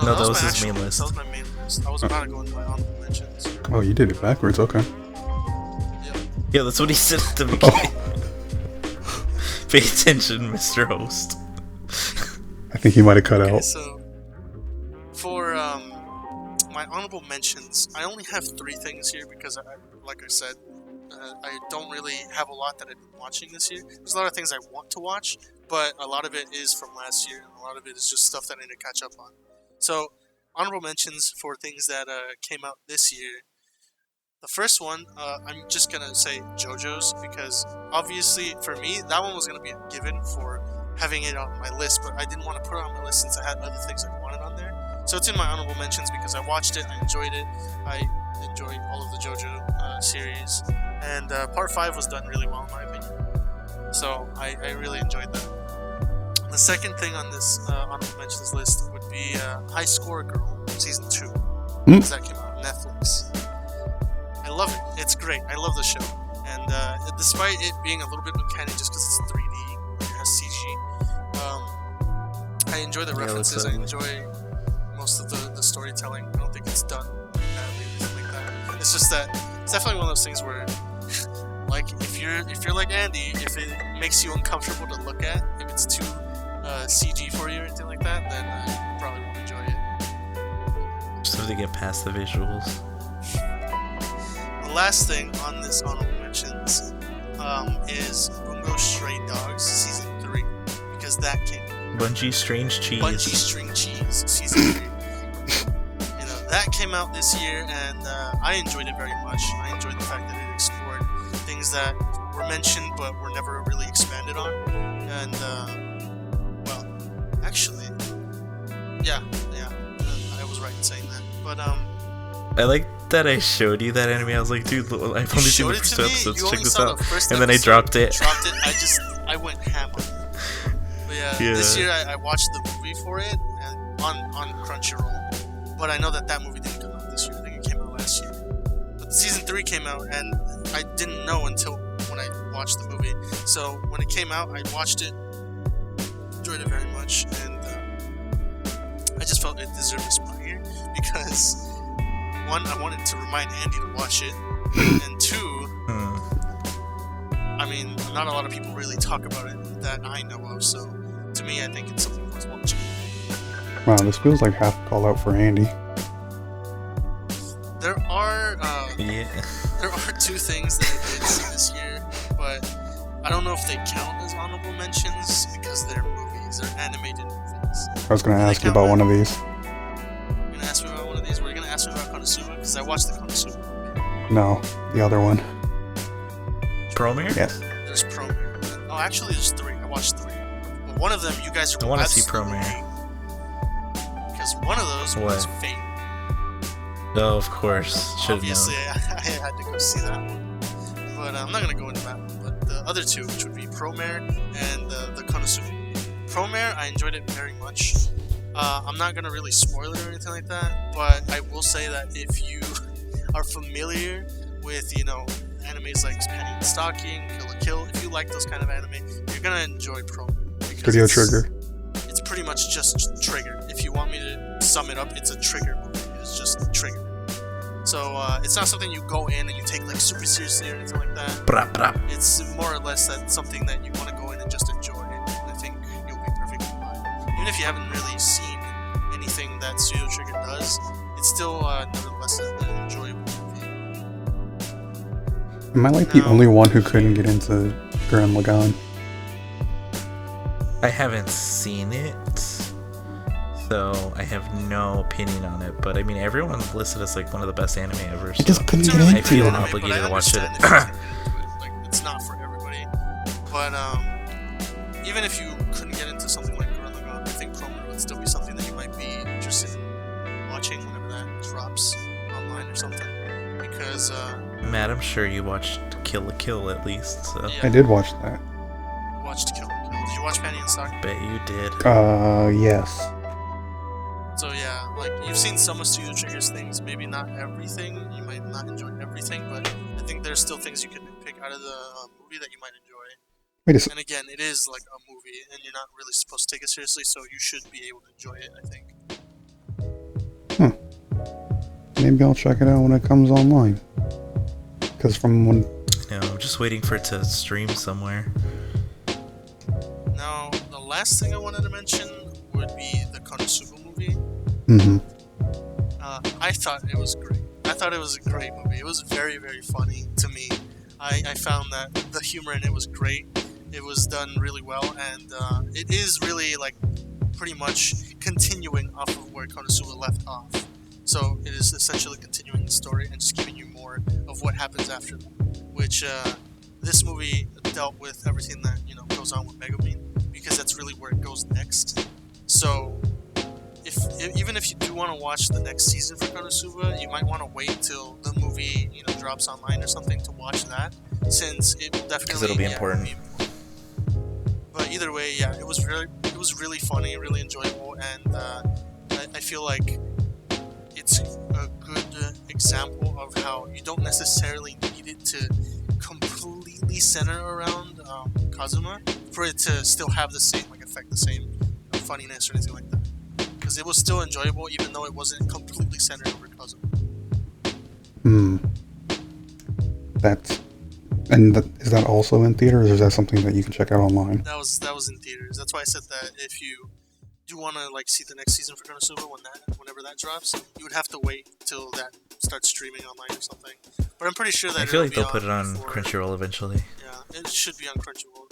Speaker 1: No, that was
Speaker 3: my
Speaker 1: his main list.
Speaker 3: That was my main list. I was about to go into my honorable mentions.
Speaker 2: Oh, you did it backwards, okay.
Speaker 3: Yeah.
Speaker 1: Yeah, that's what he said at the
Speaker 2: Oh,
Speaker 1: beginning. Pay attention, Mr. Host.
Speaker 2: I think he might have cut
Speaker 3: Okay,
Speaker 2: out.
Speaker 3: so for my honorable mentions, I only have 3 things here because, like I said, I don't really have a lot that I've been watching this year. There's a lot of things I want to watch, but a lot of it is from last year, and a lot of it is just stuff that I need to catch up on. So, honorable mentions for things that came out this year. The first one, I'm just gonna say JoJo's, because obviously for me that one was gonna be a given for having it on my list, but I didn't want to put it on my list since I had other things I wanted on there. So it's in my honorable mentions because I watched it, I enjoyed it, I enjoyed all of the JoJo series, and part 5 was done really well in my opinion. So I really enjoyed that. The second thing on this honorable mentions list would be High Score Girl season 2, because that came out on Netflix. I love it. It's great. I love the show. And despite it being a little bit uncanny just because it's 3D, it has CG, I enjoy the references. I enjoy most of the storytelling. I don't think it's done badly or anything like that. It's just that it's definitely one of those things where, like, if you're like Andy, if it makes you uncomfortable to look at, if it's too CG for you or anything like that, then you probably won't enjoy it.
Speaker 1: Just have to get past the visuals.
Speaker 3: The last thing on this honorable mentions is Bungo Stray Dogs season 3, because that came out.
Speaker 1: Bungie Strange Cheese.
Speaker 3: Bungie String Cheese season 3. You know, that came out this year, and I enjoyed it very much. I enjoyed the fact that it explored things that were mentioned but were never really expanded on. And well, actually, yeah, I was right in saying that. But
Speaker 1: I like that I showed you that anime. I was like, dude, I've only seen the first episode, so check this out. And then I dropped it.
Speaker 3: I went ham on it. But yeah, this year I watched the movie for it and on Crunchyroll. But I know that movie didn't come out this year. I think it came out last year. But season 3 came out, and I didn't know until when I watched the movie. So when it came out, I watched it, enjoyed it very much, and I just felt it deserved a spot here because, 1, I wanted to remind Andy to watch it, and 2, I mean, not a lot of people really talk about it that I know of, so to me, I think it's something worth watching.
Speaker 2: Wow, this feels like half a call out for Andy.
Speaker 3: There are
Speaker 1: Yeah.
Speaker 3: there are 2 things that I did see this year, but I don't know if they count as honorable mentions because they're movies, they're animated movies.
Speaker 2: I was going to ask you about one of these.
Speaker 3: You're gonna ask me about one of these? Were you gonna ask me about Konosuba? Because I watched the Konosuba movie.
Speaker 2: No, the other one.
Speaker 1: Promare?
Speaker 2: Yes.
Speaker 3: There's Promare. Oh, actually, there's 3. I watched 3. But one of them, you guys are.
Speaker 1: I want to see Promare.
Speaker 3: Because one of those was Fate.
Speaker 1: Oh, of course.
Speaker 3: Obviously, I had to go see that one. But I'm not going to go into that one. But the other 2, which would be Promare and the Konosuba. Promare, I enjoyed it very much. I'm not going to really spoil it or anything like that. But I will say that if you are familiar with, animes like Penny and Stocking, Kill la Kill, if you like those kind of anime, you're going to enjoy Promare.
Speaker 2: Studio Trigger.
Speaker 3: It's pretty much just Trigger. If you want me to sum it up, it's a Trigger movie. It's just Trigger. So it's not something you go in and you take like super seriously or anything like that. It's more or less that something that you want to go in and just enjoy, and I think you'll be perfectly fine. Even if you haven't really seen anything that Studio Trigger does, it's still nevertheless an enjoyable movie.
Speaker 2: Am I like the only one who couldn't get into Gurren Lagann?
Speaker 1: I haven't seen it, so I have no opinion on it. But I mean, everyone listed as like one of the best anime ever. So
Speaker 2: I just couldn't get
Speaker 1: I
Speaker 2: into
Speaker 1: feel
Speaker 2: it.
Speaker 1: obligated to watch it.
Speaker 3: Like, it's not for everybody. But even if you couldn't get into something like Gurren Lagann, I think Promare would still be something that you might be interested in watching whenever that drops online or something. Because
Speaker 1: Matt, I'm sure you watched Kill la Kill at least. So.
Speaker 3: Yeah.
Speaker 2: I did watch that.
Speaker 3: Watched Kill la Kill. Did you watch Penny and Stocking?
Speaker 1: Bet you did.
Speaker 2: Yes.
Speaker 3: So yeah, like you've seen some of Studio Trigger's things, maybe not everything. You might not enjoy everything, but I think there's still things you can pick out of the movie that you might enjoy.
Speaker 2: Wait a second.
Speaker 3: And again, it is like a movie, and you're not really supposed to take it seriously, so you should be able to enjoy it, I think.
Speaker 2: Maybe I'll check it out when it comes online. Because from when...
Speaker 1: No, I'm just waiting for it to stream somewhere.
Speaker 3: Now, the last thing I wanted to mention would be the Konosuba movie.
Speaker 2: Mm-hmm.
Speaker 3: I thought it was great. I thought it was a great movie. It was very, very funny to me. I found that the humor in it was great. It was done really well, and it is really like pretty much continuing off of where Konosuba left off. So it is essentially continuing the story and just giving you more of what happens after that. Which this movie dealt with everything that goes on with Megumin, because that's really where it goes next. So even if you do want to watch the next season for Konosuba, you might want to wait till the movie drops online or something to watch that, since it will definitely.
Speaker 1: Because it'll be important.
Speaker 3: But either way, yeah, it was really funny, really enjoyable, and I feel like it's a good example of how you don't necessarily need it to completely center around Kazuma for it to still have the same effect, the same funniness or anything like that. Because it was still enjoyable, even though it wasn't completely centered over Kazuma.
Speaker 2: Is that also in theaters, or is that something that you can check out online?
Speaker 3: That was in theaters. That's why I said that if you do want to see the next season for Konosuba whenever that drops, you would have to wait till that starts streaming online or something. But I'm pretty sure that
Speaker 1: I feel like they'll put it on Crunchyroll eventually.
Speaker 3: Yeah, it should be on Crunchyroll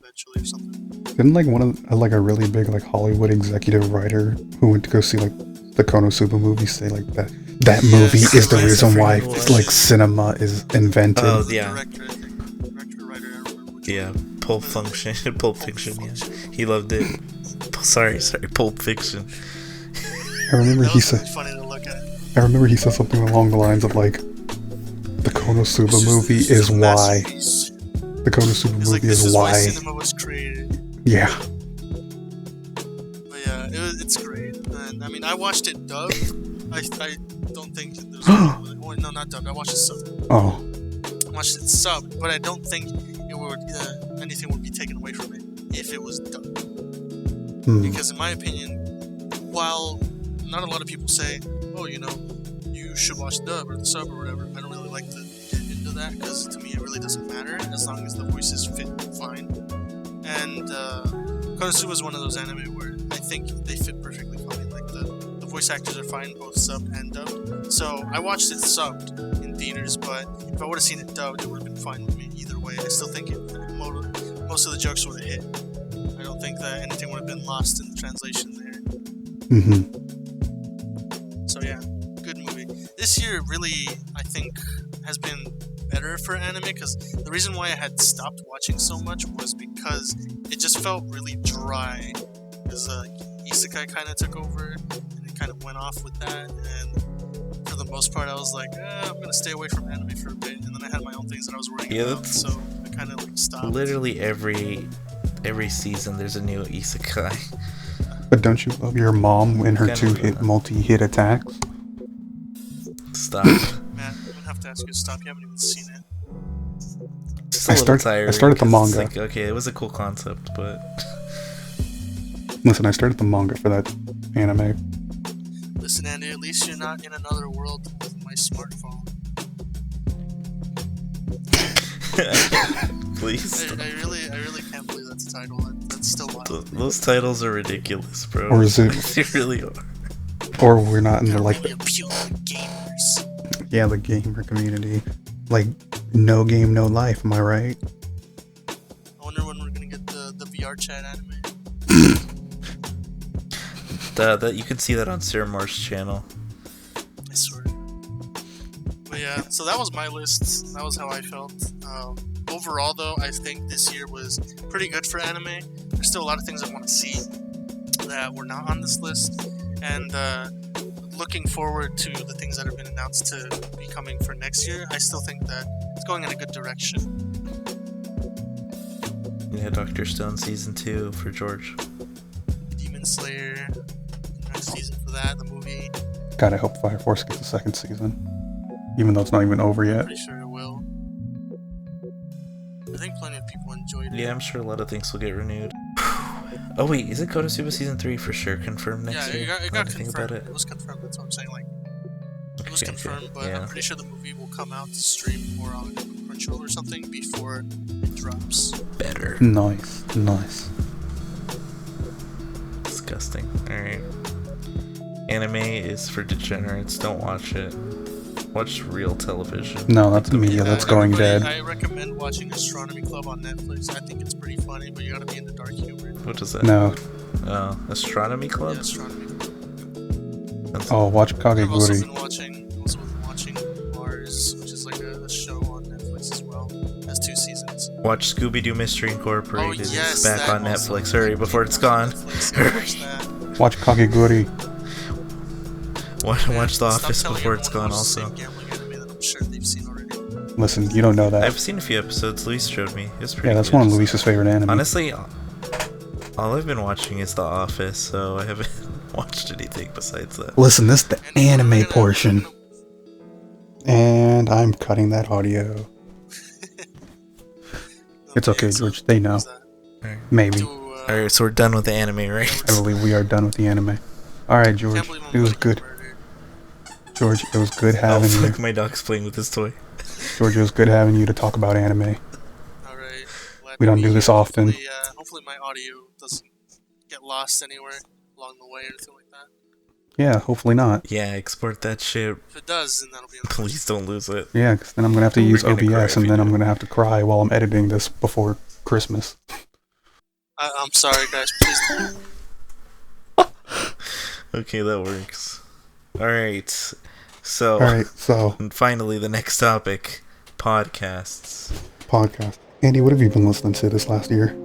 Speaker 3: eventually or something.
Speaker 2: Didn't a really big Hollywood executive writer who went to go see the Konosuba movie say that movie is the reason why cinema is invented?
Speaker 1: Oh yeah.
Speaker 3: Director, writer, I don't remember which
Speaker 1: Yeah,
Speaker 3: one.
Speaker 1: Pulp Fiction. Yeah, he loved it. Sorry, Pulp Fiction.
Speaker 2: I remember
Speaker 3: That
Speaker 2: he
Speaker 3: was
Speaker 2: said.
Speaker 3: funny to look at.
Speaker 2: I remember he said something along the lines of the Konosuba movie is why. The Konosuba movie
Speaker 3: this
Speaker 2: is why.
Speaker 3: cinema was created.
Speaker 2: Yeah.
Speaker 3: But yeah, it's great. And I mean, I watched it dubbed. I don't think there's no, not dubbed. I watched it subbed.
Speaker 2: Oh.
Speaker 3: I watched it subbed, but I don't think it would anything would be taken away from it if it was dubbed. Because in my opinion, while not a lot of people say, oh, you should watch dub or the sub or whatever, I don't really like to get into that, because to me it really doesn't matter as long as the voices fit fine. And Konosuba is one of those anime where I think they fit perfectly fine. The voice actors are fine, both subbed and dubbed. So I watched it subbed in theaters, but if I would have seen it dubbed, it would have been fine with me either way. I still think most of the jokes would have hit. I don't think that anything would have been lost in the translation there. So yeah, good movie. This year really, I think, has been better for anime, because the reason why I had stopped watching so much was because it just felt really dry. Because isekai kind of took over, and it kind of went off with that. And for the most part, I was like, I'm gonna stay away from anime for a bit. And then I had my own things that I was worrying about, so I kind of like stopped.
Speaker 1: Literally every season, there's a new isekai.
Speaker 2: But don't you love your mom and her multi-hit attacks?
Speaker 1: Stop.
Speaker 3: Matt, I'm gonna have to ask you to stop. You haven't even seen it.
Speaker 1: Just I
Speaker 2: started the manga.
Speaker 1: Like, okay, it was a cool concept, but...
Speaker 2: Listen, I started the manga for that anime.
Speaker 3: Listen, Andy, at least you're not in another world with my smartphone.
Speaker 1: Please.
Speaker 3: I really can't believe that's a title. That's still wild.
Speaker 1: Those titles are ridiculous, bro.
Speaker 2: Or is it?
Speaker 1: They really are.
Speaker 2: Or we're not in the like.
Speaker 3: Really appeal to gamers.
Speaker 2: Yeah, the gamer community. Like, no game, no life. Am I right?
Speaker 3: I wonder when we're gonna get the VR chat anime.
Speaker 1: That you can see that on Sarah Marsh's channel.
Speaker 3: I swear. But yeah, so that was my list. That was how I felt. Overall, though, I think this year was pretty good for anime. There's still a lot of things I want to see that were not on this list, and looking forward to the things that have been announced to be coming for next year. I still think that it's going in a good direction.
Speaker 1: Yeah, Dr. Stone Season 2 for George.
Speaker 3: Demon Slayer, next season for that, the movie.
Speaker 2: God, I hope Fire Force gets a second season. Even though it's not even over yet.
Speaker 3: I'm pretty sure it will. I think plenty of people enjoyed it.
Speaker 1: Yeah, I'm sure a lot of things will get renewed. Oh wait, is it Konosuba Season 3 for sure confirmed next year?
Speaker 3: Yeah, it got confirmed. It was confirmed, that's what I'm saying. Like, it was confirmed, but
Speaker 1: yeah.
Speaker 3: I'm pretty sure the movie will come out to stream or on Crunchyroll or something before it drops.
Speaker 1: Better.
Speaker 2: Nice.
Speaker 1: Disgusting. Alright. Anime is for degenerates, don't watch it. Watch real television.
Speaker 2: No, that's media that's going dead.
Speaker 3: I recommend watching Astronomy Club on Netflix. I think it's pretty funny, but you gotta be into dark humor.
Speaker 1: What is that?
Speaker 2: No.
Speaker 1: Oh, Astronomy Club?
Speaker 3: Yeah, Astronomy Club.
Speaker 2: Watch
Speaker 3: I've also
Speaker 2: Kageguri.
Speaker 3: been watching Mars, which is like a show on Netflix as well. It has 2 seasons.
Speaker 1: Watch Scooby-Doo Mystery Incorporated.
Speaker 3: Oh, yes,
Speaker 1: It's back on
Speaker 3: also.
Speaker 1: Netflix. Hurry, before it's gone.
Speaker 3: Hurry.
Speaker 2: Watch Kageguri.
Speaker 1: Watch The Office before it's gone also.
Speaker 3: I'm sure they've seen already.
Speaker 2: Listen, you don't know that.
Speaker 1: I've seen a few episodes. Luis showed me. It's pretty
Speaker 2: Yeah, that's
Speaker 1: good.
Speaker 2: one of Luis's favorite anime.
Speaker 1: Honestly, all I've been watching is The Office, so I haven't watched anything besides that.
Speaker 2: Listen, this is the anime portion. And I'm cutting that audio. It's okay, George. They know. Maybe.
Speaker 1: Alright, so we're done with the anime, right?
Speaker 2: I believe we are done with the anime. Alright, George. It was good. George, it was good having you.
Speaker 1: My dog's playing with his toy.
Speaker 2: George, it was good having you to talk about anime.
Speaker 3: Alright.
Speaker 2: We don't do this often.
Speaker 3: Hopefully my audio doesn't get lost anywhere along the way or anything like that.
Speaker 2: Yeah, hopefully not.
Speaker 1: Yeah, export that shit.
Speaker 3: If it does, then that'll be
Speaker 1: Please don't lose it.
Speaker 2: Yeah, because then I'm going to have to use OBS, and then I'm going to have to cry while I'm editing this before Christmas.
Speaker 3: I'm sorry, guys. Please don't.
Speaker 1: Okay, that works. Alright, so finally the next topic, podcasts.
Speaker 2: Podcast. Andy, what have you been listening to this last year?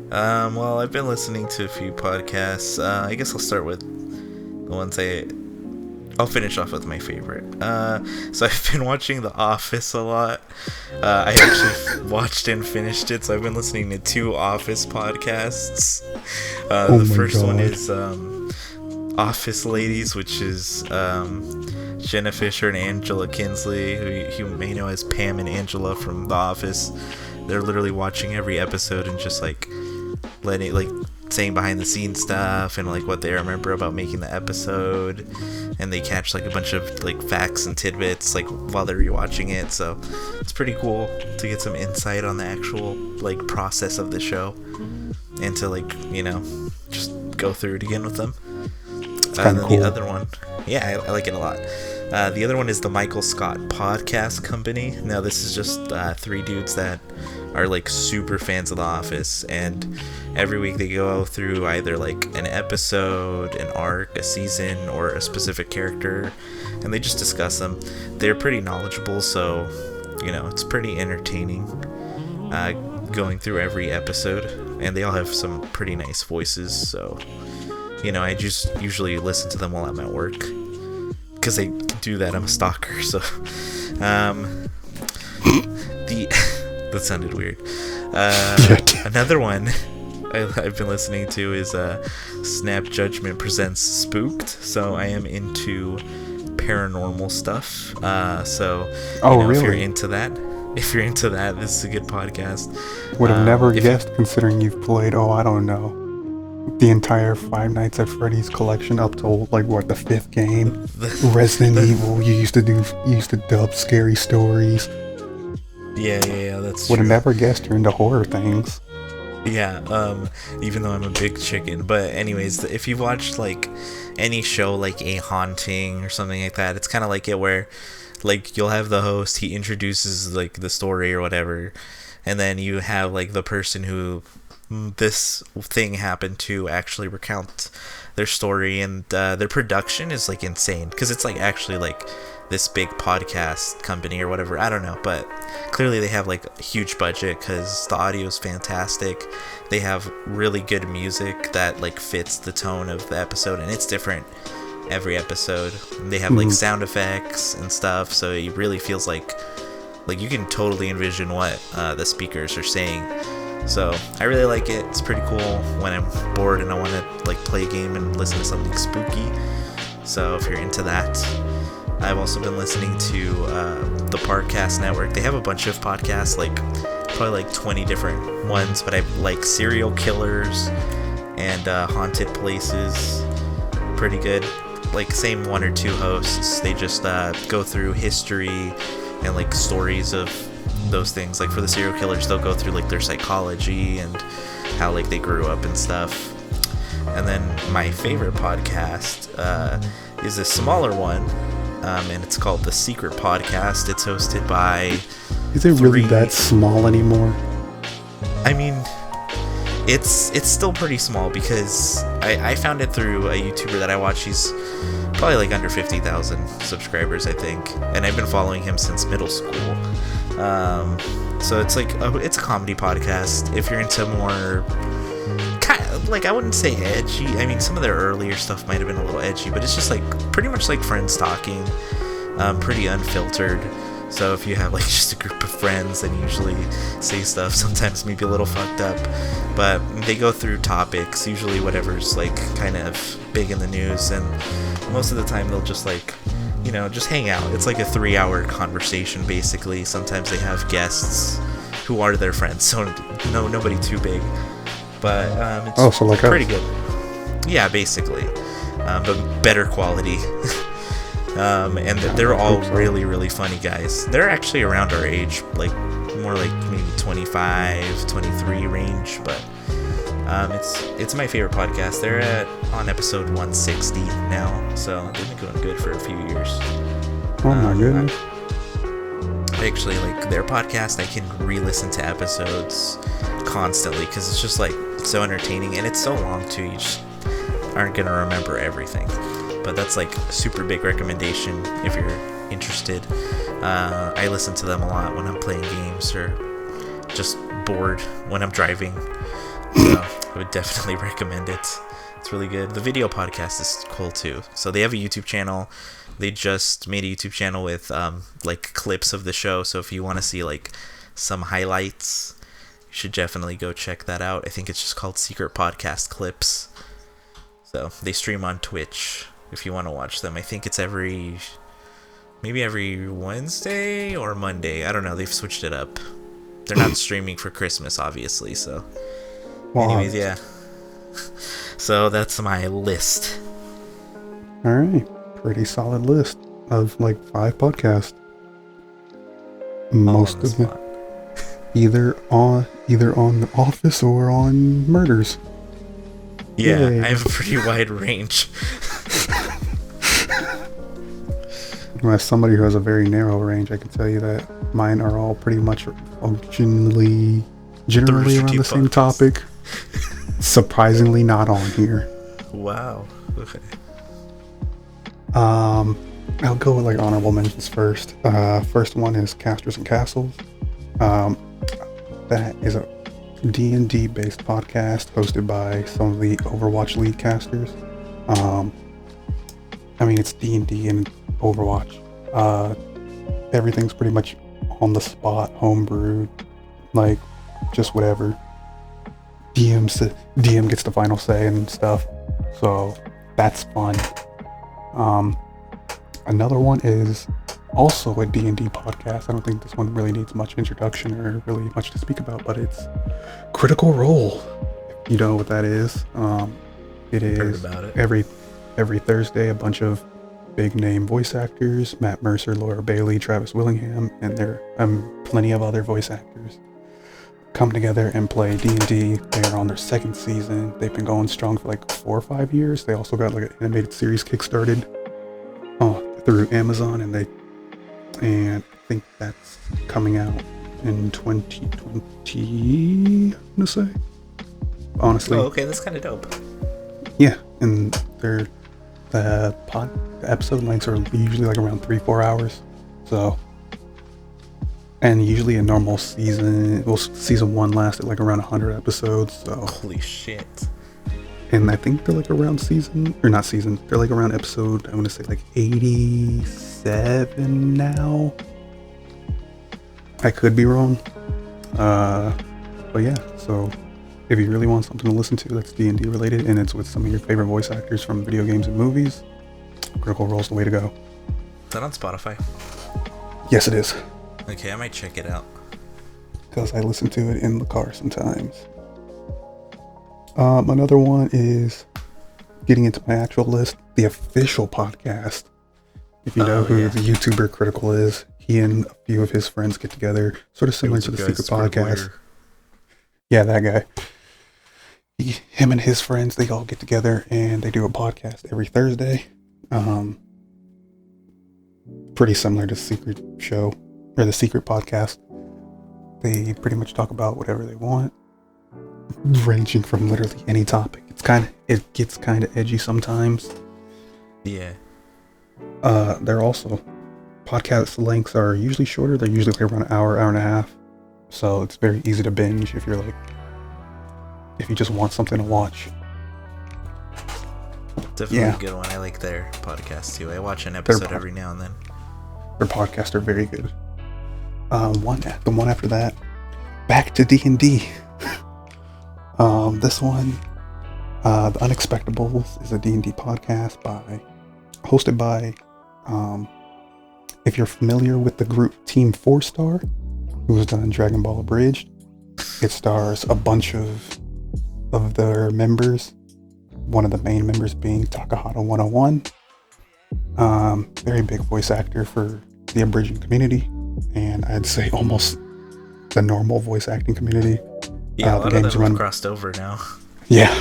Speaker 1: Well, I've been listening to a few podcasts. I guess I'll start with the ones I'll finish off with my favorite. So I've been watching The Office a lot. I actually watched and finished it, so I've been listening to 2 Office podcasts. The first one is Office Ladies, which is Jenna Fisher and Angela Kinsley, who you may know as Pam and Angela from The Office. They're literally watching every episode and just like saying behind the scenes stuff and like what they remember about making the episode, and they catch like a bunch of like facts and tidbits like while they're rewatching it. So it's pretty cool to get some insight on the actual like process of the show and to like, you know, just go through it again with them. And then the other one, yeah, I like it a lot. The other one is the Michael Scott Podcast Company. Now this is just 3 dudes that are like super fans of The Office, and every week they go through either like an episode, an arc, a season, or a specific character, and they just discuss them. They're pretty knowledgeable, so it's pretty entertaining going through every episode, and they all have some pretty nice voices, so I just usually listen to them while I'm at work, because they do that. I'm a stalker, so that sounded weird. Another one I've been listening to is Snap Judgment Presents Spooked, so I am into paranormal stuff, so
Speaker 2: really?
Speaker 1: If you're into that, this is a good podcast.
Speaker 2: Would have never guessed, considering you've played, I don't know, the entire Five Nights at Freddy's collection up to the 5th game. Resident Evil. You used to dub scary stories.
Speaker 1: Yeah, that's
Speaker 2: Would have never guessed you're into horror things.
Speaker 1: Yeah, even though I'm a big chicken. But anyways, if you've watched like any show like A Haunting or something like that, it's kind of like it where like you'll have the host, he introduces like the story or whatever, and then you have like the person who this thing happened to actually recount their story, and their production is like insane, because it's like actually like this big podcast company or whatever, I don't know, but clearly they have like a huge budget because the audio is fantastic. They have really good music that like fits the tone of the episode, and it's different every episode. They have like sound effects and stuff, so it really feels like you can totally envision what the speakers are saying. So I really like it. It's pretty cool when I'm bored and I want to like play a game and listen to something spooky. So if you're into that. I've also been listening to the Podcast Network. They have a bunch of podcasts, like probably like 20 different ones, but I like serial killers and haunted places. Pretty good. Like same one or two hosts. They just go through history and like stories of those things. Like for the serial killers, they'll go through like their psychology and how like they grew up and stuff. And then my favorite podcast is a smaller one. And it's called The Secret Podcast. It's hosted by...
Speaker 2: Is it really that small anymore?
Speaker 1: I mean, it's still pretty small, because I found it through a YouTuber that I watch. He's probably like under 50,000 subscribers, I think. And I've been following him since middle school. So it's like, it's a comedy podcast. If you're into more... like, I wouldn't say edgy. I mean, some of their earlier stuff might have been a little edgy, but it's just like pretty much like friends talking, pretty unfiltered. So if you have like just a group of friends, then usually say stuff sometimes maybe a little fucked up, but they go through topics, usually whatever's like kind of big in the news, and most of the time they'll just like, just hang out. It's like a 3-hour conversation basically. Sometimes they have guests who are their friends, so nobody too big. But it's
Speaker 2: so like
Speaker 1: pretty good. Yeah, basically. But better quality. And they're all really, really funny guys. They're actually around our age, like more like maybe 25, 23 range. But it's my favorite podcast. They're on episode 160 now, so they've been going good for a few years.
Speaker 2: Oh my goodness.
Speaker 1: I actually like their podcast. I can re-listen to episodes constantly because it's just like so entertaining, and it's so long too. You just aren't gonna remember everything. But that's like a super big recommendation if you're interested. I listen to them a lot when I'm playing games or just bored when I'm driving. So I would definitely recommend it. It's really good. The video podcast is cool too. So they have a YouTube channel. They just made a YouTube channel with like clips of the show. So if you want to see like some highlights, you should definitely go check that out. I think it's just called Secret Podcast Clips. So they stream on Twitch if you want to watch them. I think it's maybe every Wednesday or Monday. I don't know. They've switched it up. They're not streaming for Christmas, obviously. So anyways, yeah. So that's my list.
Speaker 2: All right. Pretty solid list of like 5 podcasts. Most of them either on The Office or on murders.
Speaker 1: Yeah, I have a pretty wide range.
Speaker 2: As somebody who has a very narrow range, I can tell you that mine are all pretty much generally around the same topic. Surprisingly not on here.
Speaker 1: Wow. Okay.
Speaker 2: I'll go with like honorable mentions first. First one is Casters and Castles. That is a D&D based podcast hosted by some of the Overwatch lead casters. I mean, it's D&D and Overwatch. Everything's pretty much on the spot, homebrewed, like just whatever. DM gets the final say and stuff, so that's fun. Another one is also a D&D podcast. I don't think this one really needs much introduction or really much to speak about, but it's Critical Role. If you know what that is. It is every Thursday, a bunch of big name voice actors, Matt Mercer, Laura Bailey, Travis Willingham, and there plenty of other voice actors come together and play D&D. They're on their second season. They've been going strong for like 4 or 5 years. They also got like an animated series kickstarted through Amazon, and I think that's coming out in 2020, I'm gonna say. Honestly.
Speaker 1: Oh, okay, that's kind of dope.
Speaker 2: Yeah, and the episode lengths are usually like around 3-4 hours. So, and usually a normal season, season 1 lasted like around 100 episodes. So
Speaker 1: holy shit.
Speaker 2: And I think they're like around they're like around episode, I want to say like 87 now. I could be wrong. But yeah, so if you really want something to listen to that's D&D related and it's with some of your favorite voice actors from video games and movies, Critical Role's the way to go.
Speaker 1: Is that on Spotify?
Speaker 2: Yes, it is.
Speaker 1: Okay, I might check it out.
Speaker 2: Because I listen to it in the car sometimes. Another one is getting into my actual list, the official podcast. If you know who the YouTuber Critical is, he and a few of his friends get together, sort of similar to the Secret Podcast. Yeah, that guy. Him and his friends, they all get together and they do a podcast every Thursday. Pretty similar to Secret Show or the Secret Podcast. They pretty much talk about whatever they want, ranging from literally any topic. It gets kind of edgy sometimes.
Speaker 1: Yeah.
Speaker 2: They're also podcast lengths are usually shorter. They're usually like around an hour and a half. So it's very easy to binge if you just want something to watch.
Speaker 1: Definitely a good one. I like their podcast too. I watch an episode every now and then.
Speaker 2: Their podcasts are very good. The one after that, back to D&D. This one, The Unexpectables, is a D&D podcast hosted by, if you're familiar with the group Team 4-Star, who's done Dragon Ball Abridged, it stars a bunch of their members, one of the main members being Takahata 101, very big voice actor for the Abridged community, and I'd say almost the normal voice acting community.
Speaker 1: Yeah, a lot of them have crossed over now.
Speaker 2: Yeah.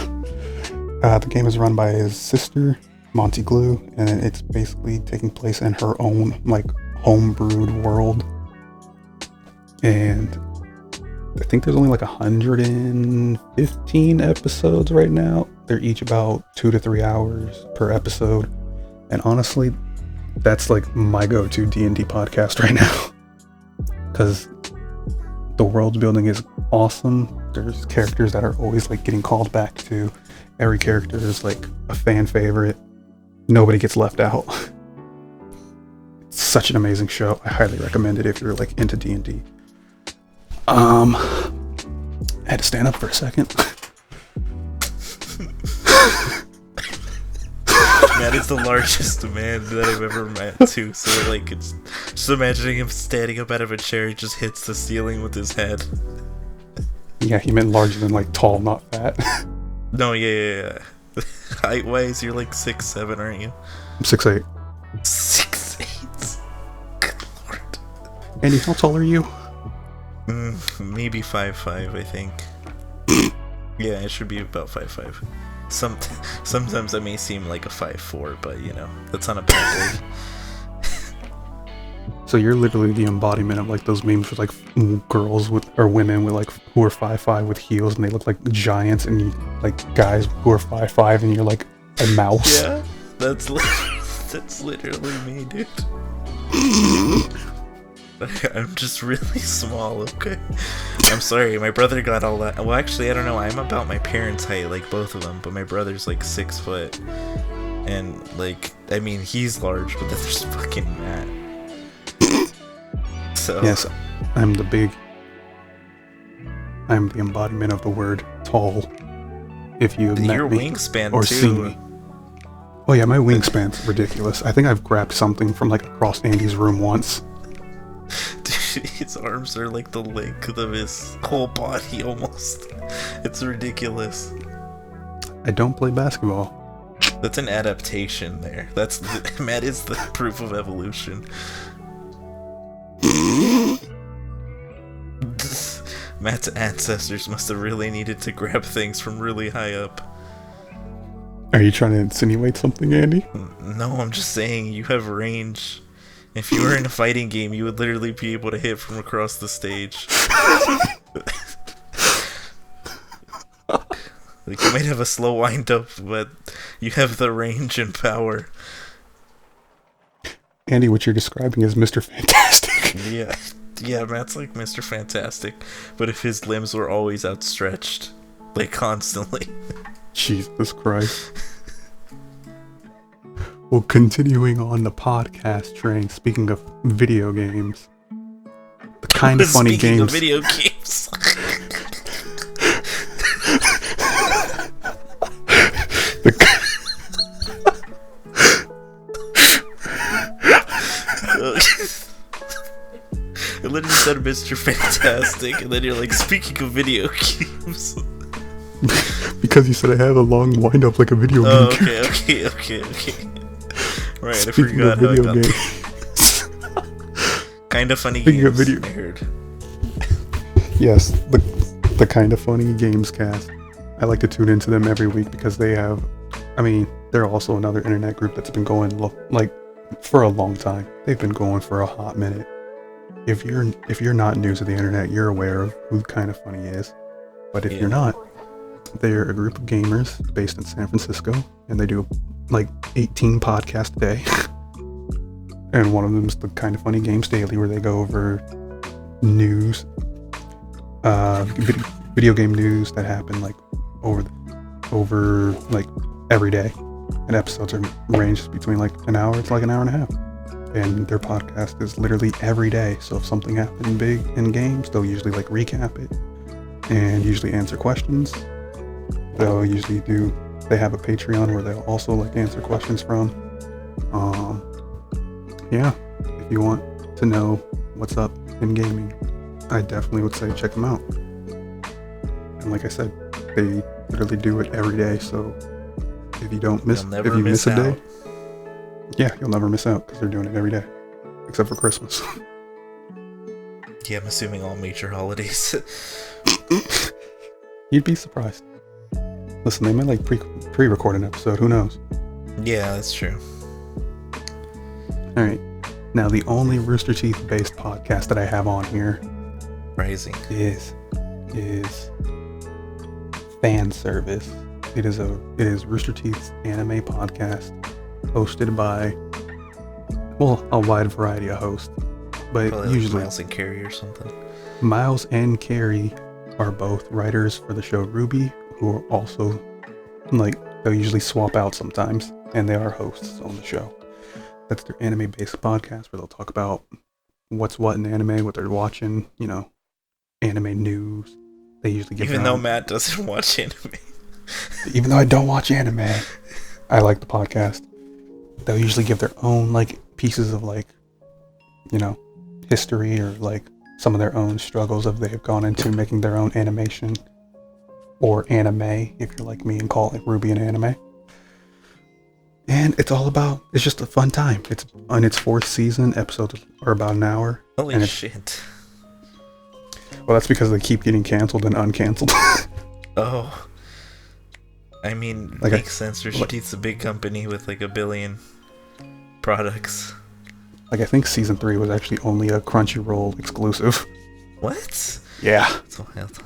Speaker 2: The game is run by his sister, Monty Glue, and it's basically taking place in her own, like, homebrewed world. And I think there's only like 115 episodes right now. They're each about 2 to 3 hours per episode. And honestly, that's like my go-to D&D podcast right now. Because the world building is awesome. There's characters that are always like getting called back to. Every character is like a fan favorite. Nobody gets left out. It's such an amazing show. I highly recommend it if you're like into D&D. I had to stand up for a second.
Speaker 1: Matt is the largest man that I've ever met too, so like it's just imagining him standing up out of a chair. He just hits the ceiling with his head.
Speaker 2: Yeah, he meant larger than like tall, not fat.
Speaker 1: No, yeah. Height wise, you're like 6'7", aren't you?
Speaker 2: I'm 6'8".
Speaker 1: 6'8". Good lord.
Speaker 2: Andy, how tall are you?
Speaker 1: Maybe 5'5", I think. Yeah, it should be about 5'5". Sometimes I may seem like a 5'4", but you know, that's not a bad word.
Speaker 2: So you're literally the embodiment of like those memes with like girls with or women with like who are 5'5" with heels and they look like giants, and you, like guys who are 5'5" and you're like a mouse.
Speaker 1: Yeah, that's literally me, dude. I'm just really small, okay? I'm sorry, my brother got all that. Well, actually, I don't know. I'm about my parents' height, like both of them, but my brother's like 6 foot. And, like, I mean, he's large, but then there's fucking Matt. So.
Speaker 2: Yes, I'm the embodiment of the word tall. If you met
Speaker 1: your
Speaker 2: me
Speaker 1: wingspan,
Speaker 2: or
Speaker 1: too.
Speaker 2: seen me. Oh yeah, my wingspan's ridiculous. I think I've grabbed something from like across Andy's room once.
Speaker 1: Dude, his arms are like the length of his whole body almost. It's ridiculous.
Speaker 2: I don't play basketball.
Speaker 1: That's an adaptation there. Matt is the proof of evolution. Matt's ancestors must have really needed to grab things from really high up.
Speaker 2: Are you trying to insinuate something, Andy?
Speaker 1: No, I'm just saying you have range. If you were in a fighting game, you would literally be able to hit from across the stage. Like, you might have a slow wind up, but you have the range and power.
Speaker 2: Andy, what you're describing is Mr. Fantastic.
Speaker 1: Yeah, Matt's like Mr. Fantastic, but if his limbs were always outstretched, like constantly.
Speaker 2: Jesus Christ. Well, continuing on the podcast train, speaking of video games, the kind of funny
Speaker 1: Speaking
Speaker 2: games.
Speaker 1: of video games. I literally said Mr. Fantastic, and then you're like, speaking of video games.
Speaker 2: Because you said I have a long wind up like a video game.
Speaker 1: Oh, okay. Right,
Speaker 2: Speaking
Speaker 1: I forgot
Speaker 2: of
Speaker 1: how I
Speaker 2: video
Speaker 1: got
Speaker 2: games.
Speaker 1: Kind of funny
Speaker 2: Speaking
Speaker 1: games.
Speaker 2: of video,
Speaker 1: I heard.
Speaker 2: Yes, the kind of funny games cast. I like to tune into them every week because they have. I mean, they're also another internet group that's been going like for a long time. They've been going for a hot minute. If you're not new to the internet, you're aware of who Kind of Funny is. But if you're not, they're a group of gamers based in San Francisco, and they do like 18 podcasts a day. And one of them is the Kind of Funny Games Daily, where they go over news, video game news that happen like over like every day. And episodes are ranged between like an hour to like an hour and a half. And their podcast is literally every day. So if something happened big in games, they'll usually like recap it and usually answer questions. They have a Patreon where they'll also like answer questions from. Yeah, if you want to know what's up in gaming, I definitely would say check them out. And like I said, they literally do it every day. So if you miss a day, yeah, you'll never miss out because they're doing it every day, except for Christmas.
Speaker 1: Yeah, I'm assuming all major holidays.
Speaker 2: You'd be surprised. Listen, they might like pre-record an episode. Who knows?
Speaker 1: Yeah, that's true.
Speaker 2: All right. Now, the only Rooster Teeth-based podcast that I have on here
Speaker 1: Rising
Speaker 2: is Fan Service. It is Rooster Teeth's anime podcast, hosted by a wide variety of hosts, but
Speaker 1: probably
Speaker 2: usually
Speaker 1: like Miles and Carrie or something.
Speaker 2: Miles and Carrie are both writers for the show Ruby, who are also they'll usually swap out sometimes, and they are hosts on the show. That's their anime-based podcast where they'll talk about what's what in anime, what they're watching, anime news. They usually give
Speaker 1: even though Matt doesn't watch anime.
Speaker 2: Even though I don't watch anime, I like the podcast. They'll usually give their own pieces of history or some of their own struggles of they've gone into making their own animation or anime, if you're like me and call it Ruby and anime. And it's just a fun time. It's on its 4th season. Episodes are about an hour.
Speaker 1: Holy shit.
Speaker 2: Well, that's because they keep getting canceled and uncanceled.
Speaker 1: Oh. I mean, makes sense. Rooster Teeth's a big company with 1 billion products.
Speaker 2: Like, I think season 3 was actually only a Crunchyroll exclusive.
Speaker 1: What?
Speaker 2: Yeah.
Speaker 1: That's wild.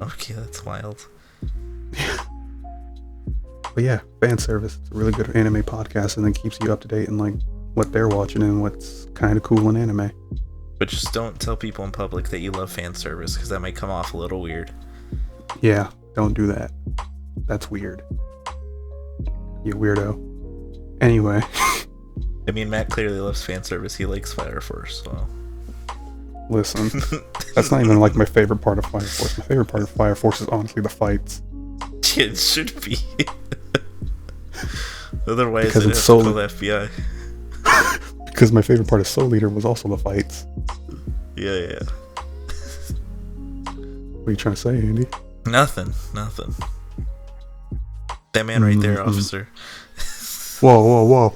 Speaker 1: Okay, that's wild.
Speaker 2: But yeah, fan service. It's a really good anime podcast, and then keeps you up to date in like what they're watching and what's kind of cool in anime.
Speaker 1: But just don't tell people in public that you love fan service, because that might come off a little weird.
Speaker 2: Yeah, don't do that. That's weird. You weirdo. Anyway.
Speaker 1: I mean, Matt clearly loves fan service. He likes Fire Force, so...
Speaker 2: Listen, that's not even like my favorite part of Fire Force. My favorite part of Fire Force is honestly the fights.
Speaker 1: It should be. Otherwise,
Speaker 2: because
Speaker 1: it'd
Speaker 2: it's
Speaker 1: have to call the FBI.
Speaker 2: Because my favorite part of Soul Eater was also the fights.
Speaker 1: Yeah.
Speaker 2: What are you trying to say, Andy?
Speaker 1: Nothing. That man right there, officer.
Speaker 2: Whoa.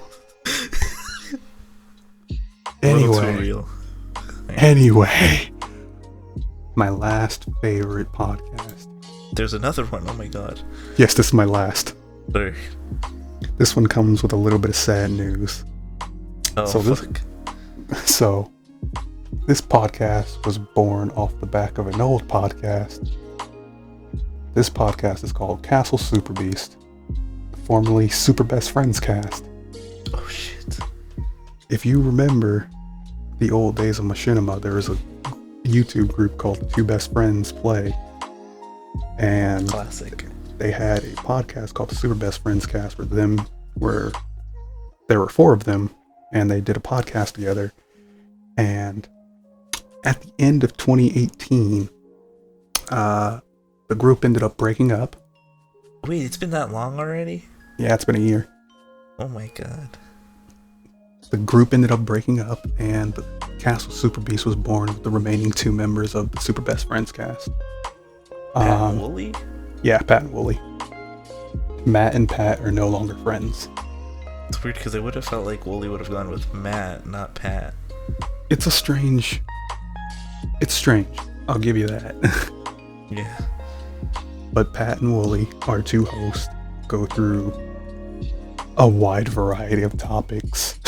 Speaker 2: Anyway, my last favorite podcast.
Speaker 1: There's another one. Oh my god.
Speaker 2: Yes, this is my last.
Speaker 1: Sorry.
Speaker 2: This one comes with a little bit of sad news.
Speaker 1: Oh, fuck.
Speaker 2: So, this podcast was born off the back of an old podcast. This podcast is called Castle Super Beast, formerly Super Best Friends Cast.
Speaker 1: Oh shit.
Speaker 2: If you remember the old days of Machinima, there was a YouTube group called Two Best Friends Play. And
Speaker 1: classic.
Speaker 2: They had a podcast called the Super Best Friends Cast there were 4 of them, and they did a podcast together. And at the end of 2018, the group ended up breaking up.
Speaker 1: Wait, it's been that long already?
Speaker 2: Yeah, it's been a year.
Speaker 1: Oh my god.
Speaker 2: The group ended up breaking up, and the Castle Super Beast was born with the remaining 2 members of the Super Best Friends cast.
Speaker 1: Pat and Wooly?
Speaker 2: Yeah, Pat and Wooly. Matt and Pat are no longer friends.
Speaker 1: It's weird because I would have felt like Wooly would have gone with Matt, not Pat.
Speaker 2: It's strange. I'll give you that.
Speaker 1: Yeah.
Speaker 2: But Pat and Wooly, our 2 hosts, go through a wide variety of topics.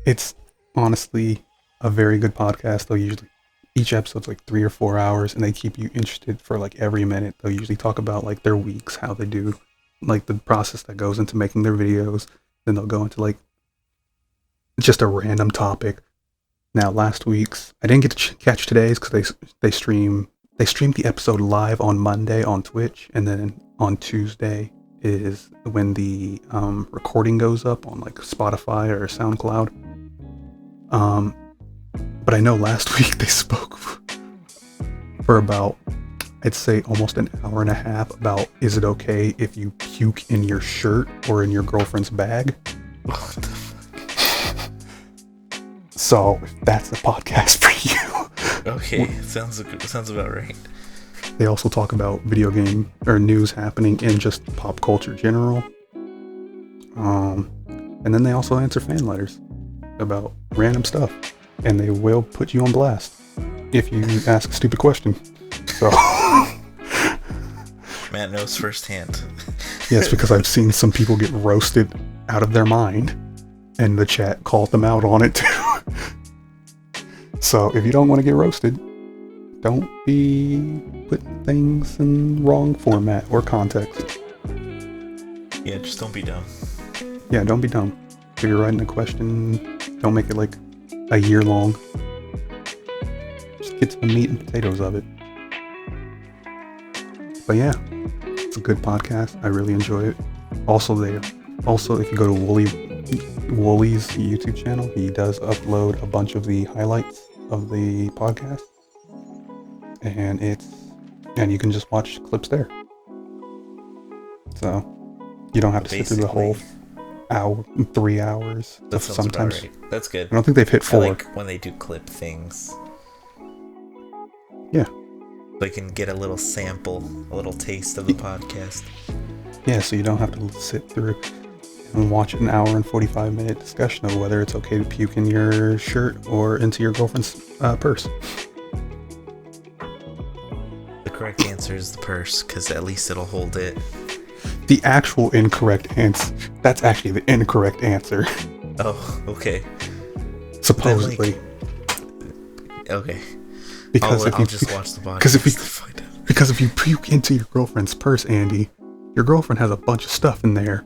Speaker 2: It's honestly a very good podcast. They'll usually, each episode's like 3 or 4 hours, and they keep you interested for like every minute. They'll usually talk about like their weeks, how they do, like the process that goes into making their videos. Then they'll go into like just a random topic. Now, last week's, I didn't get to catch today's because they streamed the episode live on Monday on Twitch, and then on Tuesday is when the recording goes up on like Spotify or SoundCloud. But I know last week they spoke for about, I'd say almost an hour and a half about, is it okay if you puke in your shirt or in your girlfriend's bag?
Speaker 1: What the fuck?
Speaker 2: So if that's the podcast for you.
Speaker 1: Okay, sounds about right.
Speaker 2: They also talk about video game or news happening in just pop culture general. And then they also answer fan letters about random stuff. And they will put you on blast if you ask a stupid question. So
Speaker 1: Matt knows firsthand.
Speaker 2: Yes, because I've seen some people get roasted out of their mind, and the chat called them out on it too. So if you don't want to get roasted, don't be putting things in wrong format or context.
Speaker 1: Yeah, just don't be dumb.
Speaker 2: Yeah, don't be dumb. If you're writing a question, don't make it like a year long. Just get to the meat and potatoes of it. But yeah, it's a good podcast. I really enjoy it. Also, if you go to Wooly's YouTube channel, he does upload a bunch of the highlights of the podcast, and you can just watch clips there. So you don't have to sit through the whole hour, 3 hours.
Speaker 1: That sounds
Speaker 2: sometimes
Speaker 1: about right. That's good.
Speaker 2: I don't think they've hit 4.
Speaker 1: I like when they do clip things.
Speaker 2: Yeah.
Speaker 1: They can get a little sample, a little taste of the podcast.
Speaker 2: Yeah, so you don't have to sit through and watch an hour and 45-minute discussion of whether it's okay to puke in your shirt or into your girlfriend's purse.
Speaker 1: The correct answer is the purse, because at least it'll hold it.
Speaker 2: The actual incorrect answer. That's actually the incorrect answer.
Speaker 1: Oh, okay.
Speaker 2: Supposedly.
Speaker 1: Okay.
Speaker 2: Because
Speaker 1: I'll just watch the podcast.
Speaker 2: Because if you puke into your girlfriend's purse, Andy, your girlfriend has a bunch of stuff in there.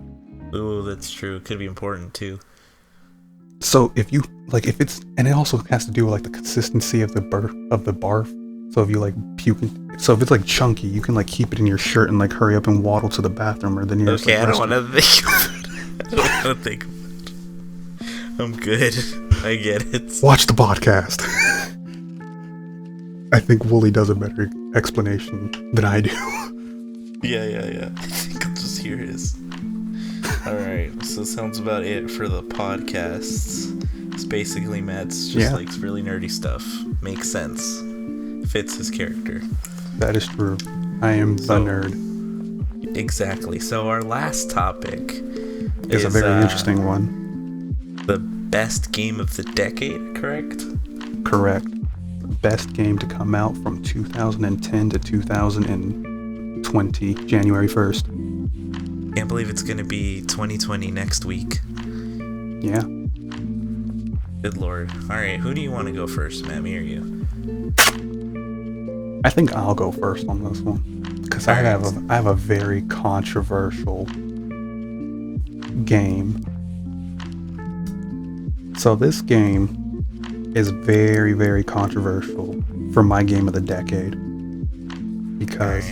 Speaker 1: Ooh, that's true. It could be important too.
Speaker 2: So if it's, and it also has to do with like the consistency of the barf. So if you like puke, so if it's like chunky, you can like keep it in your shirt and like hurry up and waddle to the bathroom or the nearest.
Speaker 1: Okay,
Speaker 2: like,
Speaker 1: I don't want to think about it. I don't want to think about it. I'm good. I get it.
Speaker 2: Watch the podcast. I think Wooly does a better explanation than I do.
Speaker 1: Yeah. I think I'll just hear his. Alright, so sounds about it for the podcasts. It's basically Matt's just likes really nerdy stuff. Makes sense. Fits his character.
Speaker 2: That is true. I am the nerd.
Speaker 1: Exactly. So our last topic
Speaker 2: is a very interesting one.
Speaker 1: The best game of the decade, correct?
Speaker 2: Correct. The best game to come out from 2010 to 2020, January 1st.
Speaker 1: Can't believe it's gonna be 2020 next week.
Speaker 2: Yeah.
Speaker 1: Good lord. Alright, who do you want to go first, Matt? Me or you?
Speaker 2: I think I'll go first on this one. Because I have a very controversial game. So this game is very, very controversial for my game of the decade. Because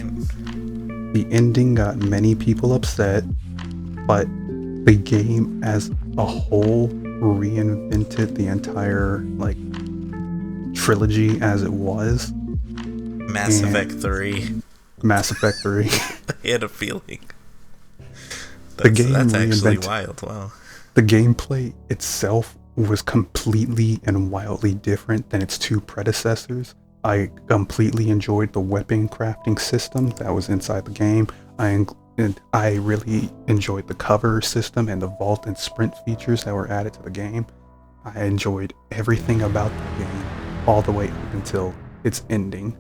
Speaker 2: the ending got many people upset, but the game as a whole reinvented the entire like trilogy as it was.
Speaker 1: Mass Effect 3.
Speaker 2: Mass Effect 3.
Speaker 1: I had a feeling.
Speaker 2: That's
Speaker 1: actually wild. Wow.
Speaker 2: The gameplay itself was completely and wildly different than its two predecessors. I completely enjoyed the weapon crafting system that was inside the game. I really enjoyed the cover system and the vault and sprint features that were added to the game. I enjoyed everything about the game all the way up until its ending.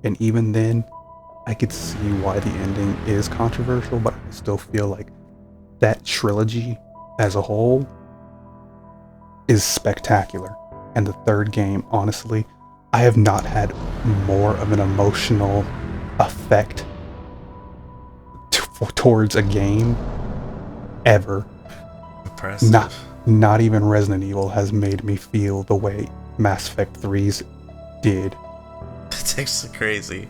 Speaker 2: And even then, I could see why the ending is controversial, but I still feel like that trilogy as a whole is spectacular. And the third game, honestly, I have not had more of an emotional effect towards a game ever.
Speaker 1: Impressive.
Speaker 2: Not even Resident Evil has made me feel the way Mass Effect 3's did.
Speaker 1: That's actually crazy.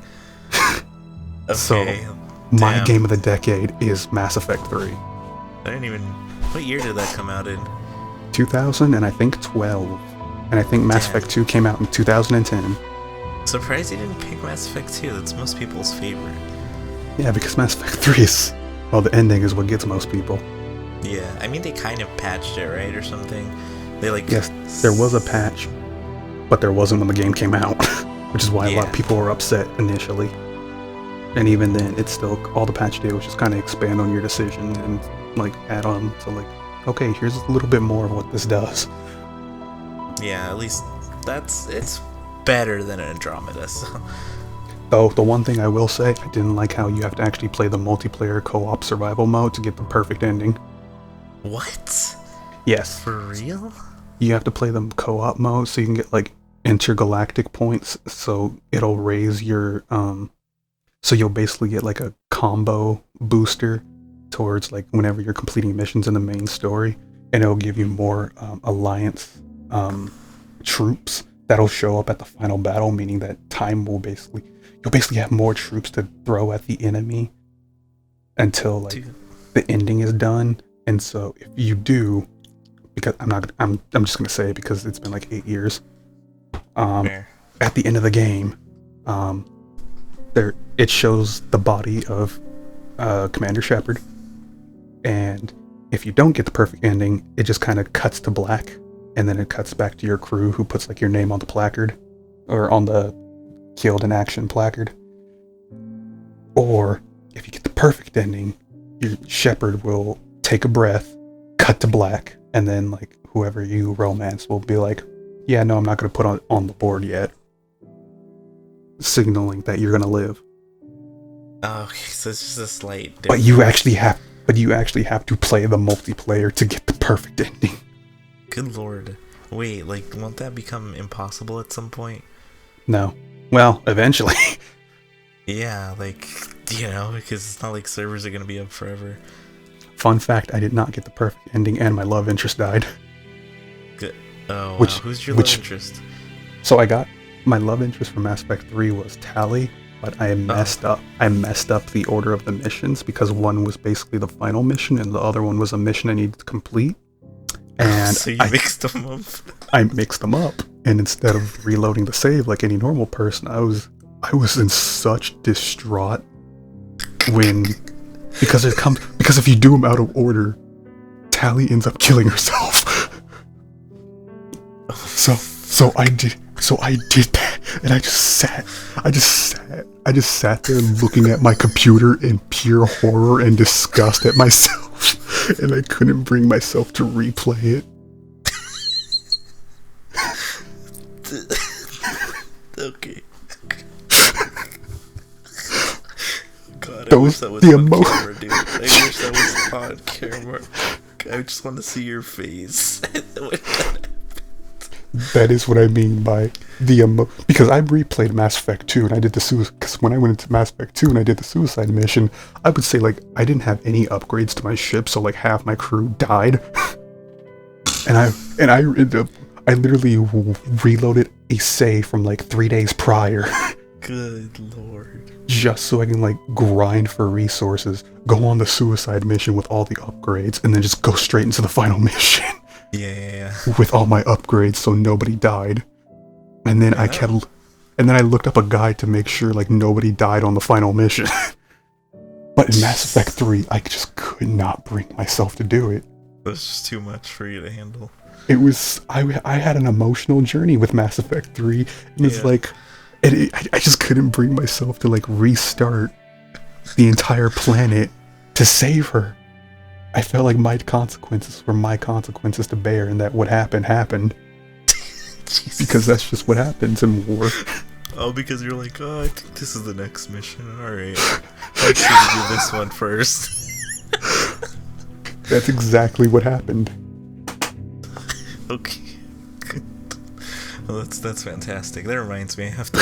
Speaker 1: Okay.
Speaker 2: So, my game of the decade is Mass Effect 3.
Speaker 1: I didn't even... What year did that come out in?
Speaker 2: 2000 and I think 12. And I think Mass Effect 2 came out in 2010.
Speaker 1: Surprised you didn't pick Mass Effect 2. That's most people's favorite.
Speaker 2: Yeah, because Mass Effect 3 is... Well, the ending is what gets most people.
Speaker 1: Yeah, I mean, they kind of patched it, right, or something? They like...
Speaker 2: Yes, there was a patch, but there wasn't when the game came out. Which is why a lot of people were upset initially. And even then, it's still... All the patch did was just kind of expand on your decision and, like, add on to, like, okay, here's a little bit more of what this does.
Speaker 1: Yeah, at least it's better than Andromeda, so...
Speaker 2: Though, the one thing I will say, I didn't like how you have to actually play the multiplayer co-op survival mode to get the perfect ending.
Speaker 1: What?
Speaker 2: Yes.
Speaker 1: For real?
Speaker 2: You have to play the co-op mode so you can get, like, intergalactic points, so it'll raise your, so you'll basically get, like, a combo booster towards, like, whenever you're completing missions in the main story, and it'll give you more, Alliance, troops that'll show up at the final battle, meaning that you'll basically have more troops to throw at the enemy until like the ending is done. And so if you do, because I'm just gonna say it because it's been like 8 years. At the end of the game, it shows the body of Commander Shepard, and if you don't get the perfect ending, it just kind of cuts to black. And then it cuts back to your crew who puts like your name on the placard or on the killed in action placard. Or if you get the perfect ending, your Shepard will take a breath, cut to black, and then like whoever you romance will be like, yeah, no, I'm not going to put on the board yet. Signaling that you're going to live.
Speaker 1: Oh, okay, so it's just a slight difference.
Speaker 2: But you actually have to play the multiplayer to get the perfect ending.
Speaker 1: Good lord. Wait, like, won't that become impossible at some point?
Speaker 2: No. Well, eventually.
Speaker 1: Yeah, like, you know, because it's not like servers are gonna be up forever.
Speaker 2: Fun fact, I did not get the perfect ending and my love interest died.
Speaker 1: Good. Oh, wow. Who's your love interest?
Speaker 2: So I got my love interest from Mass Effect 3 was Tali, but I messed up. I messed up the order of the missions because one was basically the final mission and the other one was a mission I needed to complete. And
Speaker 1: so you mixed them up? I
Speaker 2: mixed them up. And instead of reloading the save like any normal person, I was in such distraught because if you do them out of order, Tali ends up killing herself. So I did that, and I just sat there looking at my computer in pure horror and disgust at myself, and I couldn't bring myself to replay it.
Speaker 1: Okay. God,
Speaker 2: I wish that was on
Speaker 1: camera, dude. I wish that was on camera. I just want to see your face.
Speaker 2: That is what I mean by because I replayed Mass Effect 2 and I did because when I went into Mass Effect 2 and I did the suicide mission, I would say like I didn't have any upgrades to my ship, so like half my crew died. and I literally reloaded a save from like 3 days prior.
Speaker 1: Good lord.
Speaker 2: Just so I can like grind for resources, go on the suicide mission with all the upgrades, and then just go straight into the final mission.
Speaker 1: Yeah.
Speaker 2: With all my upgrades, so nobody died. And then and then I looked up a guide to make sure like nobody died on the final mission. But in Mass Effect 3, I just could not bring myself to do it.
Speaker 1: That's just too much for you to handle.
Speaker 2: It was I had an emotional journey with Mass Effect 3, and it's like, I just couldn't bring myself to like restart the entire planet to save her. I felt like my consequences were my consequences to bear, and that what happened. Because that's just what happens in war.
Speaker 1: Oh, because you're like, oh, I think this is the next mission. Alright. I should do this one first.
Speaker 2: That's exactly what happened.
Speaker 1: Okay. Well, that's fantastic. That reminds me, I have to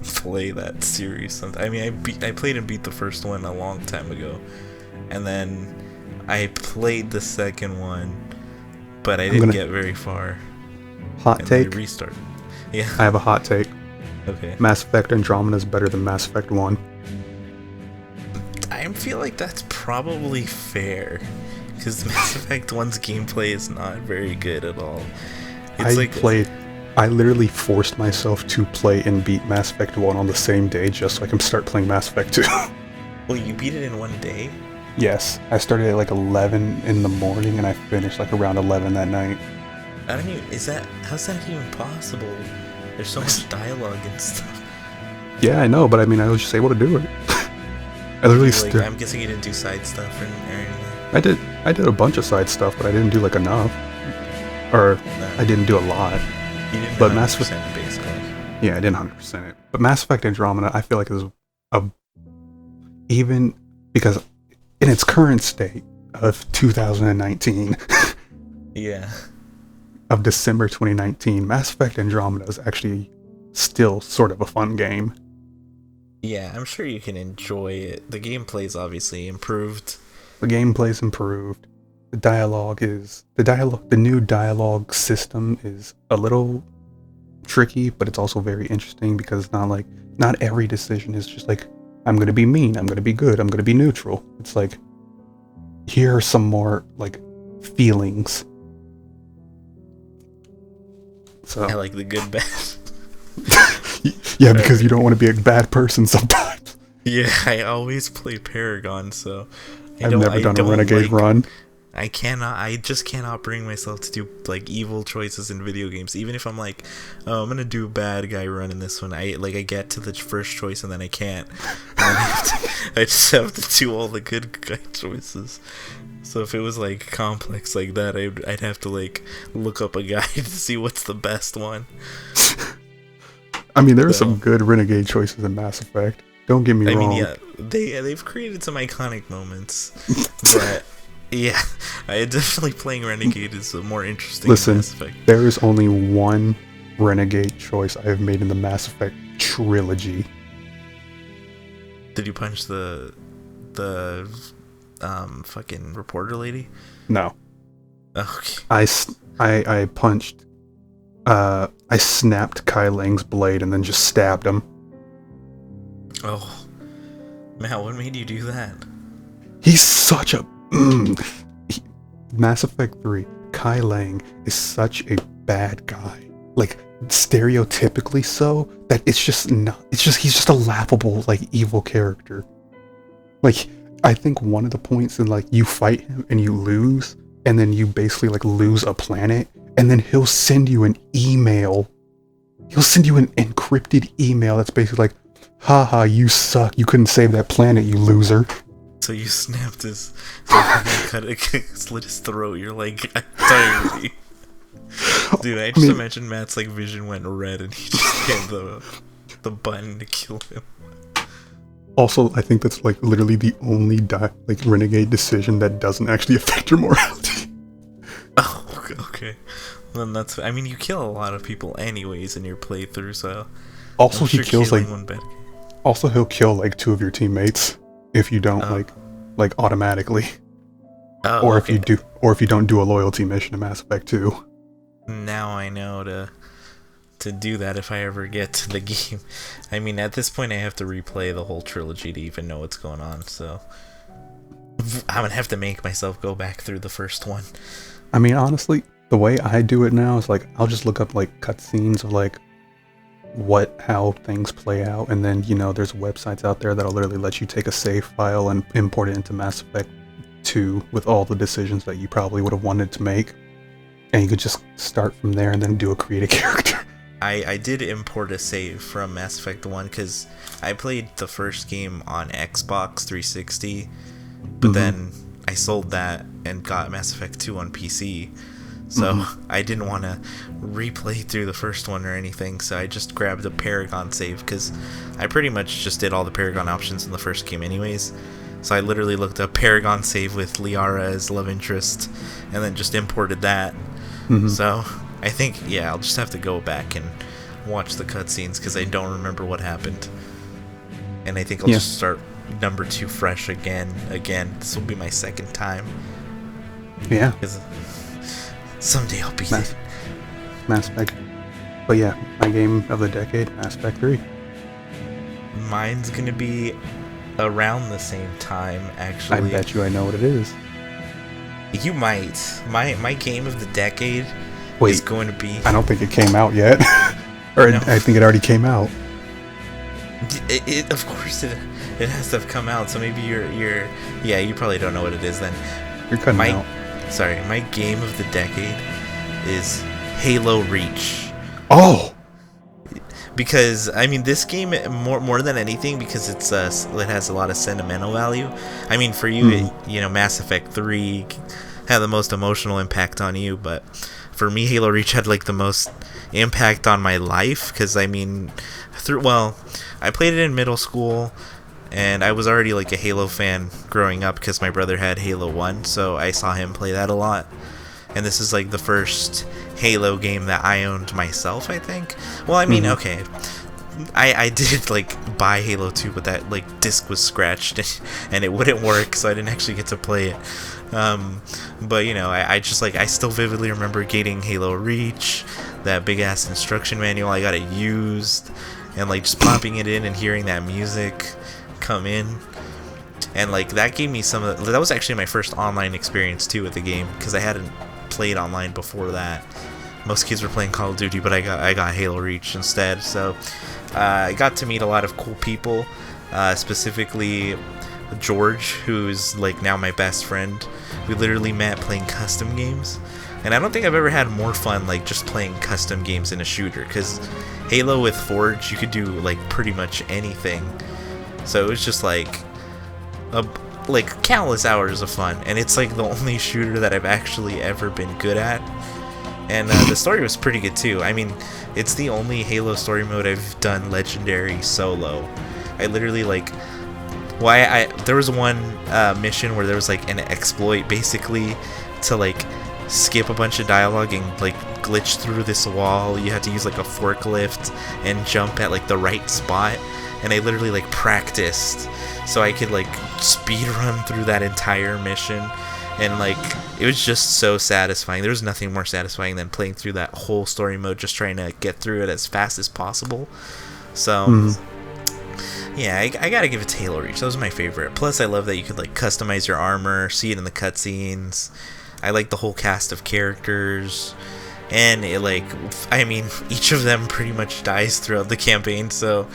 Speaker 1: play that series sometime. I mean, I played and beat the first one a long time ago. And then I played the second one, but I didn't get very far.
Speaker 2: Hot take?
Speaker 1: I restarted. Yeah.
Speaker 2: I have a hot take.
Speaker 1: Okay.
Speaker 2: Mass Effect Andromeda is better than Mass Effect 1.
Speaker 1: I feel like that's probably fair, because Mass Effect 1's gameplay is not very good at all.
Speaker 2: I literally forced myself to play and beat Mass Effect 1 on the same day just so I can start playing Mass Effect 2.
Speaker 1: Well, you beat it in one day?
Speaker 2: Yes. I started at like 11 in the morning and I finished like around 11 that night.
Speaker 1: I don't even, how's that even possible? There's so much dialogue and stuff.
Speaker 2: Yeah, I know, but I mean, I was just able to do it. I literally
Speaker 1: I'm guessing you didn't do side stuff or anything.
Speaker 2: I did a bunch of side stuff, but I didn't do like enough. Or, I didn't do a lot.
Speaker 1: You didn't
Speaker 2: but
Speaker 1: 100% basically.
Speaker 2: Yeah, I didn't 100% it. But Mass Effect Andromeda, I feel like is even because in its current state of 2019,
Speaker 1: yeah,
Speaker 2: of December 2019, Mass Effect Andromeda is actually still sort of a fun game.
Speaker 1: Yeah, I'm sure you can enjoy it. The gameplay's obviously improved.
Speaker 2: The gameplay's improved. The new dialogue system is a little tricky, but it's also very interesting because it's not every decision is just like, I'm going to be mean, I'm going to be good, I'm going to be neutral. It's like, here are some more like feelings. So
Speaker 1: I like the good bad.
Speaker 2: Yeah, because you don't want to be a bad person sometimes.
Speaker 1: Yeah, I always play Paragon, so
Speaker 2: I've never done a Renegade run.
Speaker 1: I just cannot bring myself to do like evil choices in video games. Even if I'm like, oh, I'm gonna do a bad guy run in this one, I get to the first choice and then I can't. And I just have to do all the good guy choices. So if it was like complex like that, I'd have to like look up a guide to see what's the best one.
Speaker 2: I mean, there are some good Renegade choices in Mass Effect. Don't get me wrong.
Speaker 1: I mean, yeah, they've created some iconic moments, but Yeah, definitely playing Renegade is more interesting
Speaker 2: Listen,
Speaker 1: than Mass Effect.
Speaker 2: there is only one Renegade choice I have made in the Mass Effect trilogy.
Speaker 1: Did you punch the fucking reporter lady?
Speaker 2: No.
Speaker 1: Okay.
Speaker 2: I punched, I snapped Kai Lang's blade and then just stabbed him.
Speaker 1: Oh, Matt, what made you do that?
Speaker 2: He's such a... Mass Effect 3, Kai Lang is such a bad guy. Like, stereotypically so, that it's just not... He's just a laughable, like, evil character. Like, I think one of the points in, like, you fight him and you lose, and then you basically, like, lose a planet, and then he'll send you an email. He'll send you an encrypted email that's basically like, haha, you suck, you couldn't save that planet, you loser.
Speaker 1: So you snapped his... slit his throat, you're like, I'm tired of you. Dude, I just imagine Matt's, like, vision went red and he just hit the button to kill him.
Speaker 2: Also, I think that's, like, literally the only, Renegade decision that doesn't actually affect your morality.
Speaker 1: Oh, okay. Then that's... I mean, you kill a lot of people anyways in your playthrough, so...
Speaker 2: Also, he kills, like...
Speaker 1: One bad...
Speaker 2: Also, he'll kill, like, 2 of your teammates if you don't, like, automatically.
Speaker 1: Oh,
Speaker 2: or
Speaker 1: okay.
Speaker 2: if you don't do a loyalty mission in Mass Effect 2.
Speaker 1: Now I know to do that if I ever get to the game. I mean, at this point I have to replay the whole trilogy to even know what's going on, so I'm gonna have to make myself go back through the first one.
Speaker 2: I mean, honestly, the way I do it now is, like, I'll just look up, like, cutscenes of, like, how things play out, and then, you know, there's websites out there that'll literally let you take a save file and import it into Mass Effect 2 with all the decisions that you probably would have wanted to make, and you could just start from there and then do a create a character.
Speaker 1: I did import a save from Mass Effect 1 because I played the first game on Xbox 360, but then I sold that and got Mass Effect 2 on PC. So I didn't want to replay through the first one or anything, so I just grabbed a Paragon save because I pretty much just did all the Paragon options in the first game anyways. So I literally looked up Paragon save with Liara as love interest and then just imported that. So I think, yeah, I'll just have to go back and watch the cutscenes because I don't remember what happened. And I think I'll just start number 2 fresh again. This will be my second time.
Speaker 2: Yeah.
Speaker 1: Someday I'll beat it.
Speaker 2: Mass Effect. But yeah, my game of the decade, Mass Effect 3.
Speaker 1: Mine's gonna be around the same time, actually.
Speaker 2: I bet you I know what it is.
Speaker 1: You might. My game of the decade is going to be...
Speaker 2: I don't think it came out yet. Or no. I think it already came out.
Speaker 1: Of course it has to have come out, so maybe you're yeah, you probably don't know what it is then.
Speaker 2: You're cutting out.
Speaker 1: Sorry, my game of the decade is Halo Reach.
Speaker 2: Oh!
Speaker 1: Because, I mean, this game, more than anything, because it has a lot of sentimental value. I mean, for you, you know, Mass Effect 3 had the most emotional impact on you, but for me, Halo Reach had, like, the most impact on my life, because, I mean, I played it in middle school, and I was already, like, a Halo fan growing up, because my brother had Halo 1, so I saw him play that a lot. And this is, like, the first Halo game that I owned myself, I think. Well, I mean, okay, I did, like, buy Halo 2, but that, like, disc was scratched, and it wouldn't work, so I didn't actually get to play it. But, you know, I just, like, I still vividly remember getting Halo Reach, that big-ass instruction manual. I got it used, and, like, just popping it in and hearing that music come in. And, like, that gave me that was actually my first online experience, too, with the game, because I hadn't played online before that. Most kids were playing Call of Duty, but I got Halo Reach instead. So I got to meet a lot of cool people, specifically George, who's like now my best friend. We literally met playing custom games, and I don't think I've ever had more fun like just playing custom games in a shooter, because Halo with Forge you could do like pretty much anything. So it was just like countless hours of fun, and it's like the only shooter that I've actually ever been good at. And the story was pretty good too. I mean, it's the only Halo story mode I've done legendary solo. I literally Why there was one mission where there was like an exploit basically to like skip a bunch of dialogue and like glitch through this wall. You had to use like a forklift and jump at like the right spot, and I literally like practiced so I could like speed run through that entire mission, and like it was just so satisfying. There was nothing more satisfying than playing through that whole story mode, just trying to get through it as fast as possible. So yeah, I gotta give it to Halo Reach. That was my favorite. Plus I love that you could like customize your armor, see it in the cutscenes. I like the whole cast of characters, and it like, I mean, each of them pretty much dies throughout the campaign, so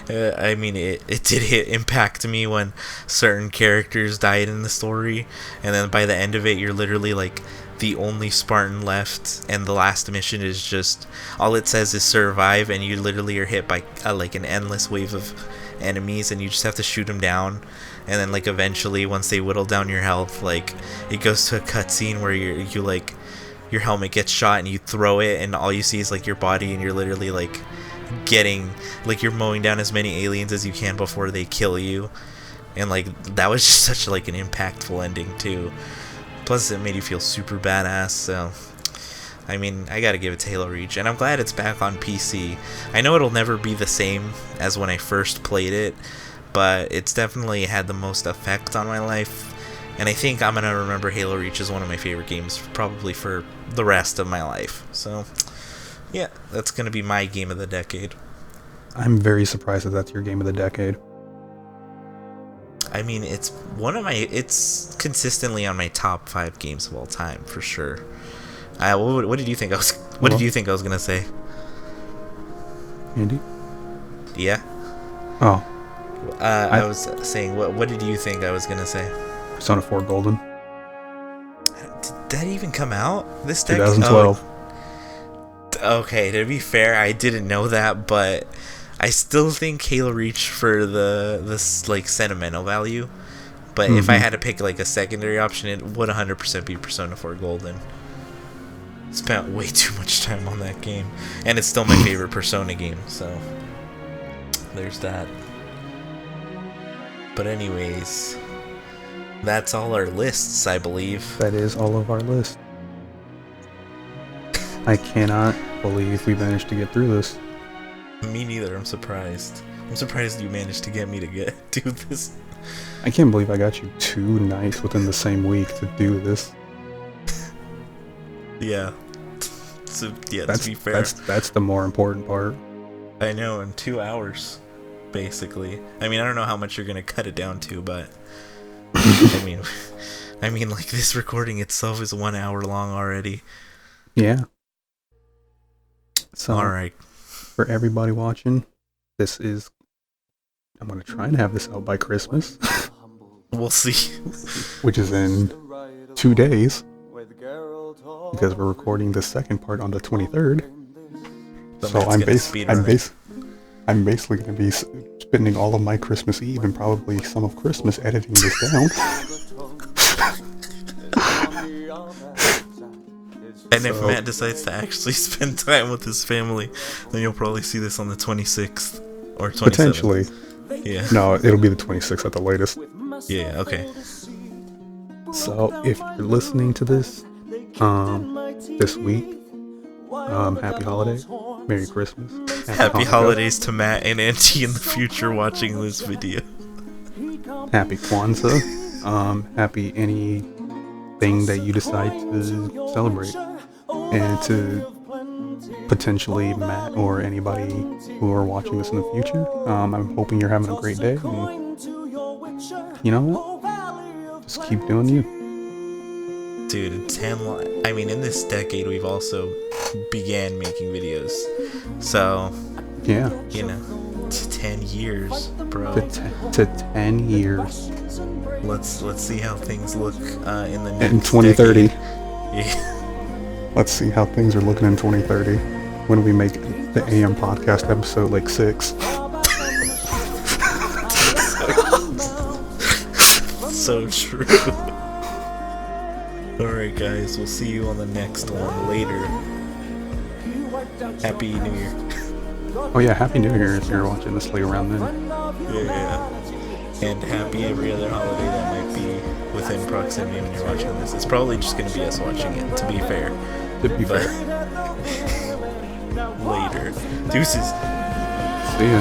Speaker 1: I mean, it did impact me when certain characters died in the story, and then by the end of it, you're literally like the only Spartan left, and the last mission is just, all it says is survive, and you literally are hit by like an endless wave of enemies, and you just have to shoot them down. And then like eventually once they whittle down your health, like it goes to a cutscene where you like your helmet gets shot and you throw it, and all you see is like your body, and you're literally like getting like you're mowing down as many aliens as you can before they kill you. And like that was just such like an impactful ending too. Plus it made you feel super badass. So I mean, I gotta give it to Halo Reach, and I'm glad it's back on PC. I know it'll never be the same as when I first played it, but it's definitely had the most effect on my life, and I think I'm gonna remember Halo Reach as one of my favorite games probably for the rest of my life. So yeah, that's gonna be my game of the decade.
Speaker 2: I'm very surprised that that's your game of the decade.
Speaker 1: I mean, it's consistently on my top 5 games of all time for sure. What did you think I was gonna say?
Speaker 2: Andy?
Speaker 1: Yeah.
Speaker 2: Oh.
Speaker 1: I was saying, what did you think I was gonna say?
Speaker 2: Persona 4 Golden.
Speaker 1: Did that even come out this decade?
Speaker 2: 2012.
Speaker 1: Oh, okay, to be fair, I didn't know that, but I still think Halo Reach for this like sentimental value. But if I had to pick like a secondary option, it would 100% be Persona 4 Golden. Spent way too much time on that game, and it's still my favorite Persona game, so there's that. But anyways, that's all our lists, I believe.
Speaker 2: That is all of our lists. I cannot believe we managed to get through this.
Speaker 1: Me neither. I'm surprised. I'm surprised you managed to get me to do this.
Speaker 2: I can't believe I got you 2 nights within the same week to do this.
Speaker 1: Yeah. So yeah, to be fair,
Speaker 2: that's the more important part.
Speaker 1: I know, in 2 hours, basically. I mean, I don't know how much you're gonna cut it down to, but I mean, like this recording itself is 1 hour long already.
Speaker 2: Yeah. So,
Speaker 1: all right,
Speaker 2: for everybody watching, I'm gonna try and have this out by Christmas.
Speaker 1: We'll see.
Speaker 2: Which is in 2 days. Because we're recording the second part on the 23rd. So I'm basically going to be spending all of my Christmas Eve and probably some of Christmas editing this down.
Speaker 1: And if Matt decides to actually spend time with his family, then you'll probably see this on the 26th or 27th.
Speaker 2: Potentially.
Speaker 1: Yeah.
Speaker 2: No, it'll be the 26th at the latest.
Speaker 1: Yeah, okay.
Speaker 2: So if you're listening to this this week, happy holidays, Merry Christmas,
Speaker 1: happy holidays to Matt and Auntie in the future watching this video.
Speaker 2: Happy Kwanzaa, happy anything that you decide to celebrate, and to potentially Matt or anybody who are watching this in the future, I'm hoping you're having a great day, and you know what, just keep doing you.
Speaker 1: Dude, I mean, in this decade, we've also began making videos. So,
Speaker 2: yeah,
Speaker 1: you know, to 10 years, bro.
Speaker 2: To 10 years.
Speaker 1: Let's see how things look in the next
Speaker 2: in 2030.
Speaker 1: decade. Yeah.
Speaker 2: Let's see how things are looking in 2030 when we make the AM podcast episode like 6.
Speaker 1: So true. Alright guys, we'll see you on the next one later. Happy New Year.
Speaker 2: Oh yeah, Happy New Year if you're watching this later around then.
Speaker 1: Yeah. and happy every other holiday that might be within proximity when you're watching this. It's probably just going to be us watching it, to be fair.
Speaker 2: Fair.
Speaker 1: Later. Deuces.
Speaker 2: See ya.